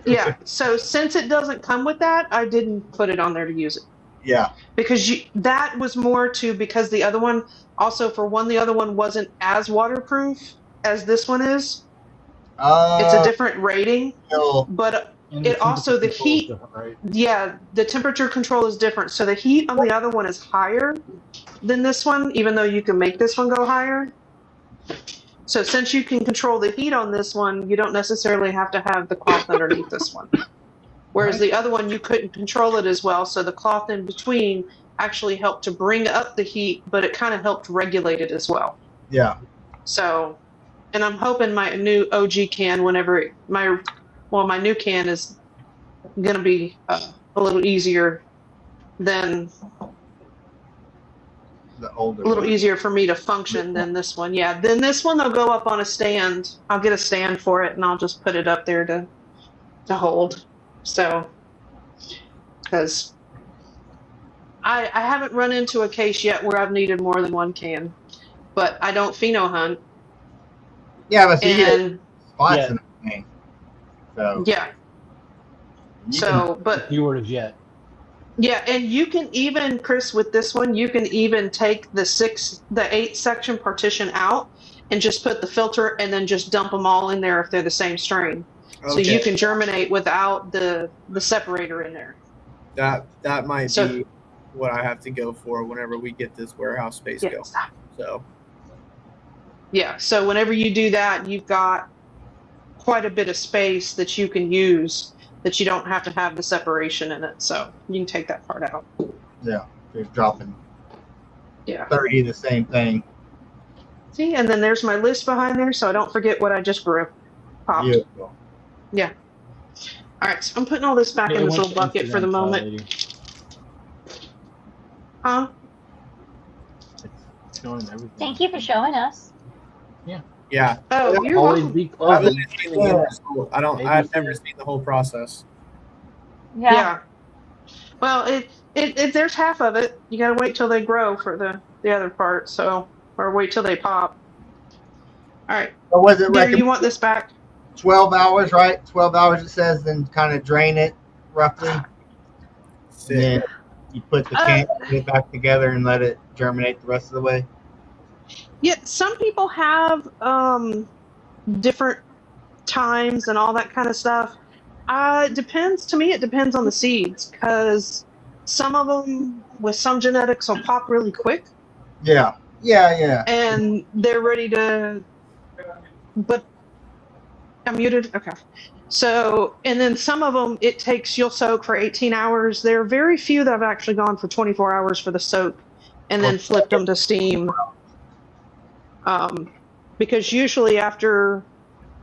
yeah. So since it doesn't come with that, I didn't put it on there to use it. Yeah. Because that was more because the other one, also for one, the other one wasn't as waterproof as this one is. It's a different rating, but And it also, the temperature control is heat, different, right? yeah, the temperature control is different. So the heat on the other one is higher than this one, even though you can make this one go higher. So since you can control the heat on this one, you don't necessarily have to have the cloth underneath this one. Whereas the other one, you couldn't control it as well. So the cloth in between actually helped to bring up the heat, but it kind of helped regulate it as well. Yeah. So, and I'm hoping my new OG can, whenever my new can is going to be a little easier than The older a little one. easier for me to function than this one. Yeah, then this one they'll go up on a stand. I'll get a stand for it and I'll just put it up there to hold. So, because I haven't run into a case yet where I've needed more than one can, but I don't pheno hunt. Yeah, but see, And spots Yeah. in the thing. So yeah, you so but Keywords yet. yeah, and you can even, Chris, with this one, you can even take the 8 section partition out and just put the filter and then just dump them all in there if they're the same strain. So you can germinate without the separator in there. That might So- be what I have to go for whenever we get this warehouse space Yeah, going. stop. So Yeah, so whenever you do that, you've got quite a bit of space that you can use that you don't have to have the separation in it. So you can take that part out. yeah, you're dropping Yeah. 30 the same thing. See, and then there's my list behind there, so I don't forget what I just grew. Popped. Beautiful. Yeah. All right, so I'm putting all this back Yeah, in it this went little to bucket for the Instagram, child moment. lady. Huh? It's going in everything. Thank you for showing us. yeah, Oh, you're Always welcome. be I've close. only seen the end result. I've never ABC. seen the whole process. Yeah. Well, there's half of it. You got to wait till they grow for the other part. So, or wait till they pop. All right. So was it Dear, like you want this back? 12 hours, right? 12 hours it says, then kind of drain it roughly. Sick. Then you put the can get back together and let it germinate the rest of the way. Yeah. Some people have different times and all that kind of stuff. It depends. To me, it depends on the seeds because some of them with some genetics will pop really quick. Yeah. And they're ready to, but I'm muted. Okay. So, and then some of them you'll soak for 18 hours. There are very few that have actually gone for 24 hours for the soak and then flipped them to steam. Because usually after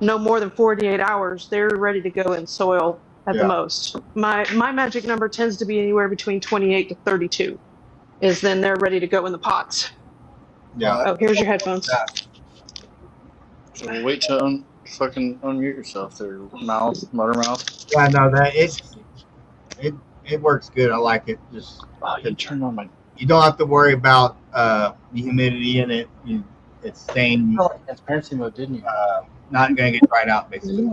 no more than 48 hours, they're ready to go in soil at the most. My magic number tends to be anywhere between 28 to 32 is then they're ready to go in the pots. Yeah. Oh, here's your headphones. So wait to fucking unmute yourself there, motor mouth. Yeah, no, that it works good. I like it. Just Oh, you turned on my. you don't have to worry about the humidity in it. It's staying Transparency mode, didn't you? not going to get dried out basically.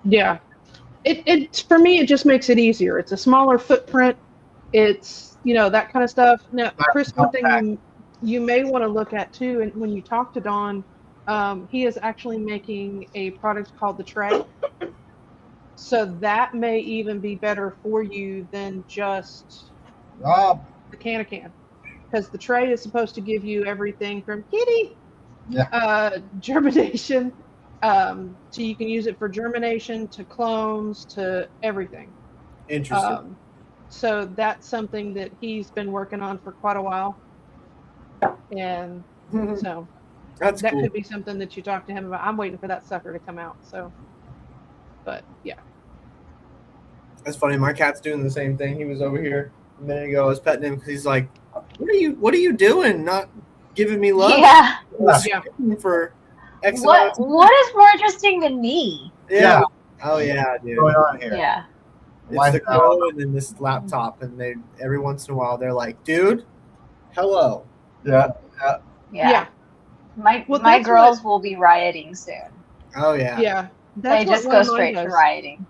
Yeah. It for me, it just makes it easier. It's a smaller footprint. It's, that kind of stuff. Now, Chris, one thing you may want to look at too, and when you talk to Don, he is actually making a product called the tray. So that may even be better for you than just Rob. the can. Because the tray is supposed to give you everything from germination, so you can use it for germination to clones to everything. Interesting. So that's something that he's been working on for quite a while, and so That's that cool. could be something that you talk to him about. I'm waiting for that sucker to come out. So, but yeah. That's funny. My cat's doing the same thing. He was over here a minute ago. I was petting him because he's like, "What are you doing? Not giving me love?" Yeah. For X What is more interesting than me? Yeah. Oh yeah, dude. What's going on here? Yeah. It's the crow and then this laptop, and they every once in a while they're like, "Dude, hello." Yeah. My girls will be rioting soon. Oh yeah. Yeah. They just go straight to rioting.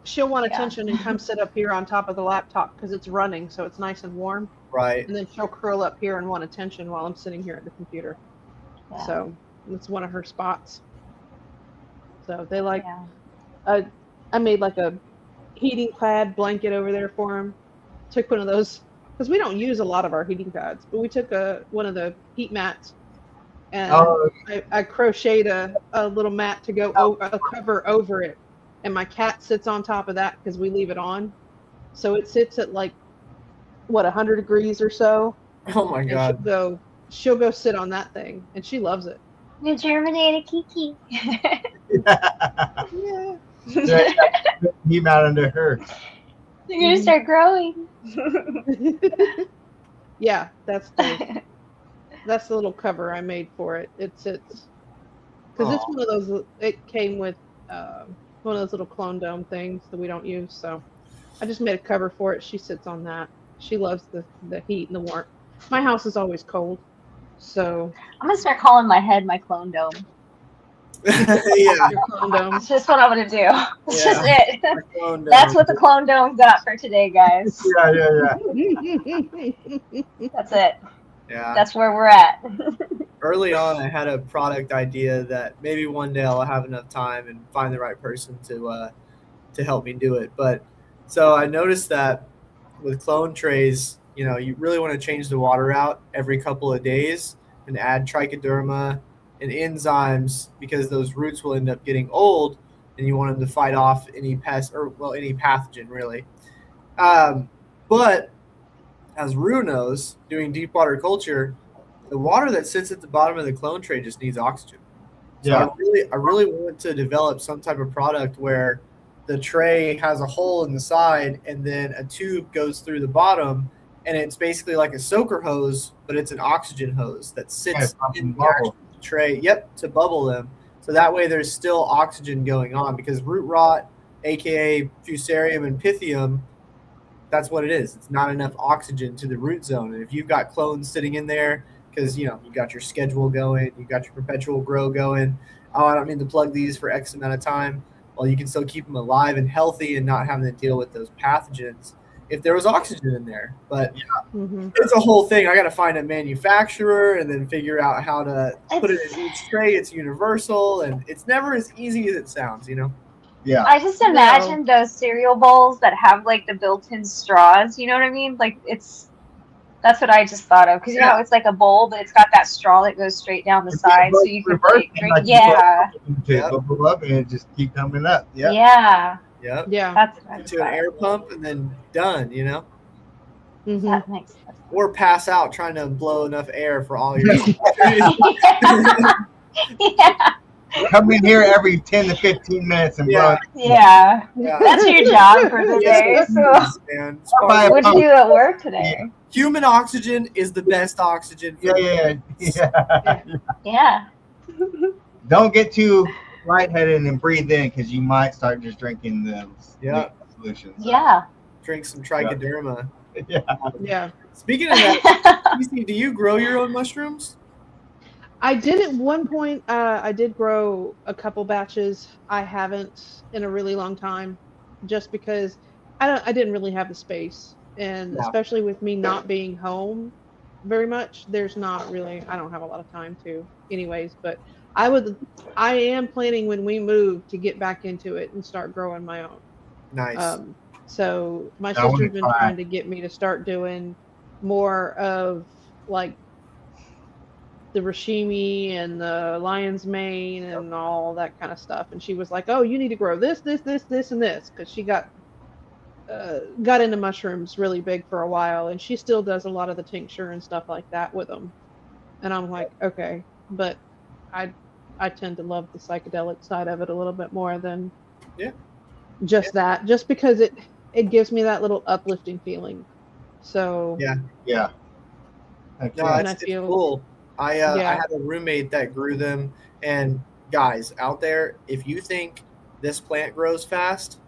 She'll want attention and come sit up here on top of the laptop because it's running, so it's nice and warm. Right. And then she'll curl up here and want attention while I'm sitting here at the computer. Yeah. So it's one of her spots. So they like. I made like a heating pad blanket over there for them. Took one of those because we don't use a lot of our heating pads, but we took one of the heat mats and I crocheted a little mat to go a cover over it. And my cat sits on top of that because we leave it on. So it sits at 100 degrees or so. Oh my God. She'll go sit on that thing and she loves it. You germinated Kiki. Yeah. He out under her. They're gonna start growing. Yeah, that's the little cover I made for it. It sits because it's Aw. one of those. It came with one of those little clone dome things that we don't use, so I just made a cover for it. She sits on that. She loves the heat and the warmth. My house is always cold, so I'm gonna start calling my head my clone dome. Yeah. your clone dome. That's just what I'm gonna do. That's just Yeah. it. My clone That's dome. what the clone dome got for today, guys. Yeah. That's it. Yeah. That's where we're at. Early on, I had a product idea that maybe one day I'll have enough time and find the right person to help me do it. But so I noticed that with clone trays, you really want to change the water out every couple of days and add trichoderma and enzymes because those roots will end up getting old, and you want them to fight off any pest or any pathogen really. But as Rue knows, doing deep water culture, the water that sits at the bottom of the clone tray just needs oxygen. So Yeah. I really want to develop some type of product where the tray has a hole in the side and then a tube goes through the bottom, and it's basically like a soaker hose, but it's an oxygen hose that sits in the actual tray. Yep, to bubble them. So that way there's still oxygen going on because root rot, aka fusarium and pythium, that's what it is. It's not enough oxygen to the root zone. And if you've got clones sitting in there, because you got your schedule going, you got your perpetual grow going. Oh, I don't need to plug these for X amount of time. Well, you can still keep them alive and healthy and not having to deal with those pathogens if there was oxygen in there. But it's a whole thing. I got to find a manufacturer and then figure out how to put it in each tray. It's universal, and it's never as easy as it sounds. Yeah. I just imagine those cereal bowls that have like the built-in straws. You know what I mean? Like that's what I just thought of because how it's like a bowl, but it's got that straw that goes straight down the side, so you can like drink. Yeah. Bubble up and it just keep coming up. Yeah. Yeah. Yep. Yeah. That's to an air pump and then done. That makes sense. Or pass out trying to blow enough air for all your. Yeah. Come in here every 10 to 15 minutes and blow. Yeah. That's your job for the day. So what'd you do at work today? Human oxygen is the best oxygen. Yeah. Don't get too lightheaded and breathe in because you might start just drinking the solutions. Yeah. Drink some trichoderma. Yeah. Speaking of that, do you grow your own mushrooms? I did at one point. I did grow a couple batches. I haven't in a really long time, just because I didn't really have the space, and especially with me not being home very much, there's not really. I don't have a lot of time to, anyways. But I am planning when we move to get back into it and start growing my own. Nice. So my sister's been trying to get me to start doing more of like the rashimi and the lion's mane and all that kind of stuff. And she was like, "Oh, you need to grow this, and this," because she got into mushrooms really big for a while, and she still does a lot of the tincture and stuff like that with them. And I'm like, okay, but I tend to love the psychedelic side of it a little bit more than that, just because it gives me that little uplifting feeling. So no, it's cool. I had a roommate that grew them, and guys out there, if you think this plant grows fast,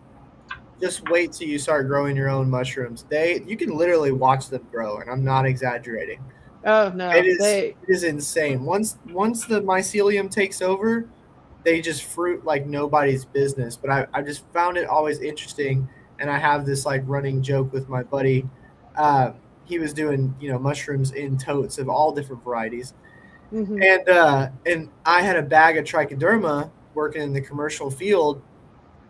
just wait till you start growing your own mushrooms. You can literally watch them grow, and I'm not exaggerating. Oh no, it is insane. Once the mycelium takes over, they just fruit like nobody's business. But I just found it always interesting, and I have this like running joke with my buddy. He was doing mushrooms in totes of all different varieties, and I had a bag of trichoderma working in the commercial field.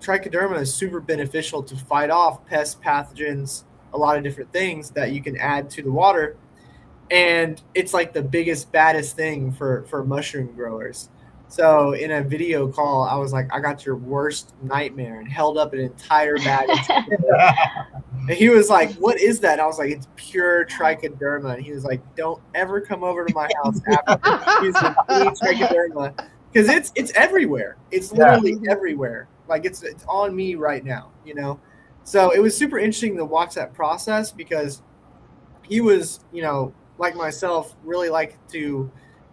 Trichoderma is super beneficial to fight off pests, pathogens, a lot of different things that you can add to the water, and it's like the biggest, baddest thing for mushroom growers. So in a video call, I was like, "I got your worst nightmare," and held up an entire bag of trichoderma. And he was like, "What is that?" And I was like, "It's pure trichoderma." And he was like, "Don't ever come over to my house after using trichoderma, because it's everywhere. It's literally everywhere. Like it's on me right now, So it was super interesting to watch that process because he was, like myself, really like to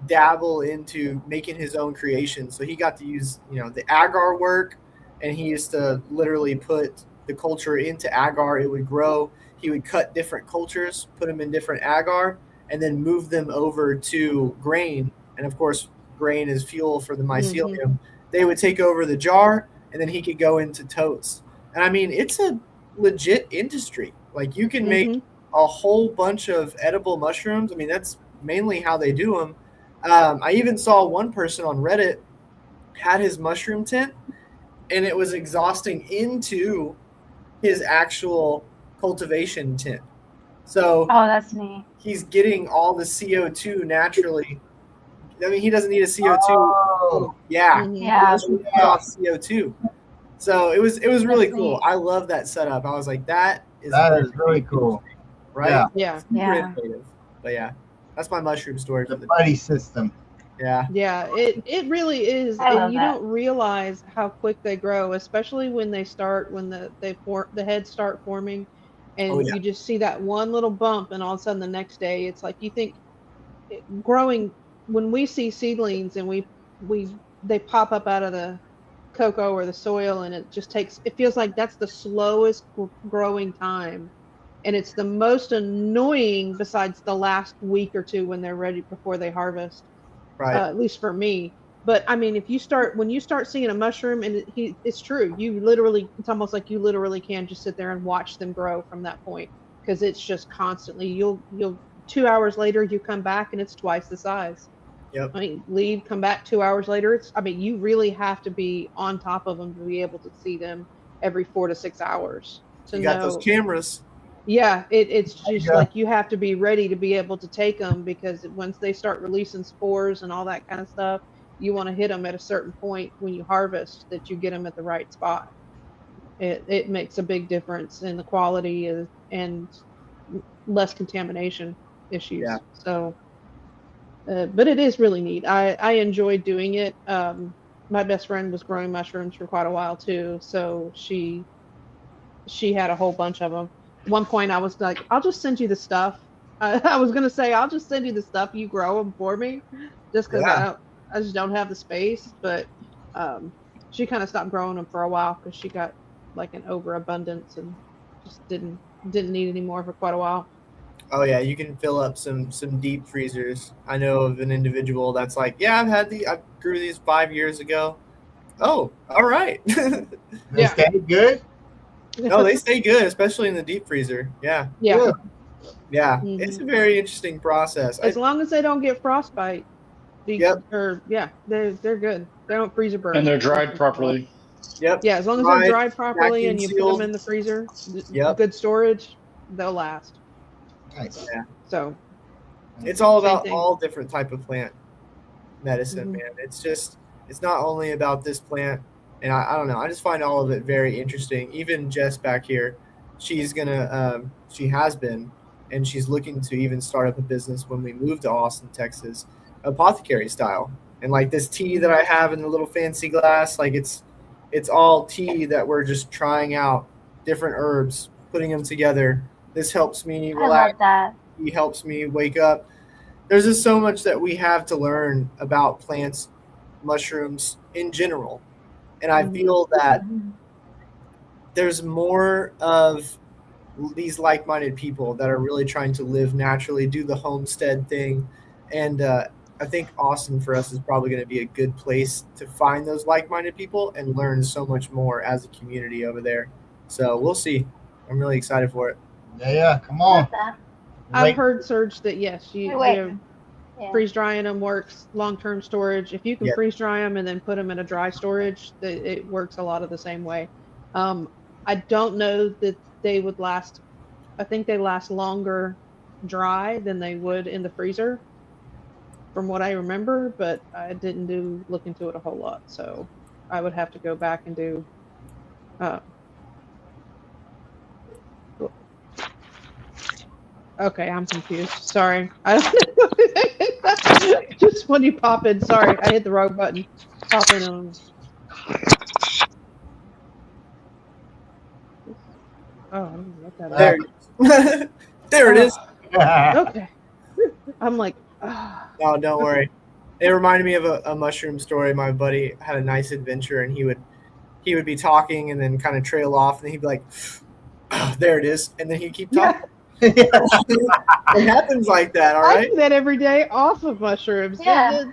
dabble into making his own creations. So he got to use, the agar work, and he used to literally put the culture into agar. It would grow. He would cut different cultures, put them in different agar, and then move them over to grain. And of course, grain is fuel for the mycelium. They would take over the jar, and then he could go into totes. And I mean, it's a legit industry. Like you can make a whole bunch of edible mushrooms. I mean, that's mainly how they do them. I even saw one person on Reddit had his mushroom tent, and it was exhausting into his actual cultivation tent. So Oh, that's neat. he's getting all the CO2 naturally. I mean, he doesn't need a CO2. Oh, Yeah, Yeah. mushroom gives off CO2. So it was really That's cool. neat. I love that setup. I was like, that is really cool. right? Yeah. Super Yeah. innovative. But yeah, that's my mushroom story for The the buddy system. yeah. Yeah, it really is, I and love you that. don't realize how quick they grow, especially when the heads start forming, Oh and yeah. you just see that one little bump, and all of a sudden the next day it's like you think growing when we see seedlings and we they pop up out of the cocoa or the soil, and it feels like that's the slowest growing time, and it's the most annoying besides the last week or two when they're ready before they harvest, Right. at least for me. But I mean, when you start seeing a mushroom, and it's true, it's almost like you literally can just sit there and watch them grow from that point, because it's just constantly, you'll 2 hours later, you come back and it's twice the size. Yep. I mean, leave, come back 2 hours later. I mean, you really have to be on top of them to be able to see them every 4 to 6 hours to You got those know. cameras. Yeah, it's There you just go. like you have to be ready to be able to take them, because once they start releasing spores and all that kind of stuff, you want to hit them at a certain point when you harvest, that you get them at the right spot. It makes a big difference in the quality and less contamination Yeah. issues. So, but it is really neat. I enjoy doing it. My best friend was growing mushrooms for quite a while too, so she had a whole bunch of them. At one point, I was like, "I'll just send you the stuff." I was gonna say, "I'll just send you the stuff. You grow them for me," just because Yeah. I just don't have the space. But um, she kind of stopped growing them for a while because she got like an overabundance and just didn't need any more for quite a while. Oh yeah, you can fill up some deep freezers. I know of an individual that's like, yeah, I grew these 5 years ago. Oh, all right. They Yeah. stay good. No, they stay good, especially in the deep freezer. Yeah, Yeah. Good. yeah. It's Hmm. a very interesting process. As long as they don't get frostbite, Yep, or yeah, they're good. They don't freezer And burn. they're Most dried importantly. properly. yep. Yeah, as long as they're Dried, dried properly vacuum and you put them sealed. in the freezer, Yep. good storage, they'll last. Nice. Yeah. So It's all same about thing. all different type of plant medicine, Hmm. man. It's not only about this plant, and I don't know. I just find all of it very interesting. Even Jess back here, she has been, and she's looking to even start up a business when we move to Austin, Texas, apothecary style. And like this tea that I have in the little fancy glass, like it's all tea that we're just trying out different herbs, putting them together. This helps me I relax. love that. He helps me wake up. There's just so much that we have to learn about plants, mushrooms in general. And I Hmm. feel that Mhm. there's more of these like-minded people that are really trying to live naturally, do the homestead thing, and I think Austin for us is probably going to be a good place to find those like-minded people and learn so much more as a community over there. So we'll see. I'm really excited for it. Yeah. Come I on. love that. I've Wait. heard, Serge, that yes, Wait, wait. the Yeah. freeze drying them works. Long-term storage, if you can Yep. freeze dry them and then put them in a dry storage, it works a lot of the same way. Um, I don't know that they would last. I think they last longer dry than they would in the freezer, from what I remember, but I didn't look into it a whole lot, so I would have to go back and do. Uh, okay, I'm confused. Sorry, I don't just when you pop in. Sorry, I hit the wrong button. Pop in on. Oh, I don't know what that is. There, there it is. Okay. I'm like, No, don't worry. It reminded me of a mushroom story. My buddy had a nice adventure, and he would be talking and then kind of trail off, and then he'd be like, "There it is," and then he'd keep talking. It happens like that, all I right? do that every day off of mushrooms. Yeah.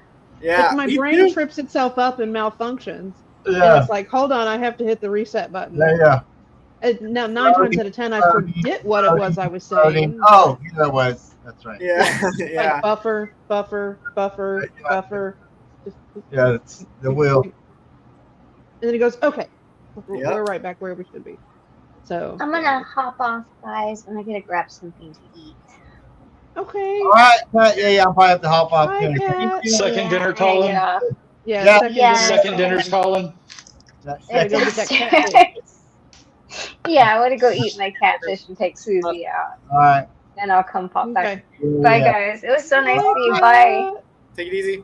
Yeah, My me brain too. trips itself up and malfunctions. And Yeah. it's like, hold on, I have to hit the reset button. Yeah. And now 9 times out of 10, I forget what it was I was saying. Oh, you know what? That's right. Yeah, yeah. Like buffer. Just, Yeah, it's the wheel. and then he goes, okay, Yep. we're right back where we should be. So I'm gonna hop off, guys. I'm gonna grab something to eat. okay. All right. Yeah. I'll probably have to hop off. Bye, Too. Kat. Second dinner Yeah, calling. Yeah, Yeah. second Yeah. dinner. Second dinner's calling. That's Gotta go it. get that catfish. Yeah, I'm gonna go eat my catfish and take Susie out. All right. Then I'll come pop back. Okay. Bye, Yeah. guys. It was so nice to see you. Bye. Bye. Take it easy.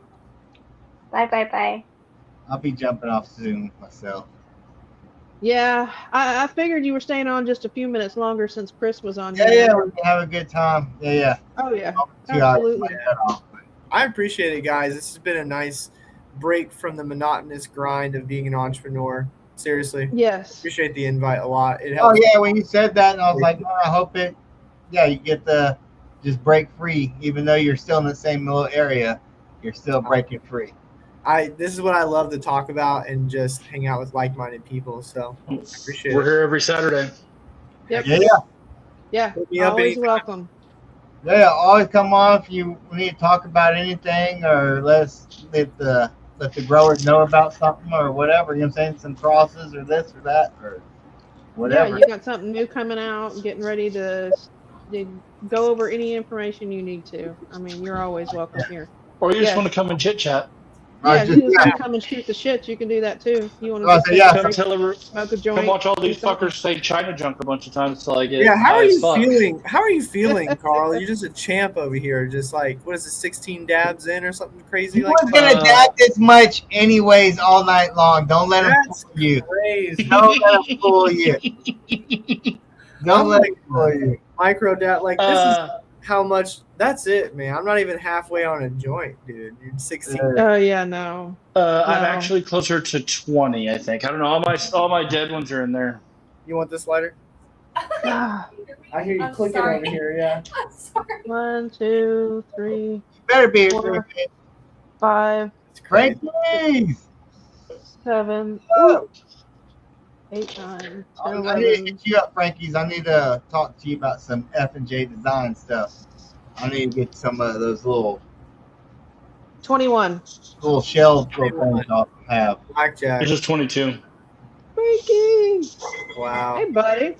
Bye. I'll be jumping off soon myself. Yeah, I figured you were staying on just a few minutes longer since Chris was on Yeah, here. we can have a good time. Yeah. Oh yeah, 2 hours. absolutely. I appreciate it, guys. This has been a nice break from the monotonous grind of being an entrepreneur. Seriously, Yes. appreciate the invite a lot. It Oh helps. yeah, when you said that, I was like, oh, I hope it. Yeah, you get the just break free, even though you're still in the same little area, you're still breaking free. This is what I love to talk about and just hang out with like-minded people. So appreciate We're it. here every Saturday. Yep. Yeah. Hit me up Always anytime. welcome. Yeah, always come on if you need to talk about anything, or let the growers know about something or whatever. You know what I'm saying? Some crosses or this or that or whatever. Yeah, you got something new coming out, getting ready to go over any information you need to. I mean, you're always welcome here. Or you just Yeah. want to come and chit chat. Yeah, just- if you just yeah. want to come and shoot the shit, you can do that too. You want to Oh, just so yeah, Come, smoke a joint. come watch all these do something. fuckers say China junk a bunch of times till I get Yeah, how high are as you fuck. feeling? How are you feeling, Carl? You're just a champ over here. Just like, what is it, 16 dabs in or something crazy You like weren't that? gonna dab this much anyways all night long. Don't let them That's fool you. crazy. Don't let them fool you. Don't let them fool you. Micro dab, like this is Uh, how much. That's it, man. I'm not even halfway on a joint, dude. You're 16. Oh yeah, no. I'm No. actually closer to 20, I think. I don't know. All my dead ones are in there. You want this lighter? Ah, I hear you I'm clicking sorry. over here. Yeah. I'm sorry. 1, 2, 3, You better be Four. 5, It's crazy. Frankie's. 7, 8, 9, 10, I need to 11. hit you up, Frankie's. I need to talk to you about some F&J design stuff. I need to get some of those little 21. shells little things I'll have. Blackjack. This is 22. Freaky. Wow. Hey, buddy.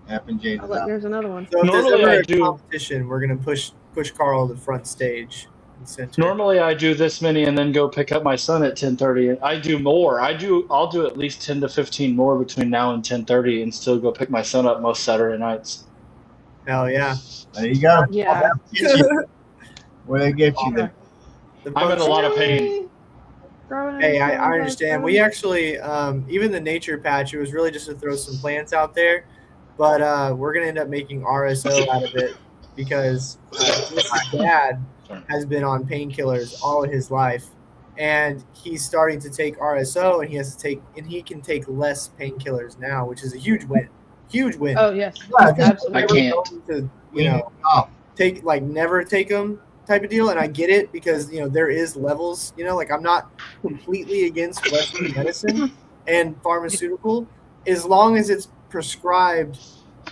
F&J Oh, look, design. there's another one. So if there's Normally ever I a do- competition, we're gonna push Carl to the front stage and center. Normally I do this many and then go pick up my son at 10:30. I do more. I'll do at least 10 to 15 more between now and 10:30 and still go pick my son up most Saturday nights. Hell yeah. There you go. Yeah. Where they get you there. The I'm in a punch- lot of pain. Hey, I understand. We actually, even the nature patch, it was really just to throw some plants out there, but we're gonna end up making RSO out of it because his dad has been on painkillers all of his life, and he's starting to take RSO, and he can take less painkillers now, which is a huge win. Huge win. Oh, yes. Yeah, just- Absolutely. I can't. To, Oh, never take them type of deal, and I get it because there is levels. Like I'm not completely against Western medicine and pharmaceutical as long as it's prescribed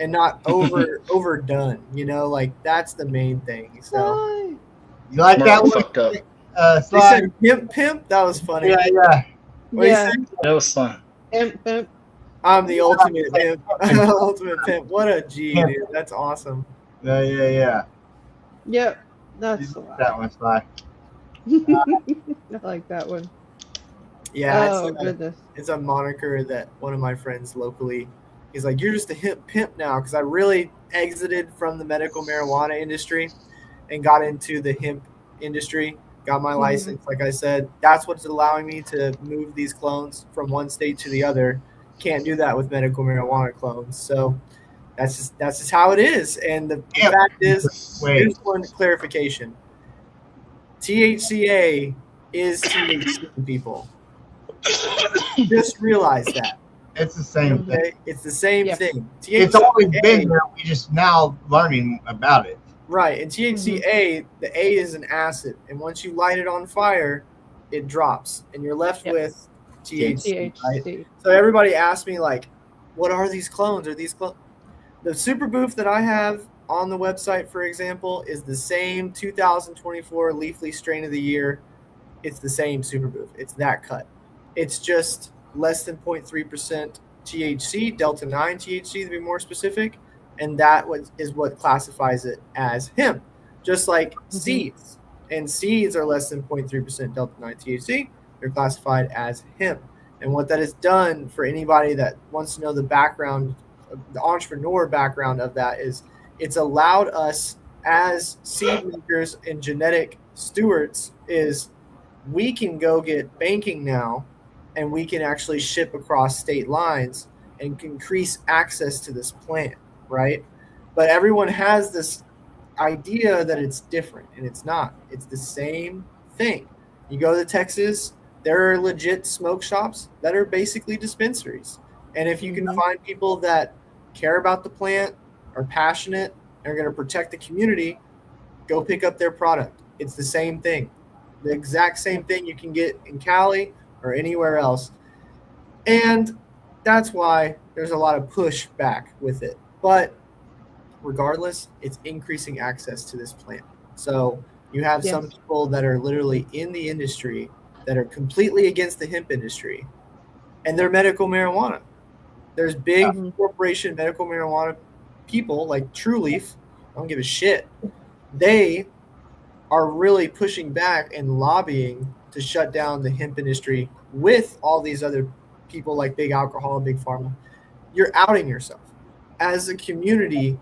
and not overdone. Like that's the main thing. So Bye. you like that Mark one? fucked up. they Slide? said pimp. That was funny. Yeah. What do you Yeah. say? That was fun. Imp. I'm the ultimate pimp. Ultimate pimp. What a G, dude. That's awesome. Yeah. Yep. You That's a like lot. that one, Sly. I like that one. Yeah, Oh, it's goodness. it's a moniker that one of my friends locally, he's like, you're just a hip pimp now, because I really exited from the medical marijuana industry and got into the hemp industry, got my license. Like I said, that's what's allowing me to move these clones from one state to the other. Can't do that with medical marijuana clones. So That's just how it is. And the Yeah. fact is, Wait. here's one clarification: THCA is THC, people. Just realize that. It's the same thing. Okay, it's the same Yes. thing. It's always THCA, been there. We just now learning about it. right? And THCA, the A is an acid, and once you light it on fire, it drops, and you're left Yep. with THC. Right? THC. So everybody asked me like, "What are these clones? Are these clones?" The super boof that I have on the website, for example, is the same 2024 Leafly strain of the year. It's the same super boof. It's that cut. It's just less than 0.3% THC, Delta 9 THC to be more specific, and that is what classifies it as hemp. Just like seeds, and seeds are less than 0.3% Delta 9 THC, they're classified as hemp. And what that has done for anybody that wants to know the background, the entrepreneur background of that, is it's allowed us as seed makers and genetic stewards is we can go get banking now, and we can actually ship across state lines and increase access to this plant, right? But everyone has this idea that it's different, and it's not. It's the same thing. You go to Texas, there are legit smoke shops that are basically dispensaries. And if you can find people that care about the plant, are passionate, and are going to protect the community, go pick up their product. It's the same thing. The exact same thing you can get in Cali or anywhere else. And that's why there's a lot of pushback with it. But regardless, it's increasing access to this plant. So you have some people that are literally in the industry that are completely against the hemp industry, and they're medical marijuana. There's big corporation medical marijuana people like True Leaf. I don't give a shit. They are really pushing back and lobbying to shut down the hemp industry with all these other people like big alcohol and big pharma. You're outing yourself. As a community,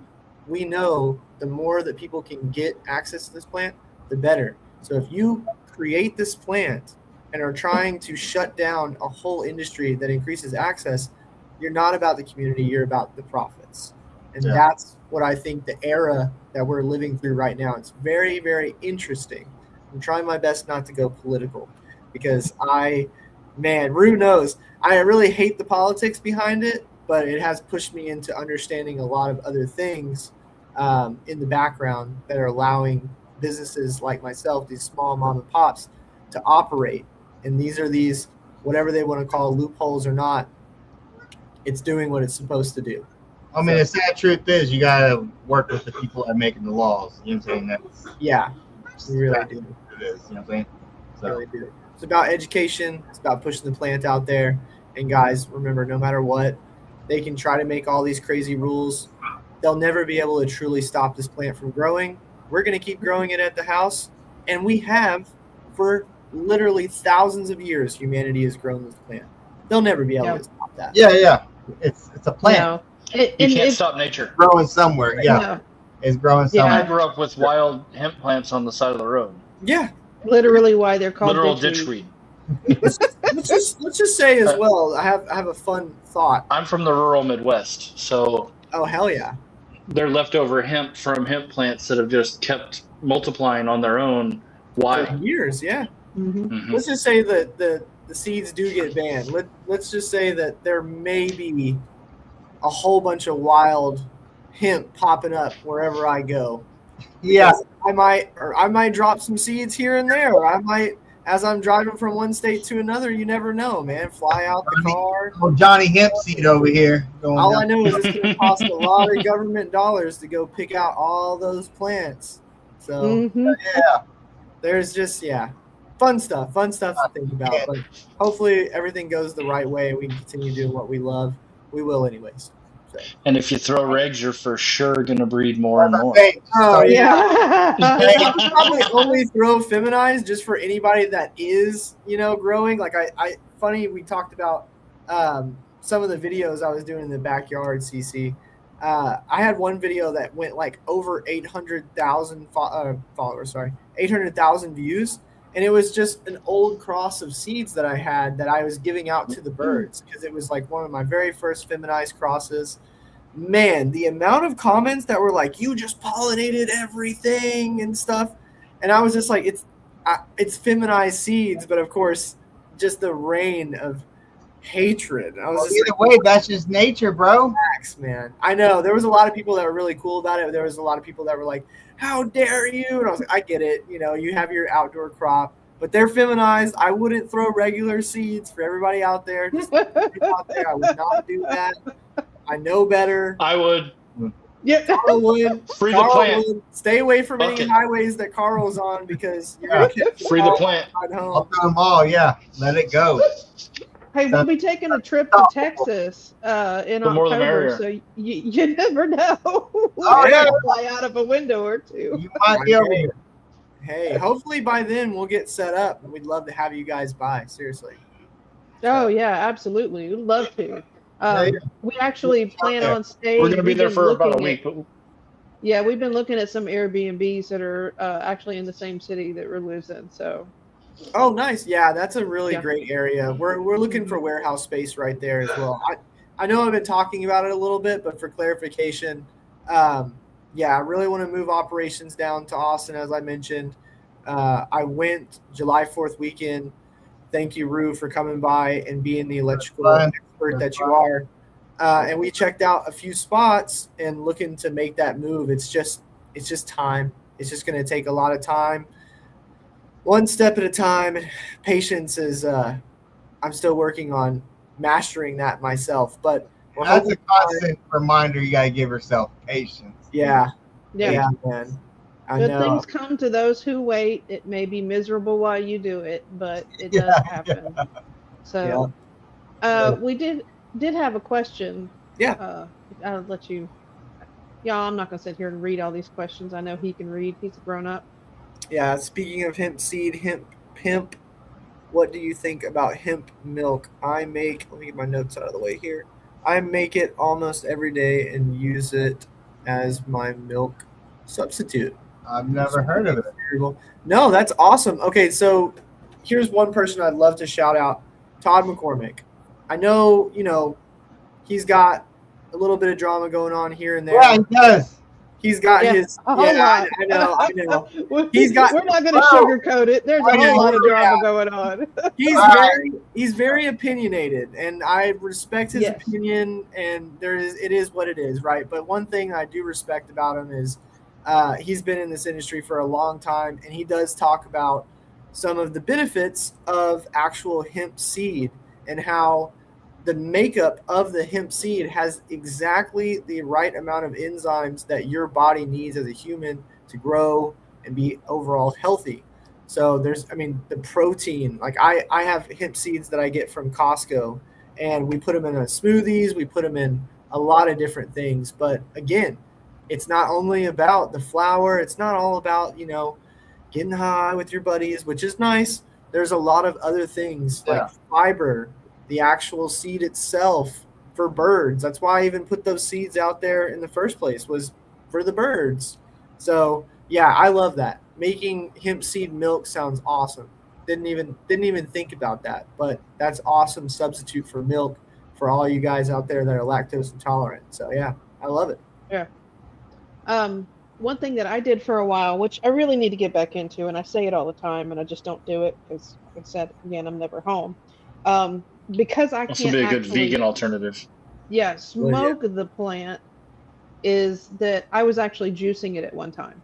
we know the more that people can get access to this plant, the better. So if you create this plant and are trying to shut down a whole industry that increases access, you're not about the community, you're about the profits. And that's what I think the era that we're living through right now. It's very, very interesting. I'm trying my best not to go political because Rue knows, I really hate the politics behind it, but it has pushed me into understanding a lot of other things in the background that are allowing businesses like myself, these small mom and pops, to operate. And these are whatever they want to call loopholes or not, it's doing what it's supposed to do. I mean, the sad truth is you got to work with the people that are making the laws. You know what I'm saying? We really do. It is, you know what I'm saying? So. Really do. It's about education. It's about pushing the plant out there. And guys, remember, no matter what, they can try to make all these crazy rules. They'll never be able to truly stop this plant from growing. We're going to keep growing it at the house. And we have for literally thousands of years, humanity has grown this plant. They'll never be able to stop that. Yeah. It's a plant. No. You can't stop nature. Growing somewhere, It's growing somewhere. I grew up with wild hemp plants on the side of the road. Yeah. Literally why they're called literal ditchweed. let's just say as well, I have a fun thought. I'm from the rural Midwest, so oh hell yeah. They're leftover hemp from hemp plants that have just kept multiplying on their own for years, yeah. Let's just say that the seeds do get banned. Let's just say that there may be a whole bunch of wild hemp popping up wherever I go. Yeah. I might drop some seeds here and there, or I might, as I'm driving from one state to another, you never know, man. Fly out the car. Oh, Johnny Hempseed over here. All I know is it's going to cost a lot of government dollars to go pick out all those plants. So there's just fun stuff to think about. But hopefully everything goes the right way. We can continue doing what we love. We will, anyways. So. And if you throw regs, you're for sure going to breed more and more. Oh yeah. I probably only throw feminized just for anybody that is, growing. Like funny, we talked about some of the videos I was doing in the backyard, CC. I had one video that went like over 800,000 followers, 800,000 views. And it was just an old cross of seeds that I had that I was giving out to the birds because it was like one of my very first feminized crosses. man, the amount of comments that were like, "You just pollinated everything" and stuff, and I was just like, it's feminized seeds, but of course, just the rain of hatred. I was Well, just either like, way, that's just nature, bro. "Relax, man." I know there was a lot of people that were really cool about it. There was a lot of people that were like, "How dare you?" And I was like, "I get it. You know, you have your outdoor crop." But they're feminized. I wouldn't throw regular seeds for everybody out there. Just out there, I would not do that. I know better. I would. Yeah. Carl would. Free the Carl plant. would. Stay away from any Bucket. highways that Carl's on because you're gonna catch Free the plant. ride I'll home. throw them all. Yeah, let it go. Hey, we'll be taking a trip to Texas in The more the October, merrier. so you never know. We Oh, might yeah. fly out of a window or two. You might be over here. Hey, hopefully by then we'll get set up. We'd love to have you guys by. Seriously. Oh yeah, absolutely. We'd love to. Yeah. We actually plan there. on staying. We're going to be we've there been for about a looking week. at- But Yeah, we've been looking at some Airbnbs that are actually in the same city that we lives in. So Oh, nice. Yeah, that's a really Yeah. great area. We're looking for warehouse space right there as well. I know I've been talking about it a little bit, but for clarification, yeah, I really want to move operations down to Austin, as I mentioned. I went July 4th weekend. Thank you, Rue, for coming by and being the electrical Fun. expert That's that you fun. are. And we checked out a few spots and looking to make that move. It's just time. It's just going to take a lot of time, one step at a time. Patience is. I'm still working on mastering that myself, but we're That's a hoping. constant reminder you gotta give yourself patience. Yeah, yeah, man. I good know. things come to those who wait. It may be miserable while you do it, but it Yeah, does happen. So we did have a question. Yeah. I'll let you. Yeah, I'm not gonna sit here and read all these questions. I know he can read. He's a grown up. Yeah. Speaking of hemp seed, hemp. What do you think about hemp milk? Let me get my notes out of the way here. I make it almost every day and use it as my milk substitute. I've never heard of it. No, that's awesome. Okay, so here's one person I'd love to shout out, Todd McCormick. I know, he's got a little bit of drama going on here and there. Yeah, he does. He's got Yeah, his. a whole Yeah, lot. I know. We're He's got- not going to Whoa. sugarcoat it. There's a Yeah, whole lot of drama yeah. going on. He's very opinionated, and I respect his Yes. opinion. And it is what it is, right? But one thing I do respect about him is he's been in this industry for a long time, and he does talk about some of the benefits of actual hemp seed and how the makeup of the hemp seed has exactly the right amount of enzymes that your body needs as a human to grow and be overall healthy. So the protein, like I have hemp seeds that I get from Costco, and we put them in smoothies, we put them in a lot of different things. But again, it's not only about the flour, it's not all about, getting high with your buddies, which is nice. There's a lot of other things like fiber, the actual seed itself for birds. That's why I even put those seeds out there in the first place, was for the birds. So yeah, I love that. Making hemp seed milk sounds awesome. Didn't even think about that, but that's awesome substitute for milk for all you guys out there that are lactose intolerant. So yeah, I love it. Yeah. One thing that I did for a while, which I really need to get back into, and I say it all the time, and I just don't do it because, like I said, again, I'm never home. Because I this will can't be a good actually, vegan alternative. yeah, smoke the plant, is that I was actually juicing it at one time.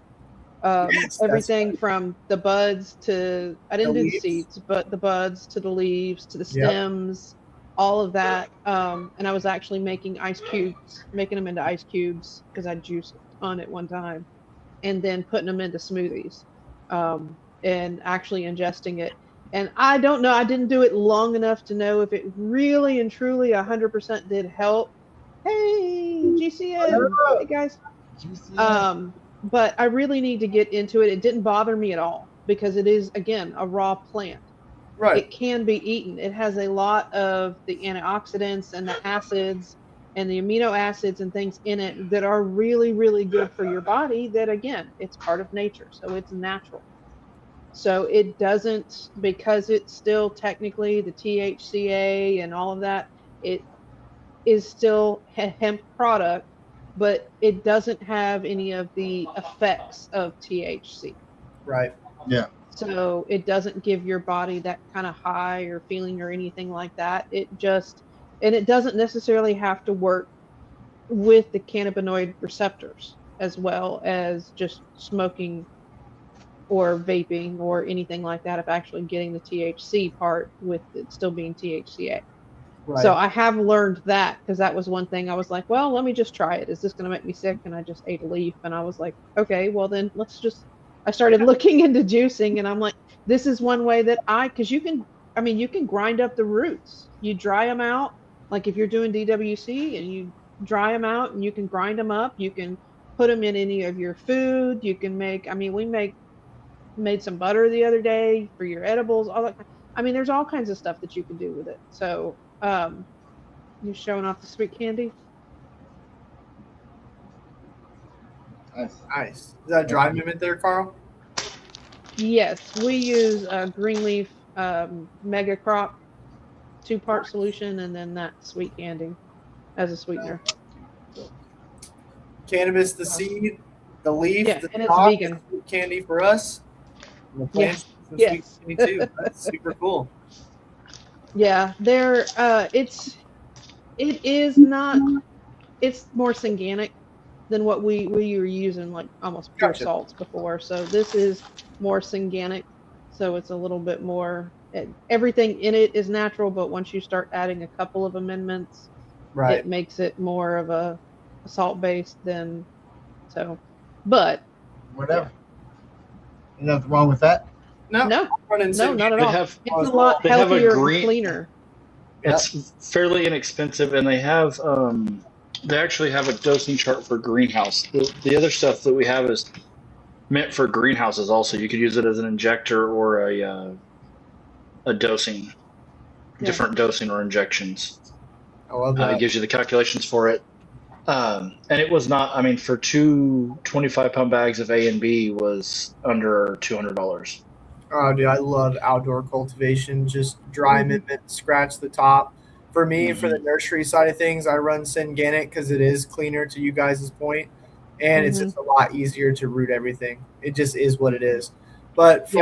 Yes, that's Everything right. from the buds to, I didn't do the leaves. seeds, but the buds to the leaves to the Yep. stems, all of that. And I was actually making making them into ice cubes because I juiced a ton at one time, and then putting them into smoothies, and actually ingesting it. And I don't know, I didn't do it long enough to know if it really and truly 100% did help. Hey, GCN. Hey, guys. But I really need to get into it. It didn't bother me at all because it is, again, a raw plant. Right. It can be eaten. It has a lot of the antioxidants and the acids and the amino acids and things in it that are really, really good for your body. That, again, it's part of nature, so it's natural. So it doesn't, because it's still technically the THCA and all of that, it is still a hemp product. but it doesn't have any of the effects of THC. Right. Yeah. So it doesn't give your body that kind of high or feeling or anything like that. And it doesn't necessarily have to work with the cannabinoid receptors as well as just smoking or vaping or anything like that, of actually getting the THC part with it still being THCA. So Right. I have learned that, because that was one thing I was like, well, let me just try it. Is this going to make me sick? And I just ate a leaf and I was like, okay, well then I started looking into juicing, and I'm like, this is one way that because you can grind up the roots. You dry them out. Like if you're doing DWC and you dry them out and you can grind them up, you can put them in any of your food. You can we made some butter the other day for your edibles, all that. There's all kinds of stuff that you can do with it. So, you showing off the sweet candy? Nice. Nice. Is that a dry mint there, Carl? Yes, we use Greenleaf Mega Crop 2-part solution, and then that sweet candy as a sweetener. Cannabis, the seed, the leaf, Yeah, the and it's top, vegan. is sweet candy for us. And the plants, some Yes. sweet candy too. That's super cool. Yeah, it is not. It's more synganic than what we were using, like almost pure Gotcha. salts before. So this is more synganic. So it's a little bit more. Everything in it is natural, but once you start adding a couple of amendments, Right. it makes it more of a salt based than so. But Whatever. Nothing wrong with that. No, no, I'm running no, not at They all. have It's a lot they have a healthier and green- cleaner. It's fairly inexpensive, and they actually have a dosing chart for greenhouse. The other stuff that we have is meant for greenhouses. Also, you could use it as an injector or a dosing, Yeah. different dosing or injections. I love It that. gives you the calculations for it. And it was not. For two 25-pound bags of A and B was under $200. Oh, dude, I love outdoor cultivation. Just dry mint, scratch the top. For me, for the nursery side of things, I run Synganic because it is cleaner, to you guys' point, and it's just a lot easier to root everything. It just is what it is. But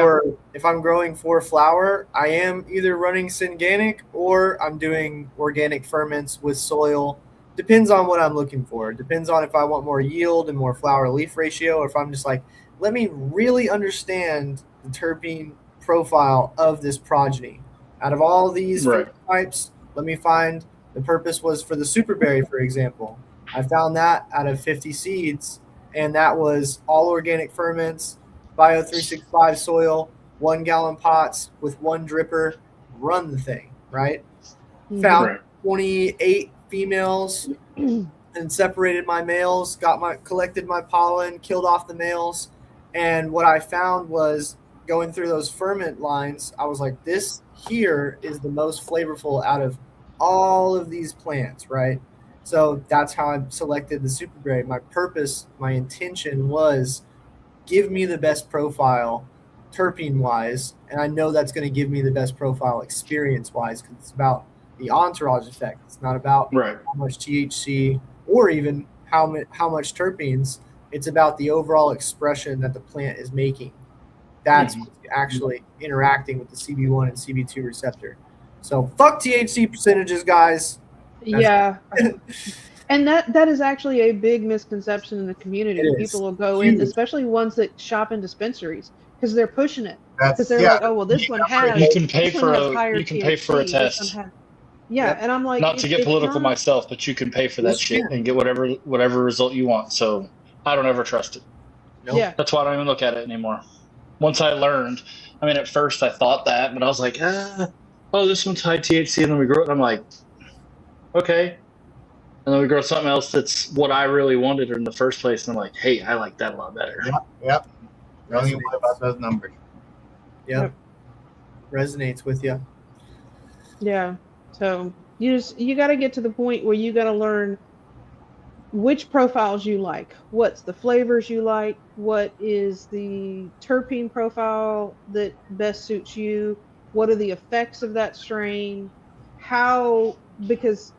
if I'm growing for flower, I am either running Synganic or I'm doing organic ferments with soil. Depends on what I'm looking for. Depends on if I want more yield and more flower leaf ratio, or if I'm just like, let me really understand the terpene profile of this progeny. Out of all these types, let me find the purpose was for the superberry, for example. I found that out of 50 seeds, and that was all organic ferments, Bio 365 soil, 1 gallon pots with 1 dripper, run the thing, right? Found 28 females and separated my males, collected my pollen, killed off the males. And what I found was going through those ferment lines, I was like, this here is the most flavorful out of all of these plants, right? So that's how I selected the superberry. My purpose, my intention was give me the best profile terpene wise. And I know that's going to give me the best profile experience wise, because it's about the entourage effect. It's not about how much THC or even how much terpenes. It's about the overall expression that the plant is making. That's what's actually interacting with the CB1 and CB2 receptor. So fuck THC percentages, guys. And that is actually a big misconception in the community. People will go in, especially ones that shop in dispensaries, because they're pushing it. Because they're like, oh, well, this one has You can pay for a test. And I'm like, not to get political myself, but you can pay for that shit and get whatever result you want. So I don't ever trust it. Yeah. That's why I don't even look at it anymore. Once I learned, at first I thought that, but I was like, this one's high THC, and then we grow it, and I'm like, okay. And then we grow something else that's what I really wanted in the first place, and I'm like, hey, I like that a lot better. Yep. Don't even worry about those numbers. Yep. Resonates with you. Yeah. So you got to get to the point where you got to learn which profiles you like, what's the flavors you like, what is the terpene profile that best suits you, what are the effects of that strain, because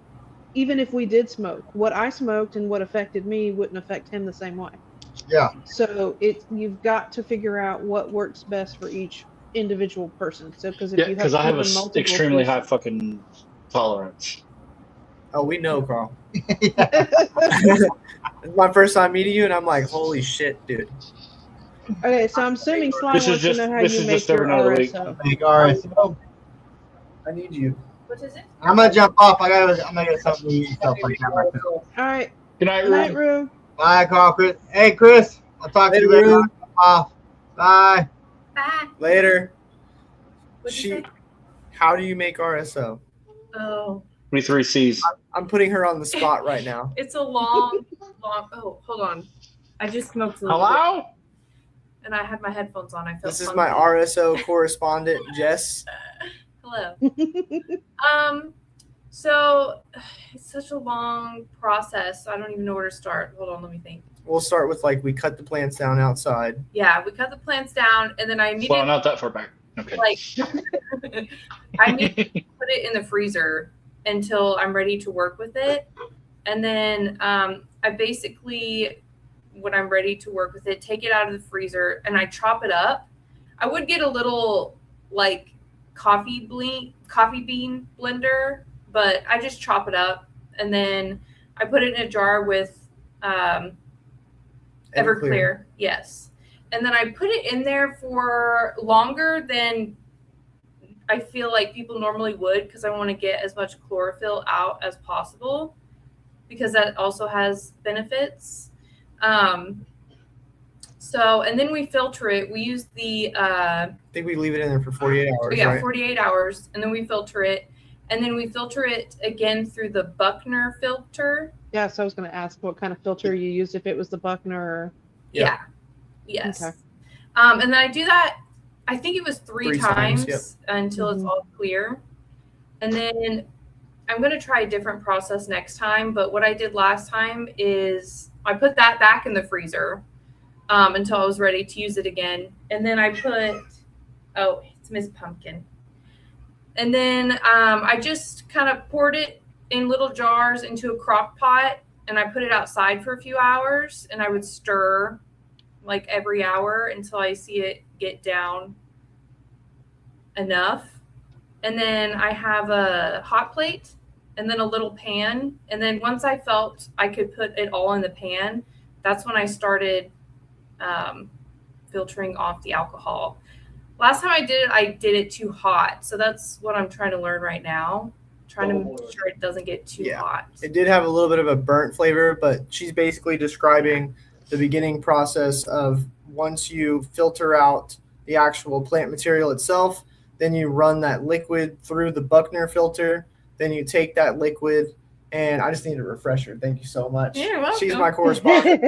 even if we did smoke, what I smoked and what affected me wouldn't affect him the same way. Yeah. So you've got to figure out what works best for each individual person. So because if Yeah, you have because I have people a in multiple extremely high species, fucking tolerance. Oh, we know, Carl. Yeah. It's my first time meeting you, and I'm like, holy shit, dude. okay, so I'm assuming Sly This is wants to just know how this you is make just every your night of the week. RSO. Make RSO. I need you. What is it? I'm gonna jump off. I'm gonna get something to eat and stuff like that myself. All right. Good night, Good night, Rue. Rue. Bye, Carl. Chris. Hey, Chris. I'll talk to Hey, you later. Rue. I'll jump off. Bye. Bye. Later. What'd you say? How do you make RSO? Oh, 23 C's. I'm putting her on the spot right now. it's a long. Oh, hold on. I just smoked a little bit, Hello? and I had my headphones on. I felt. This is my funky. RSO correspondent, Jess. Hello. So it's such a long process. I don't even know where to start. Hold on, let me think. We'll start with we cut the plants down outside. Yeah, we cut the plants down, and then I Well, immediately not that far back. Okay. I need to put it in the freezer until I'm ready to work with it, and then I basically, when I'm ready to work with it, take it out of the freezer and I chop it up. I would get a little coffee bean blender, but I just chop it up and then I put it in a jar with Everclear. Yes. And then I put it in there for longer than I feel like people normally would because I want to get as much chlorophyll out as possible because that also has benefits. And then we filter it. We use the I think we leave it in there for 48 hours, right? 48 hours, and then we filter it. And then we filter it again through the Buckner filter. Yeah, so I was going to ask what kind of filter you used, if it was the Buckner or... Yeah. Yes. Okay. And then I do that, I think it was three times yep. until it's all clear. And then I'm going to try a different process next time. But what I did last time is I put that back in the freezer until I was ready to use it again. And then I put, it's Miss Pumpkin. And then I just kind of poured it in little jars into a crock pot and I put it outside for a few hours and I would stir every hour until I see it get down enough. And then I have a hot plate and then a little pan. And then once I felt I could put it all in the pan, that's when I started filtering off the alcohol. Last time I did it too hot. So that's what I'm trying to learn right now. Trying to make sure it doesn't get too hot. It did have a little bit of a burnt flavor, but she's basically describing the beginning process of once you filter out the actual plant material itself, then you run that liquid through the Buckner filter, then you take that liquid, and I just need a refresher. Thank you so much. You're welcome. She's my correspondent.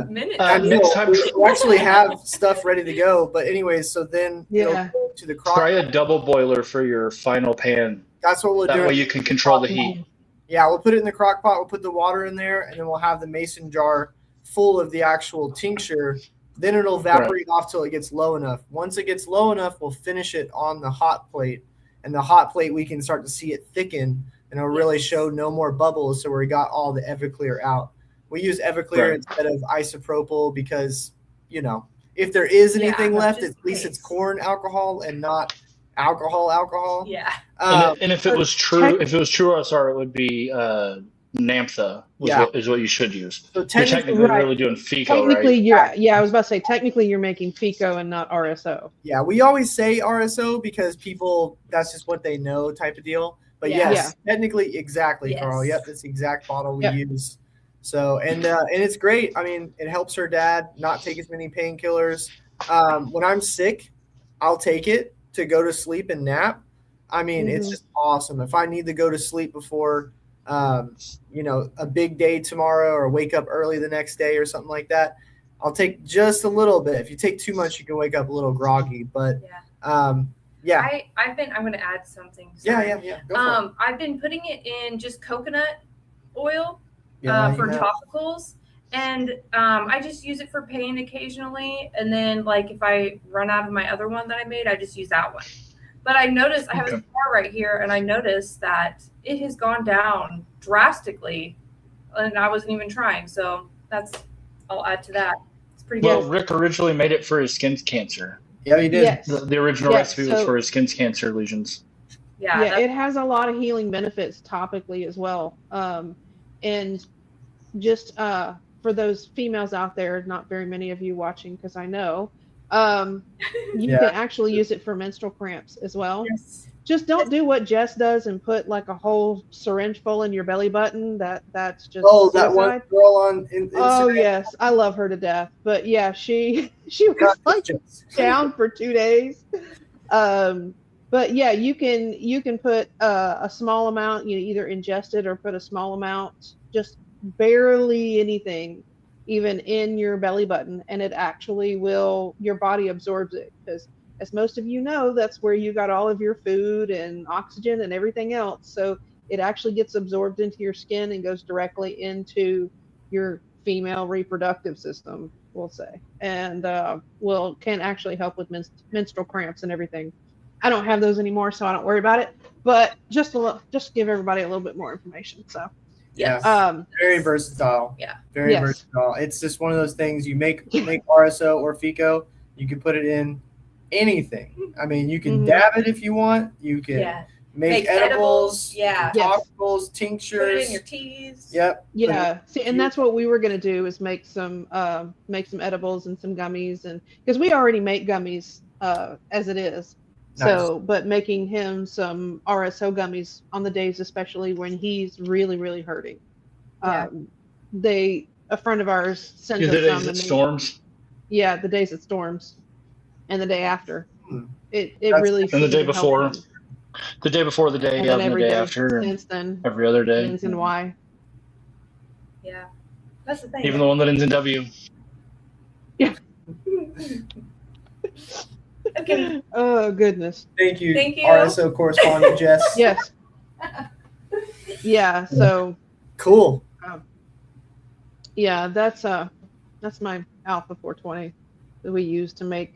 Next time, we actually have stuff ready to go, but anyways, so then Yeah. go to the crock. try a double boiler for your final pan. That's what we'll do. That way you can control the heat. Yeah, we'll put it in the crock pot. We'll put the water in there, and then we'll have the mason jar full of the actual tincture. Then it'll evaporate off till it gets low enough. Once it gets low enough, we'll finish it on the hot plate. And the hot plate, we can start to see it thicken, and it'll really show no more bubbles. So we got all the Everclear out. We use Everclear instead of isopropyl because, if there is anything left, at least it's corn alcohol and not alcohol. Yeah. And if it was true OSR, it would be Namtha is what you should use. So You're technically really doing FICO, right? I was about to say, technically you're making FICO and not RSO. Yeah, we always say RSO because people, that's just what they know type of deal. But technically, exactly, Carl. Yep, that's the exact bottle we use. So, and it's great. I mean, it helps her dad not take as many painkillers. When I'm sick, I'll take it to go to sleep and nap. I mean, it's just awesome. If I need to go to sleep before, a big day tomorrow or wake up early the next day or something like that, I'll take just a little bit. If you take too much, you can wake up a little groggy. But I'm going to add something. Sorry. Yeah. Go for it. I've been putting it in just coconut oil for topicals. And I just use it for pain occasionally. And then if I run out of my other one that I made, I just use that one. But I noticed I have Okay. a scar right here, and I noticed that it has gone down drastically, and I wasn't even trying. So I'll add to that. It's pretty Well, good. Rick originally made it for his skin cancer. Yeah, he did. Yes. The original Yeah, recipe was so- for his skin cancer lesions. Yeah, Yeah, it has a lot of healing benefits topically as well. And just for those females out there, not very many of you watching because I know, you Yeah. can actually use it for menstrual cramps as well. yes. Just don't do what Jess does and put like a whole syringe full in your belly button. That's just Oh, suicide. that one girl on Oh Instagram. yes, I love her to death. But yeah, she was God, like Jess. down for 2 days. But yeah, you can put a small amount, either ingest it or put a small amount, just barely anything, even in your belly button, and it actually will, your body absorbs it because, as most of you know, that's where you got all of your food and oxygen and everything else. So it actually gets absorbed into your skin and goes directly into your female reproductive system, we'll say, and can actually help with menstrual cramps and everything. I don't have those anymore, so I don't worry about it. But just give everybody a little bit more information. So Yeah. um, Very versatile. Yeah. Very Yes. versatile. It's just one of those things you make RSO or FICO, you can put it in anything. I mean, you can Mhm. dab it if you want. You can Yeah. make edibles, Yeah. Yes. topicals, tinctures. Put it in your teas. Yep. Yeah, see, and that's what we were gonna do is make some edibles and some gummies, and because we already make gummies as it is. So, but making him some RSO gummies on the days, especially when he's really, really hurting. Yeah. A friend of ours sent The us days some, it storms. yeah, the days it storms, and the day after. Hmm. It That's- really And the seemed day to help before. him. The day before, the day And of, then and the every day day after, and since then, every other day. ends in Y. Yeah. That's the thing. Even the one that ends in W. Okay. Oh goodness. Thank you, Thank you. RSO correspondent Jess. Yes. Yeah. So Cool. yeah, that's my Alpha 420 that we use to make.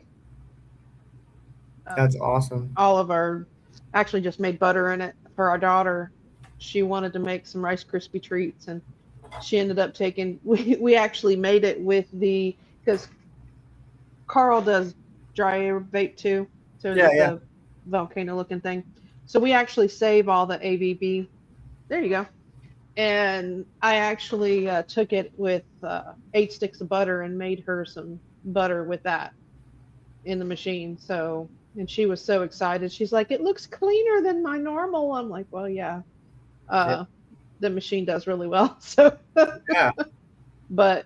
That's awesome. All of our, actually just made butter in it for our daughter. She wanted to make some Rice Krispie treats, and she ended up taking. We actually made it with because Carl does dry air vape too, so Yeah, it's yeah. a volcano looking thing. So we actually save all the ABB. There you go. And I actually took it with 8 sticks of butter and made her some butter with that in the machine. So, and she was so excited. She's like, "It looks cleaner than my normal." I'm like, "Well, yeah. The machine does really well." So, Yeah. but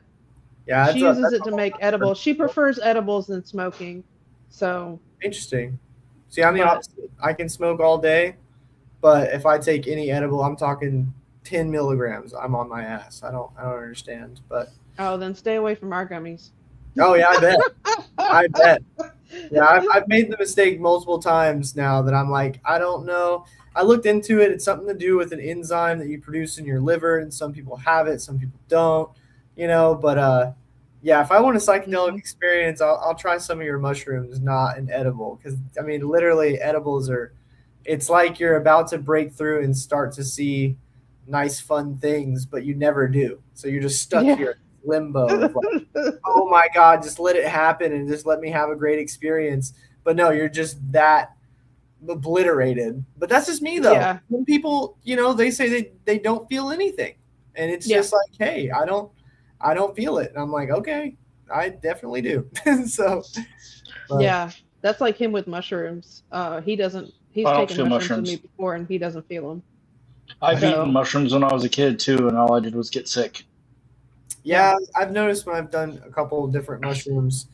Yeah. she uses it to make edibles. She prefers edibles than smoking. So, Interesting. See, I'm the But- opposite. I can smoke all day, but if I take any edible, I'm talking 10 milligrams. I'm on my ass. I don't understand. But oh, then stay away from our gummies. oh yeah, I bet. I bet. Yeah, I've made the mistake multiple times now that I'm like, I don't know. I looked into it. It's something to do with an enzyme that you produce in your liver, and some people have it, some people don't. But yeah, if I want a psychedelic experience, I'll try some of your mushrooms, not an edible, because I mean, literally, edibles are. It's like you're about to break through and start to see nice, fun things, but you never do. So you're just stuck Yeah. here in limbo. Of like, oh my God, just let it happen and just let me have a great experience. But no, you're just that obliterated. But that's just me, though. Yeah. Some people, they say they don't feel anything, and it's Yeah. just like, hey, I don't feel it. And I'm like, okay, I definitely do. So, but Yeah, that's like him with mushrooms. He doesn't. He's I don't taken feel mushrooms with mushrooms. me before, and he doesn't feel them. I've So- eaten mushrooms when I was a kid too, and all I did was get sick. yeah, I've noticed when I've done a couple of different mushrooms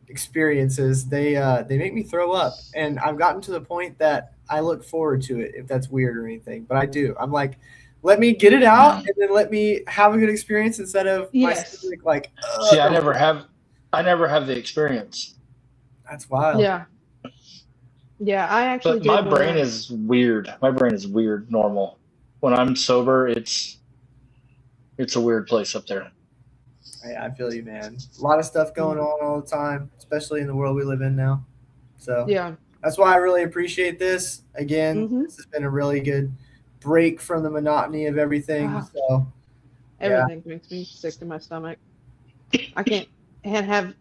experiences, they make me throw up, and I've gotten to the point that I look forward to it, if that's weird or anything, but I do. I'm like, let me get it out, and then let me have a good experience instead of my Yes. stomach like. See, I never have the experience. That's wild. Yeah. Yeah, I actually But my did when brain I- is weird. My brain is weird. Normal. When I'm sober, it's a weird place up there. I feel you, man. A lot of stuff going on all the time, especially in the world we live in now. So Yeah. that's why I really appreciate this. Again, Mm-hmm. this has been a really good break from the monotony of everything. Ah, So yeah, everything makes me sick to my stomach. I can't have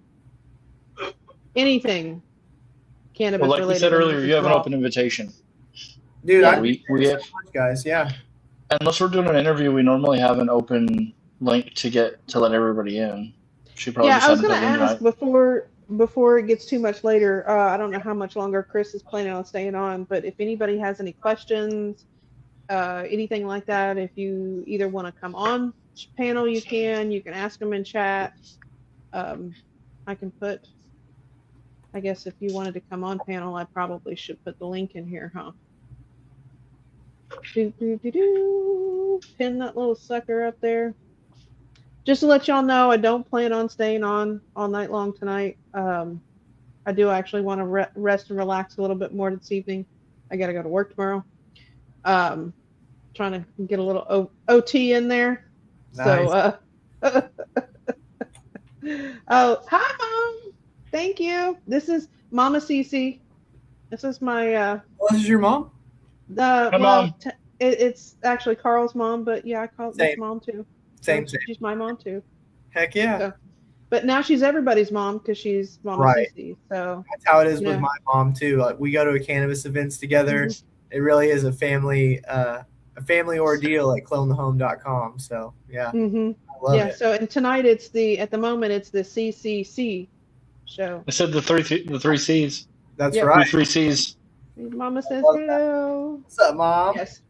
anything Well, cannabis like we related said earlier, unless you it's have an raw. open invitation. dude, I Yeah. appreciate We it have, so much, guys. Yeah, unless we're doing an interview, we normally have an open link to let everybody in. She probably Yeah, just I was hadn't gonna put it in ask tonight. before it gets too much later. I don't know how much longer Chris is planning on staying on, but if anybody has any questions, anything like that, if you either want to come on panel, you can. You can ask them in chat. Um, I can put. I guess if you wanted to come on panel, I probably should put the link in here, huh? Do do do do. Pin that little sucker up there. Just to let y'all know, I don't plan on staying on all night long tonight. I do actually want to rest and relax a little bit more this evening. I got to go to work tomorrow. Um, Trying to get a little OT in there. So, nice. oh, hi, Mom. Thank you. This is Mama Cece. This is my, Well, this is your mom. Hi, Mom. it's actually Carl's mom, but yeah, I call it this Same, mom too. So same, same. she's my mom too. Heck yeah. So, but now she's everybody's mom because she's Mama Right. Cece. So, That's how it is you with know, my mom too. Like we go to cannabis events together. mhm. It really is a family ordeal at clonethehome.com. So yeah, I love Yeah. it. So, and tonight at the moment it's the CCC show. I said the three C's. That's Yep. The right. three C's. Mama I says love that. hello. What's up, mom? Yes.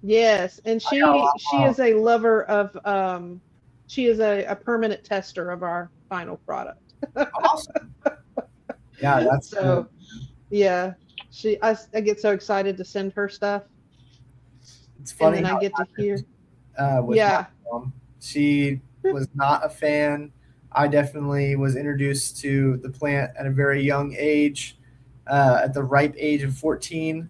Yes. And I got a lot she of is a lover of she is a permanent tester of our final product. awesome. Yeah, that's cool. So yeah. I get so excited to send her stuff It's and funny then I how it get to hear. with my Yeah. mom. She was not a fan. I definitely was introduced to the plant at a very young age, at the ripe age of 14,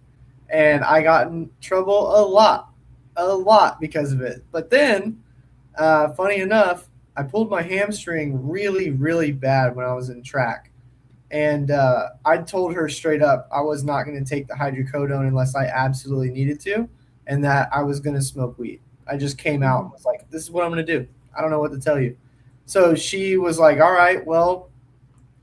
and I got in trouble a lot because of it. But then, funny enough, I pulled my hamstring really, really bad when I was in track. And I told her straight up I was not going to take the hydrocodone unless I absolutely needed to, and that I was going to smoke weed. I just came out and was like, this is what I'm going to do. I don't know what to tell you. So she was like, all right, well,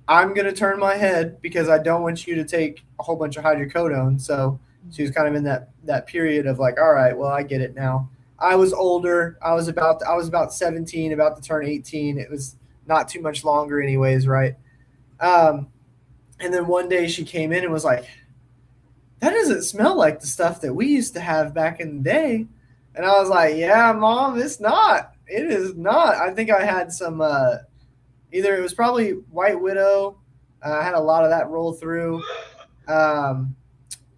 I'm going to turn my head because I don't want you to take a whole bunch of hydrocodone. So she was kind of in that period of like, all right, well, I get it now. I was older. I was about 17, about to turn 18. It was not too much longer anyways, right? Um, and then one day she came in and was like, that doesn't smell like the stuff that we used to have back in the day. And I was like, yeah, Mom, it's not. It is not. I think I had some, either it was probably White Widow. I had a lot of that roll through.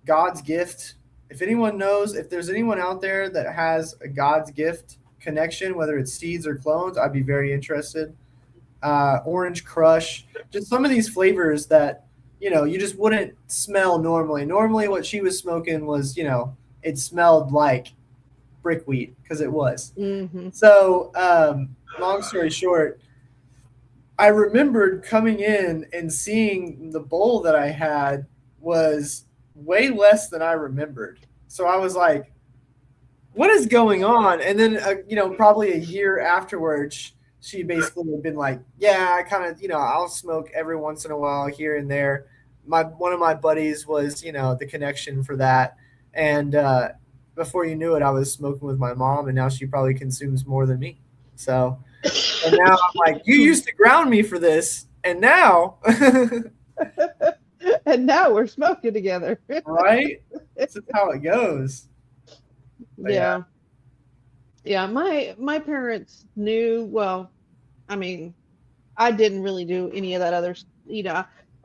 God's Gift. If anyone knows, if there's anyone out there that has a God's Gift connection, whether it's seeds or clones, I'd be very interested. Orange Crush, just some of these flavors that you just wouldn't smell normally. Normally, what she was smoking was it smelled like brickweed because it was. Mm-hmm. So, long story short, I remembered coming in and seeing the bowl that I had was way less than I remembered. So I was like, what is going on? And then, probably a year afterwards, she basically had been like, yeah, I kind of, I'll smoke every once in a while here and there. One of my buddies was, the connection for that. And before you knew it, I was smoking with my mom, and now she probably consumes more than me. So, and now I'm like, you used to ground me for this, and now. And now we're smoking together. Right? This is how it goes. Yeah. Yeah, my parents knew, well, I mean, I didn't really do any of that other,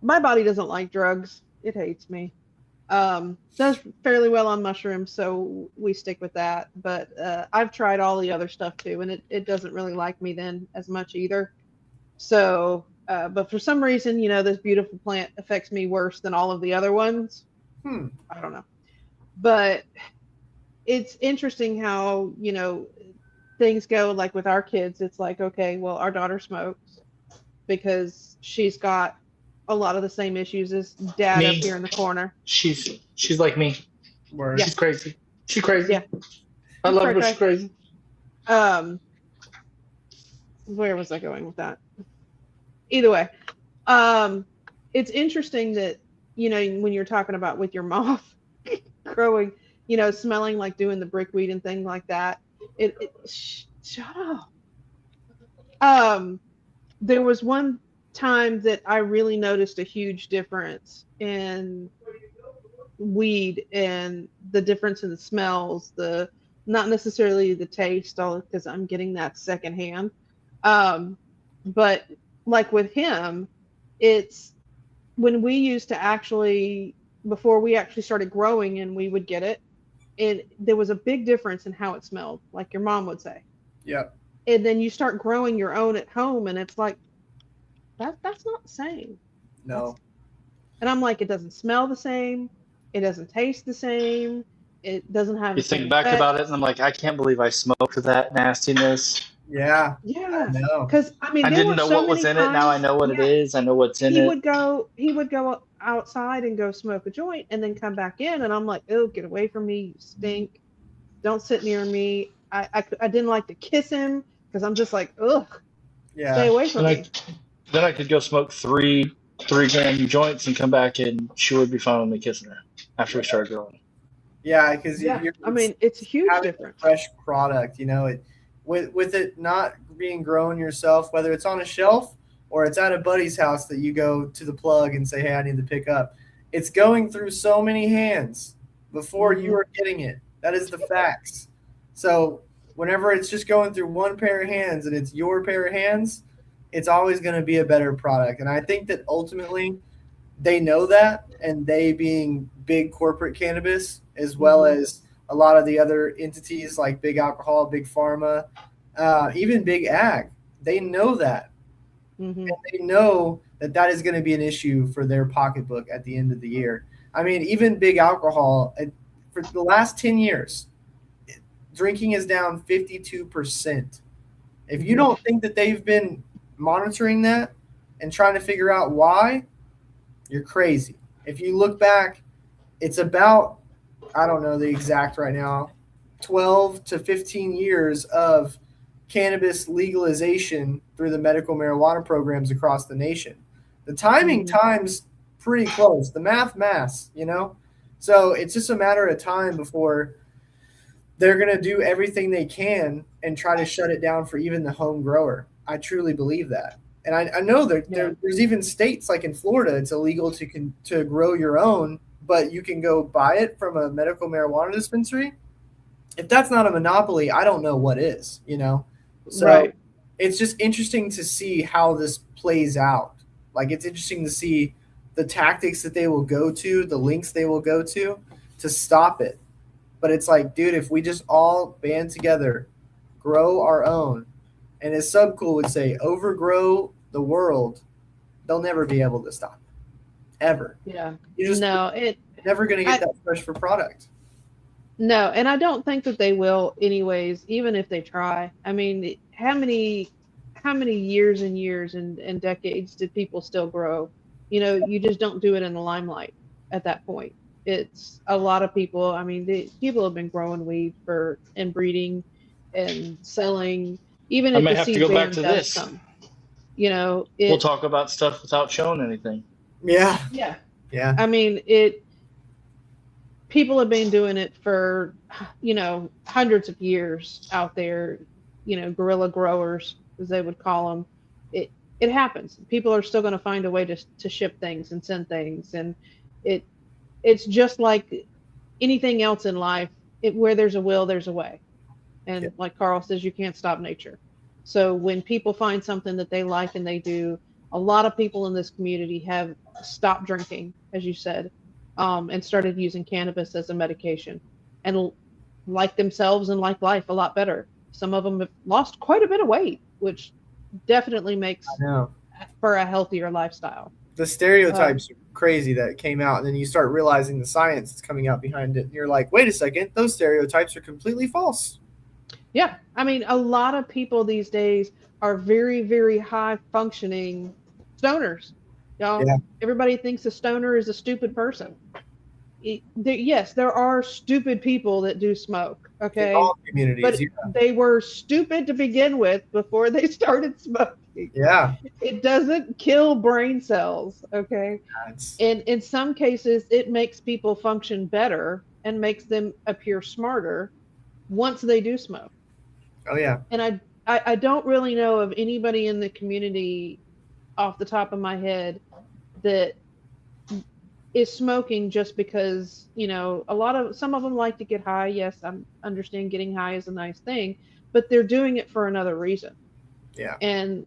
my body doesn't like drugs. It hates me. Does fairly well on mushrooms, so we stick with that. But I've tried all the other stuff too, and it doesn't really like me then as much either. So, but for some reason, this beautiful plant affects me worse than all of the other ones. I don't know. But it's interesting how, things go like with our kids. It's like, okay, well, our daughter smokes because she's got a lot of the same issues as Dad Me. up here in the corner. She's like me. Word. Yeah. She's crazy. She's crazy. Yeah. I love her, but Cray-cray. she's crazy. Where was I going with that? Either way, it's interesting that, you know, when you're talking about with your moth growing, you know, smelling like doing the brickweed and things like that. Shut up. There was one time that I really noticed a huge difference in weed and the difference in the smells, the not necessarily the taste, all because I'm getting that secondhand. But like with him, it's when we used to actually before we actually started growing and we would get it, there was a big difference in how it smelled, like your mom would say. Yep. And then you start growing your own at home, and it's like that's not the same. No. And I'm like, it doesn't smell the same, it doesn't taste the same, it doesn't have You the same think back effect. about it, and I'm like, I can't believe I smoked that nastiness. Yeah. Yeah, No. because I mean, I there didn't were know so what was many in it. Now I times. know what it Yeah, is. I know what's in he it. would go outside and go smoke a joint, and then come back in, and I'm like, oh, get away from me, you stink! Don't sit near me. I didn't like to kiss him because I'm just like, ugh, stay Yeah. away from And me. then I could go smoke 3 gram joints and come back, and she would be fine with me kissing her after we started growing. Yeah, because Yeah, you're I mean, it's a huge having a difference. fresh product. You know, it with it not being grown yourself, whether it's on a shelf or it's at a buddy's house that you go to the plug and say, "Hey, I need to pick up." It's going through so many hands before you Mhm. are getting it. That is the facts. So whenever it's just going through one pair of hands and it's your pair of hands, it's always going to be a better product. And I think that ultimately they know that, and they being big corporate cannabis as well Mhm. as a lot of the other entities like big alcohol, big pharma, even big ag, they know that, Mhm. and they know that that is going to be an issue for their pocketbook at the end of the year. I mean, even big alcohol, for the last 10 years, drinking is down 52%. If you don't think that they've been monitoring that and trying to figure out why, you're crazy. If you look back, it's about, I don't know the exact right now, 12 to 15 years of cannabis legalization through the medical marijuana programs across the nation. The timing Mhm. time's pretty close. The math, you know? So it's just a matter of time before they're going to do everything they can and try to shut it down for even the home grower. I truly believe that. And I know that Yeah. there's even states like in Florida, it's illegal to grow your own, but you can go buy it from a medical marijuana dispensary. If that's not a monopoly, I don't know what is, you know? So Right. it's just interesting to see how this plays out. Like, it's interesting to see the tactics that they will go to, the links they will go to stop it. But it's like, dude, if we just all band together, grow our own, and as Subcool would say, overgrow the world, they'll never be able to stop it. Ever. Yeah. You just No, never going to get I that fresh for product. no, and I don't think that they will anyways, even if they try. I mean, how many years and years and decades did people still grow? You know, you just don't do it in the limelight at that point. It's a lot of people. I mean, people have been growing weed for and breeding and selling, even I if may the have to seed go back ban to does this. come. You know, We'll talk about stuff without showing anything. Yeah. yeah. Yeah. I mean, people have been doing it for, you know, hundreds of years out there, you know, guerrilla growers, as they would call them. It happens. People are still going to find a way to ship things and send things. And it it's just like anything else in life. Where there's a will, there's a way. Yeah. And like Carl says, you can't stop nature. So when people find something that they like and they do, a lot of people in this community have stopped drinking, as you said, and started using cannabis as a medication, and like themselves and like life a lot better. Some of them have lost quite a bit of weight, which definitely I makes know. for a healthier lifestyle. The stereotypes are crazy that came out, and then you start realizing the science that's coming out behind it. And you're like, wait a second, those stereotypes are completely false. Yeah, I mean, a lot of people these days are very, very high functioning stoners. Y'all, Yeah. everybody thinks a stoner is a stupid person. Yes, there are stupid people that do smoke, In okay? all communities. But they were stupid to begin with before they started smoking. Yeah. It doesn't kill brain cells, okay? It's, And in some cases, it makes people function better and makes them appear smarter once they do smoke. oh yeah. And I don't really know of anybody in the community off the top of my head that is smoking just because, some of them like to get high. Yes, I understand getting high is a nice thing, but they're doing it for another reason. Yeah. And,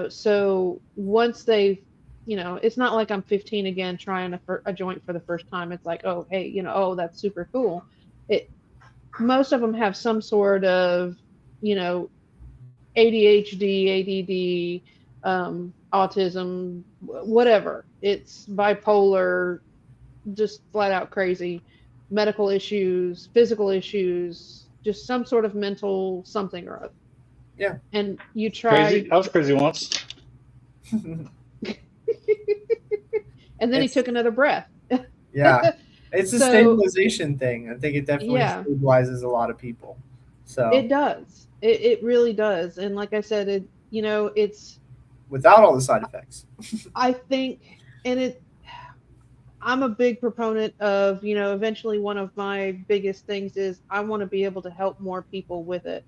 so once they've, it's not like I'm 15 again trying a joint for the first time. It's like, oh, hey, oh, that's super cool. It Most of them have some sort of, you know, ADHD, ADD, autism, whatever. It's bipolar, just flat out crazy, medical issues, physical issues, just some sort of mental something or other. Yeah. And you Crazy. try, I was crazy once. and then he It's took another breath. yeah. It's a So, stabilization thing. I think it definitely yeah, stabilizes a lot of people. So it does. It really does. And like I said, it's, without all the side effects. I think, and I'm a big proponent of, eventually one of my biggest things is I want to be able to help more people with it.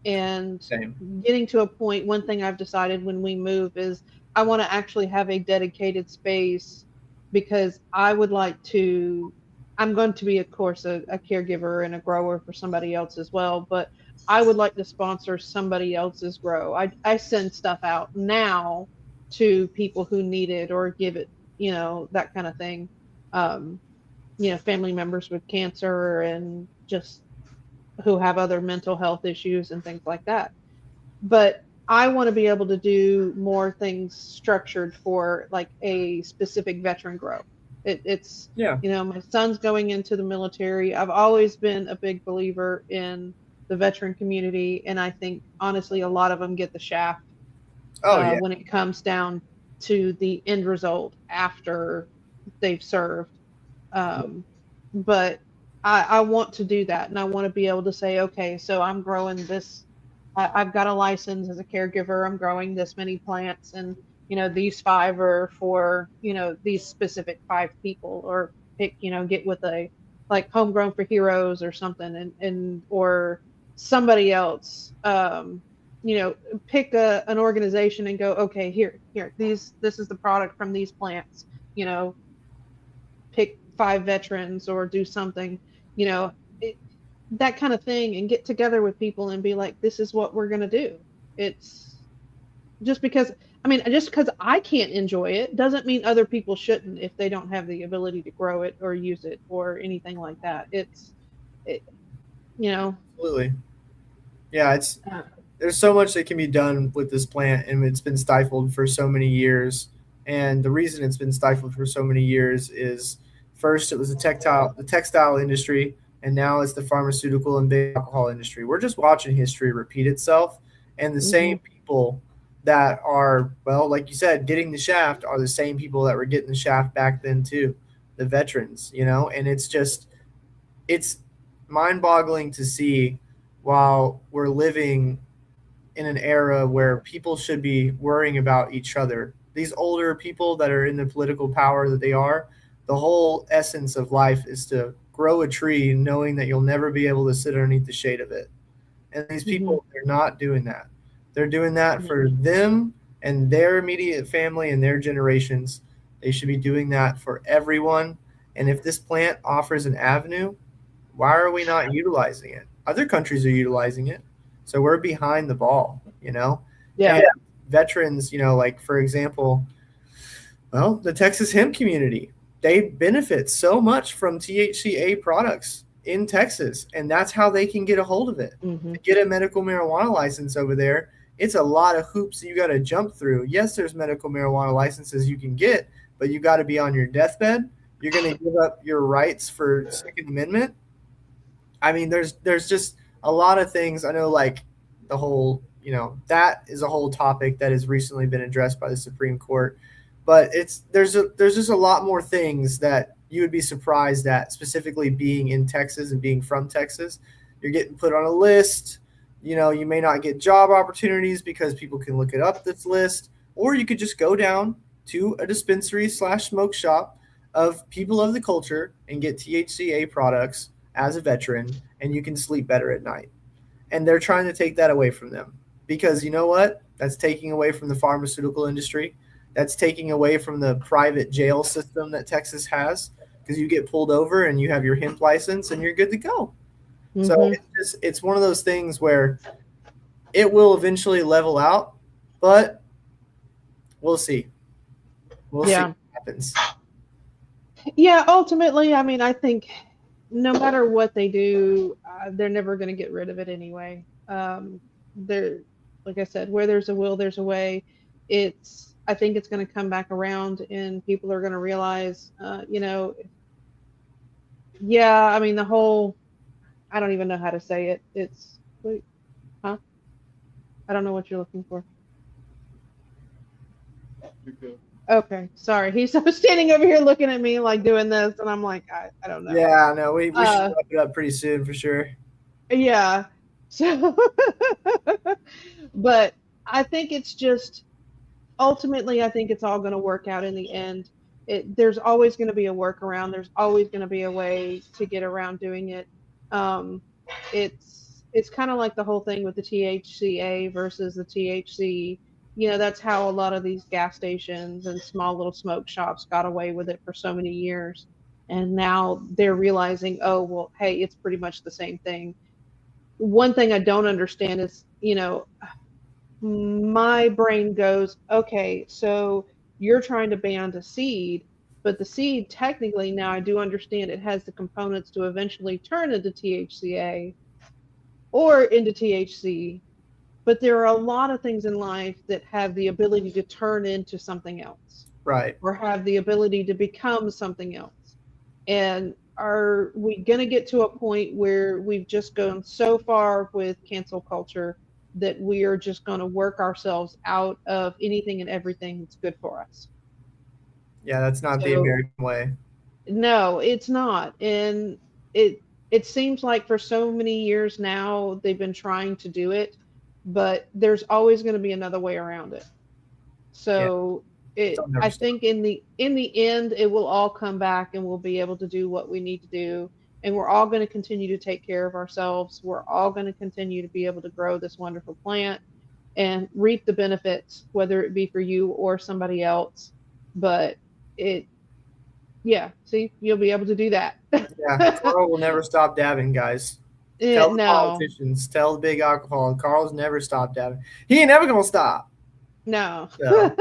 And Same. getting to a point, one thing I've decided when we move is I want to actually have a dedicated space because I'm going to be, of course, a caregiver and a grower for somebody else as well, but I would like to sponsor somebody else's grow. I send stuff out now to people who need it or give it, that kind of thing. Um, Family members with cancer and just who have other mental health issues and things like that. But I want to be able to do more things structured for like a specific veteran grow. It's, Yeah. my son's going into the military. I've always been a big believer in the veteran community, and I think honestly a lot of them get the shaft Oh yeah. when it comes down to the end result after they've served. Um, but I want to do that, and I want to be able to say, okay, so I'm growing this. I've got a license as a caregiver. I'm growing this many plants, and these five are for these specific five people, or pick get with a like homegrown for heroes or something, and or somebody else. Pick an organization and go, okay, here, this is the product from these plants. You know, pick five veterans or do something, you know, it, that kind of thing, and get together with people and be like, this is what we're going to do. It's just because, just because I can't enjoy it doesn't mean other people shouldn't if they don't have the ability to grow it or use it or anything like that. It, you know, Absolutely. Yeah. It's uh, there's so much that can be done with this plant, and it's been stifled for so many years. And the reason it's been stifled for so many years is first it was the textile industry, and now it's the pharmaceutical and big alcohol industry. We're just watching history repeat itself, and the mhm, same people that are, well, like you said, getting the shaft are the same people that were getting the shaft back then too, the veterans, and it's mind-boggling to see while we're living in an era where people should be worrying about each other. These older people that are in the political power that they are, the whole essence of life is to grow a tree knowing that you'll never be able to sit underneath the shade of it. And these mhm, people, they're not doing that. They're doing that yeah, for them and their immediate family and their generations. They should be doing that for everyone. And if this plant offers an avenue, why are we not utilizing it? Other countries are utilizing it. So we're behind the ball. yeah, And veterans, like for example, well, the Texas hemp community, they benefit so much from THCA products in Texas, and that's how they can get a hold of it. mhm, To get a medical marijuana license over there, it's a lot of hoops you got to jump through. Yes, there's medical marijuana licenses you can get, but you got to be on your deathbed. You're going to give up your rights for Second Amendment. I mean, there's just a lot of things. I know, like that is a whole topic that has recently been addressed by the Supreme Court, but there's just a lot more things that you would be surprised at, specifically being in Texas and being from Texas. You're getting put on a list. You know, you may not get job opportunities because people can look it up this list, or you could just go down to a dispensary slash smoke shop of people of the culture and get THCA products as a veteran, and you can sleep better at night. And they're trying to take that away from them because you know what? That's taking away from the pharmaceutical industry. That's taking away from the private jail system that Texas has because you get pulled over and you have your hemp license and you're good to go. So Mm-hmm. it's one of those things where it will eventually level out, but we'll see. We'll see Yeah. what happens. Yeah, ultimately, I mean, I think no matter what they do, they're never going to get rid of it anyway. There, like I said, where there's a will, there's a way. I think it's going to come back around, and people are going to realize, yeah. I mean, I don't even know how to say it. Wait, huh? I don't know what you're looking for. Okay, sorry. He's so standing over here looking at me like doing this, and I'm like, I don't know. Yeah, no, we should Uh, wrap it up pretty soon for sure. yeah. So, but I think it's just ultimately, I think it's all going to work out in the end. There's always going to be a workaround. There's always going to be a way to get around doing it. Um, it's kind of like the whole thing with the THCA versus the THC. That's how a lot of these gas stations and small little smoke shops got away with it for so many years. And now they're realizing, oh, well, hey, it's pretty much the same thing. One thing I don't understand is, my brain goes, okay, so you're trying to ban a seed, but the seed technically now I do understand it has the components to eventually turn into THCA or into THC, but there are a lot of things in life that have the ability to turn into something else Right. or have the ability to become something else. And are we going to get to a point where we've just gone so far with cancel culture that we are just going to work ourselves out of anything and everything that's good for us? Yeah, that's not the So, American way. no, it's not. And it seems like for so many years now they've been trying to do it, but there's always going to be another way around it. Yeah, So they'll I never stop. think in the end it will all come back and we'll be able to do what we need to do, and we're all going to continue to take care of ourselves. We're all going to continue to be able to grow this wonderful plant and reap the benefits, whether it be for you or somebody else. But it yeah, see, you'll be able to do that. Yeah, Carl will never stop dabbing, guys. Tell the No, politicians, tell the big alcohol. Carl's never stopped dabbing. He ain't never gonna stop. no. So,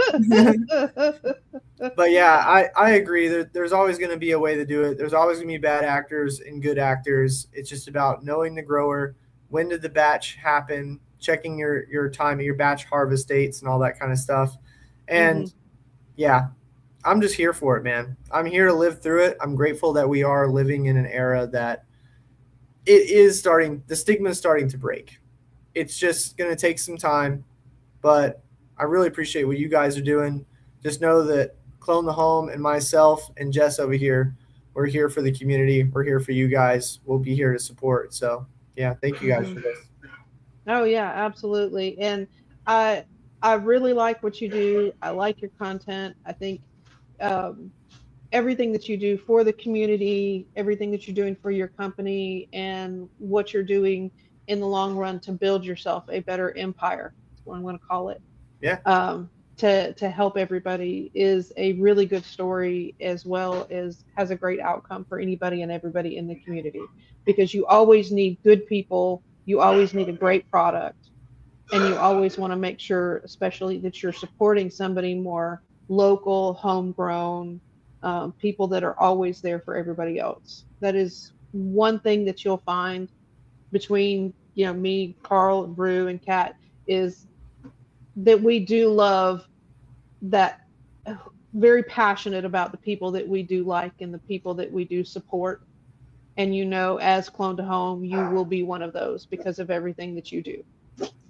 but yeah, I agree. There's always going to be a way to do it. There's always going to be bad actors and good actors. It's just about knowing the grower. When did the batch happen? Checking your time, your batch harvest dates, and all that kind of stuff. Hmm. And yeah, I'm just here for it, man. I'm here to live through it. I'm grateful that we are living in an era that it is starting. The stigma is starting to break. It's just going to take some time, but I really appreciate what you guys are doing. Just know that Clone the Home and myself and Jess over here, we're here for the community. We're here for you guys. We'll be here to support. So yeah, thank you guys Hmm. for this. Oh yeah, absolutely. And I I really like what you do. I like your content. I think um, everything that you do for the community, everything that you're doing for your company, and what you're doing in the long run to build yourself a better empire. That's what I'm going to call it. Yeah, To help everybody is a really good story, as well as has a great outcome for anybody and everybody in the community, because you always need good people, you always need a great product, and you always want to make sure, especially, that you're supporting somebody more local, homegrown, people that are always there for everybody else. That is one thing that you'll find between me, Carl, Brew, and Kat, is that we do love that, very passionate about the people that we do like and the people that we do support. And as Clone to Home, you will be one of those because of everything that you do.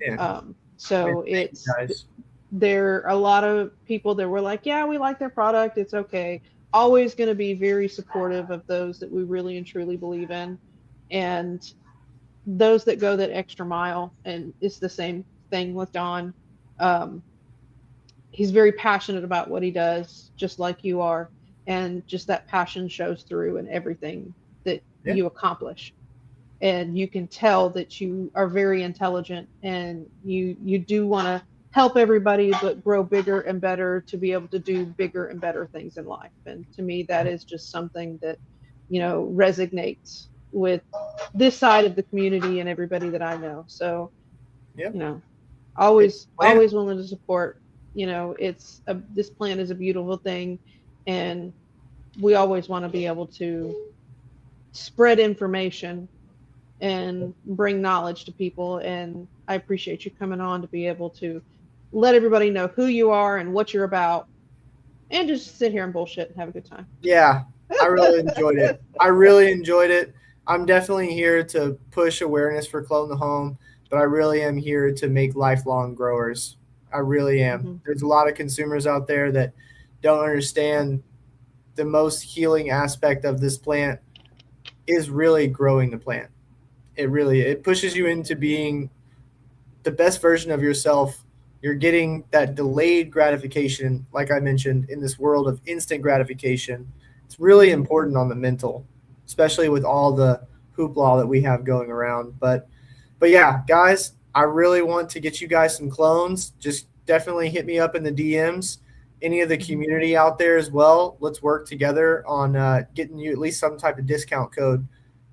yeah. So Thank you it's guys. there are a lot of people that were like, yeah, we like their product, it's okay. Always going to be very supportive of those that we really and truly believe in, and those that go that extra mile. And it's the same thing with Don. Um, he's very passionate about what he does, just like you are, and just that passion shows through in everything that Yeah. you accomplish. And you can tell that you are very intelligent, and you do want to help everybody, but grow bigger and better to be able to do bigger and better things in life. And to me, that is just something that, resonates with this side of the community and everybody that I know. So, Yep. you know, It's always a plan. always willing to support. This plan is a beautiful thing, and we always want to be able to spread information and bring knowledge to people. And I appreciate you coming on to be able to let everybody know who you are and what you're about, and just sit here and bullshit and have a good time. Yeah, I really enjoyed it. I really enjoyed it. I'm definitely here to push awareness for Clone the Home, but I really am here to make lifelong growers. I really am. Mhm. There's a lot of consumers out there that don't understand the most healing aspect of this plant is really growing the plant. It pushes you into being the best version of yourself. You're getting that delayed gratification, like I mentioned, in this world of instant gratification. It's really important on the mental, especially with all the hoopla that we have going around. But yeah, guys, I really want to get you guys some clones. Just definitely hit me up in the DMs. Any of the community out there as well. Let's work together on getting you at least some type of discount code.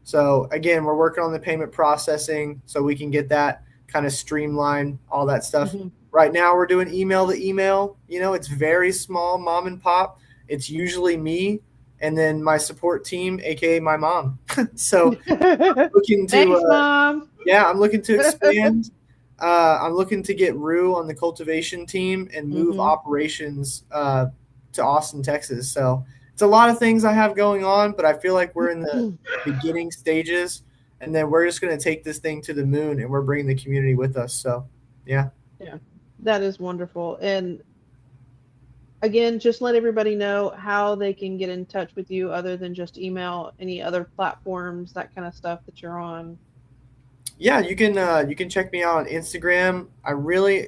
So again, we're working on the payment processing so we can get that kind of streamline all that stuff. Mhm. Right now, we're doing email to email. It's very small, mom and pop. It's usually me and then my support team, aka my mom. So looking Thanks, to, Mom. I'm looking to expand. I'm looking to get Rue on the cultivation team and move operations to Austin, Texas. So it's a lot of things I have going on, but I feel like we're in the beginning stages, and then we're just going to take this thing to the moon, and we're bringing the community with us. So, yeah. Yeah, that is wonderful. And again, just let everybody know how they can get in touch with you other than just email, any other platforms, that kind of stuff that you're on. Yeah, you can check me out on Instagram. I really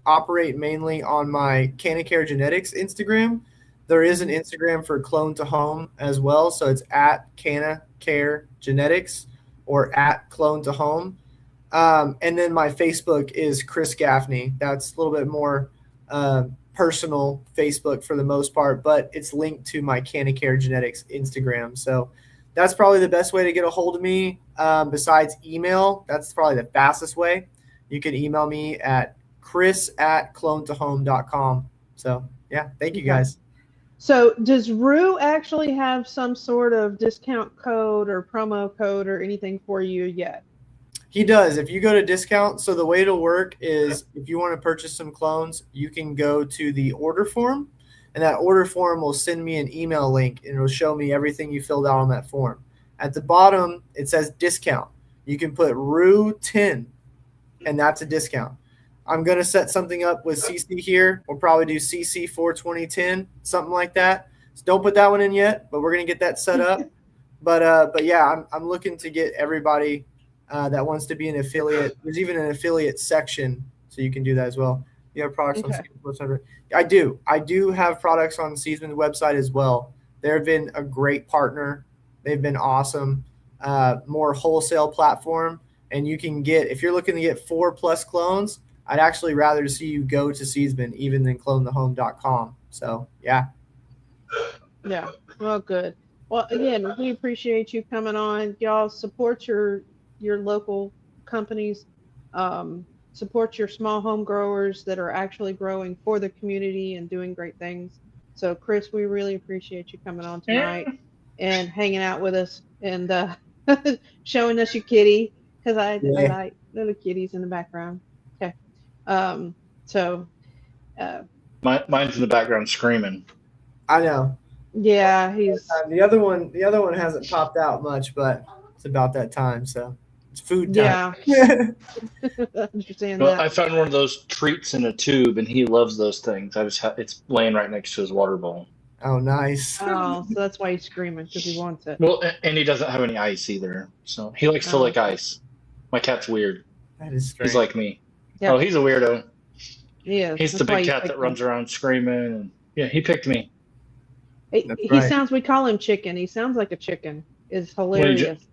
operate mainly on my Canacare Genetics Instagram. There is an Instagram for Clone to Home as well, so it's at Canacare Genetics or at Clone to Home. And then my Facebook is Chris Gaffney. That's a little bit more personal Facebook for the most part, but it's linked to my Canacare Genetics Instagram. So that's probably the best way to get a hold of me. Besides email, that's probably the fastest way. You can email me at chris@clonetohome.com. So yeah, thank you guys. So does Rue actually have some sort of discount code or promo code or anything for you yet? He does. If you go to discount, so the way it'll work is if you want to purchase some clones, you can go to the order form, and that order form will send me an email link, and it'll show me everything you filled out on that form. At the bottom, it says discount. You can put Rue 10, and that's a discount. I'm going to set something up with CC here. We'll probably do CC 42010, something like that. So don't put that one in yet, but we're going to get that set up. But yeah, I'm looking to get everybody that wants to be an affiliate. There's even an affiliate section, so you can do that as well. You have products on Seedsman's website? I do. I do have products on Seedsman's website as well. They've been a great partner. They've been awesome. More wholesale platform, and you can get, if you're looking to get 4+ clones, I'd actually rather see you go to Seedsman even than clonethehome.com. So yeah. Yeah. Well, good. Well, again, we appreciate you coming on. Y'all support your local companies. Support your small home growers that are actually growing for the community and doing great things. So, Chris, we really appreciate you coming on tonight and hanging out with us and showing us your kitty, because I like little kitties in the background. Okay. So. Mine's in the background screaming. I know. Yeah, he's the other one hasn't popped out much, but it's about that time. So It's food time. Yeah. Understand Well, that. I found one of those treats in a tube, and he loves those things. It's laying right next to his water bowl. Oh, nice. Oh, so that's why he's screaming, because he wants it. Well, and he doesn't have any ice either, so he likes to Oh. lick ice. My cat's weird. That is strange. He's like me. Yeah. Oh, he's a weirdo. He is. He's That's the why big he cat picked that runs around screaming. And yeah, he picked me. He right. sounds. We call him Chicken. He sounds like a chicken. It's When he hilarious.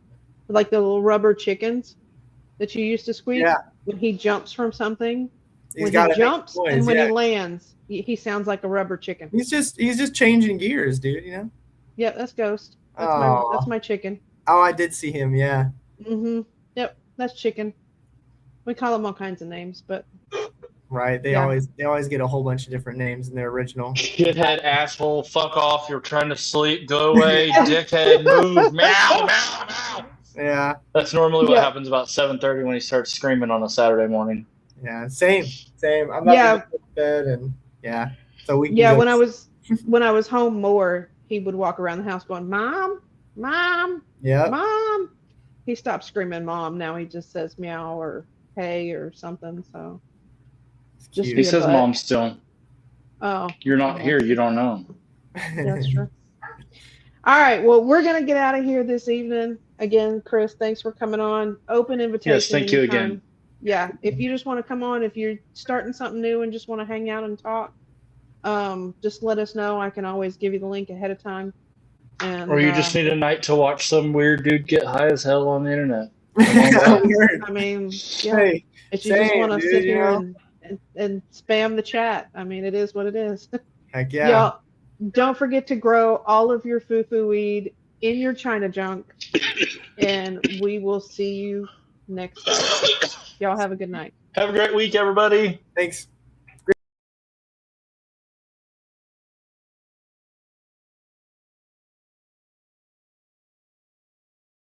Like the little rubber chickens that you used to squeak. Yeah. When he jumps from something, He's when gotta he make jumps noise, and when yeah. he lands, he sounds like a rubber chicken. He's just changing gears, dude. You know. Yep, that's Ghost. That's Aw. my chicken. Oh, I did see him. Yeah. Yep, that's Chicken. We call him all kinds of names, but Right. They Yeah. always get a whole bunch of different names in their original. Shithead, asshole, fuck off, you're trying to sleep, go away, dickhead, move, meow, meow, meow. Yeah. That's normally what Yeah. happens about 7:30 when he starts screaming on a Saturday morning. Yeah. Same. I'm about Yeah. to go to bed and yeah. So we can yeah, go when I was home more, he would walk around the house going, "Mom, Mom, Yep. Mom." He stopped screaming "Mom." Now he just says meow or hey or something. So just Cute. He be a says butt. mom still. Oh, You're not here, you don't know. that's true. All right, well, we're gonna get out of here this evening. Again, Chris, thanks for coming on. Open invitation. Yes, thank you anytime. again. Yeah, if you just want to come on, if you're starting something new and just want to hang out and talk, just let us know. I can always give you the link ahead of time. And Or you just need a night to watch some weird dude get high as hell on the internet. Weird. I mean, yeah, Hey, if you just same, want to dude, sit you here know? and spam the chat, I mean, it is what it is. heck yeah. Y'all, don't forget to grow all of your foo-foo weed in your China junk, and we will see you next Saturday. Y'all have a good night. Have a great week, everybody. Thanks.